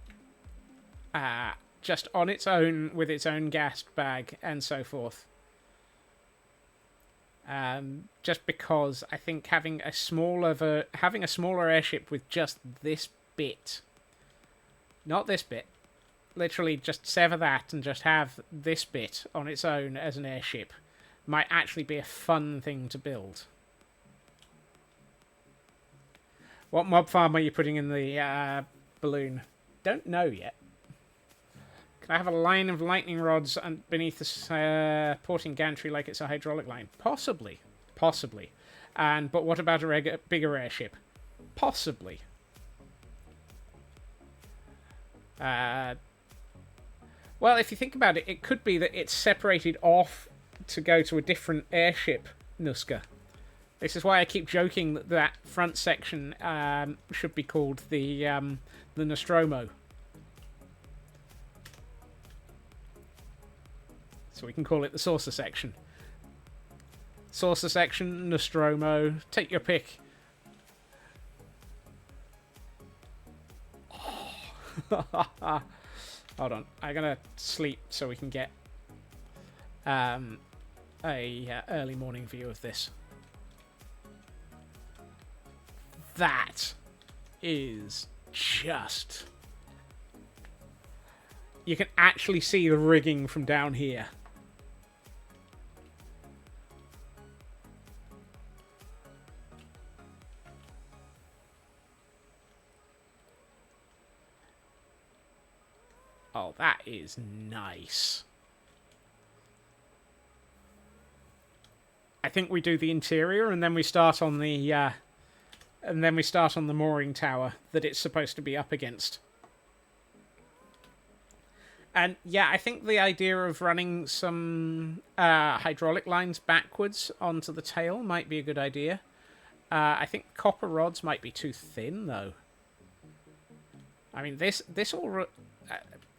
just on its own with its own gas bag and so forth. Just because I think having a smaller airship with just this bit, not this bit, literally just sever that and just have this bit on its own as an airship might actually be a fun thing to build. What mob farm are you putting in the balloon? Don't know yet. Can I have a line of lightning rods beneath the porting gantry like it's a hydraulic line? Possibly. Possibly. But what about a bigger airship? Possibly. Well, if you think about it, it could be that it's separated off to go to a different airship, Nuska. This is why I keep joking that that front section should be called the Nostromo. So we can call it the saucer section. Saucer section, Nostromo, take your pick. Oh. Hold on, I'm gonna sleep so we can get a early morning view of this. That is just... You can actually see the rigging from down here. Oh, that is nice. I think we do the interior and then we start on the mooring tower that it's supposed to be up against. And yeah, I think the idea of running some hydraulic lines backwards onto the tail might be a good idea. I think copper rods might be too thin though. I mean, this all...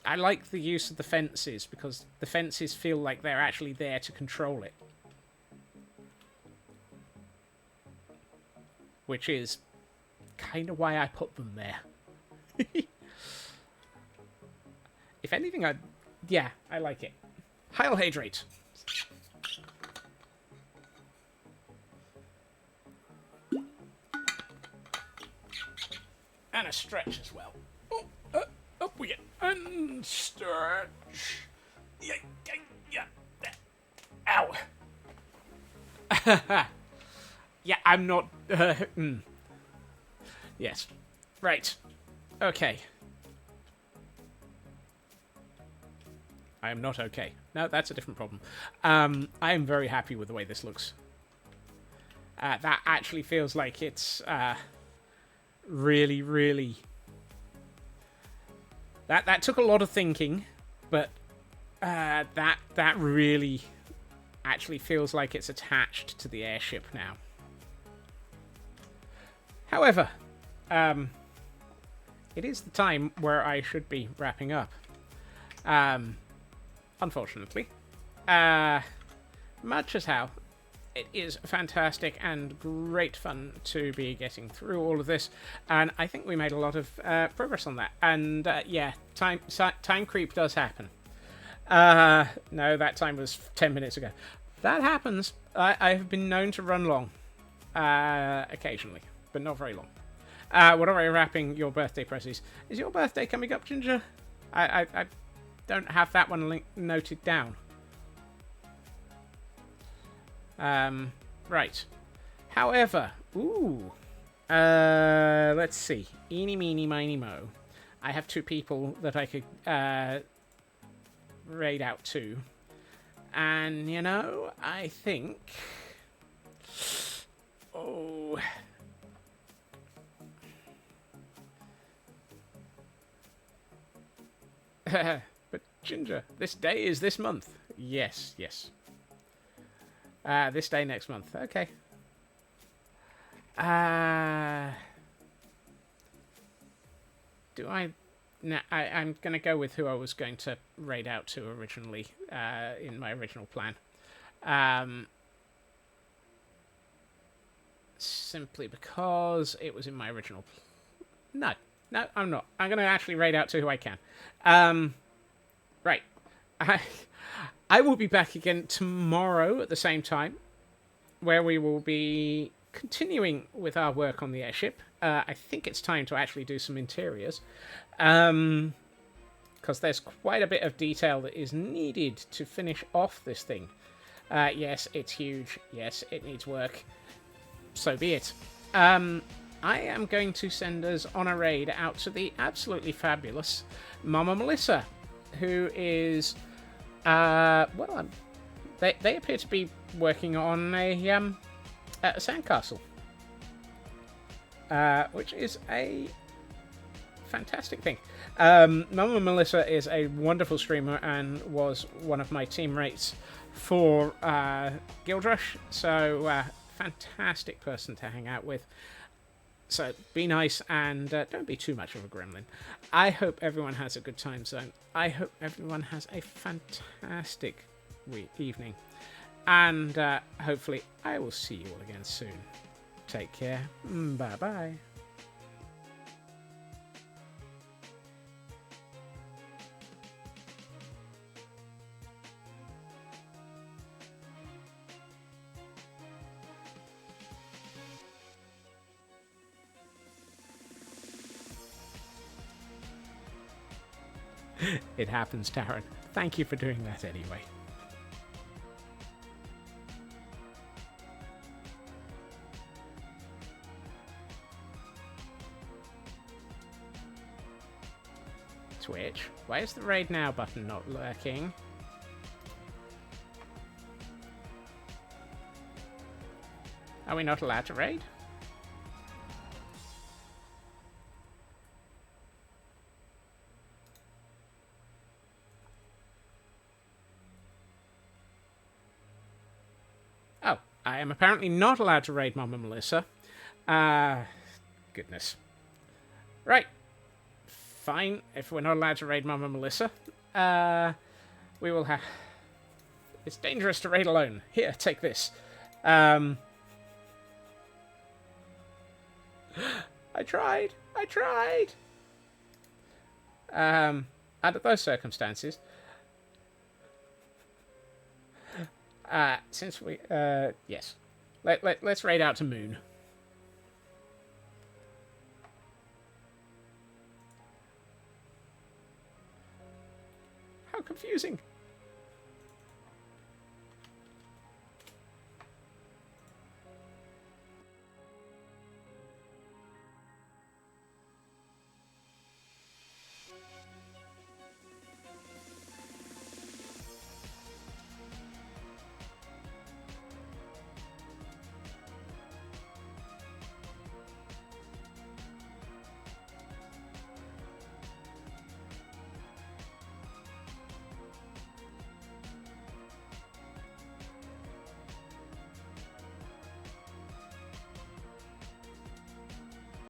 I like the use of the fences because the fences feel like they're actually there to control it. Which is kind of why I put them there. If anything, I like it. Heil hydrate. And a stretch as well. Up we get. And stretch. Yeah. Ow. Yeah, I'm not... Yes. Right. Okay. I am not okay. No, that's a different problem. I am very happy with the way this looks. That actually feels like it's really, really... That took a lot of thinking, but that really actually feels like it's attached to the airship now. However, it is the time where I should be wrapping up. Unfortunately. Much as how it is fantastic and great fun to be getting through all of this, and I think we made a lot of progress on that. And yeah, time creep does happen. No, that time was 10 minutes ago. That happens. I have been known to run long, occasionally, but not very long. What are we wrapping your birthday presses? Is your birthday coming up, Ginger? I don't have that one noted down. Right. However, let's see. Eeny, meeny, miny, mo. I have 2 people that I could raid out to. And, you know, I think... Oh... But, Ginger, this day is this month. Yes. This day next month. Okay. Do I... No, I'm going to go with who I was going to raid out to originally, in my original plan. Simply because it was in my original... No, I'm not. I'm going to actually raid out to who I can. Right. I will be back again tomorrow at the same time, where we will be continuing with our work on the airship. I think it's time to actually do some interiors, because there's quite a bit of detail that is needed to finish off this thing. Yes, it's huge. Yes, it needs work. So be it. I am going to send us on a raid out to the absolutely fabulous Mama Melissa, who is... well, they appear to be working on a at a sandcastle, which is a fantastic thing. Mama Melissa is a wonderful streamer and was one of my teammates for Guild Rush, so fantastic person to hang out with. So be nice and don't be too much of a gremlin. I hope everyone has a good time zone. I hope everyone has a fantastic evening. And hopefully I will see you all again soon. Take care. Bye-bye. It happens, Taryn. Thank you for doing that anyway. Twitch, why is the raid now button not working? Are we not allowed to raid? Oh, I am apparently not allowed to raid Mama Melissa. Goodness. Right. Fine, if we're not allowed to raid Mama Melissa. We will have... It's dangerous to raid alone. Here, take this. I tried. Under those circumstances... since we... yes. Let's raid out to Moon. How confusing.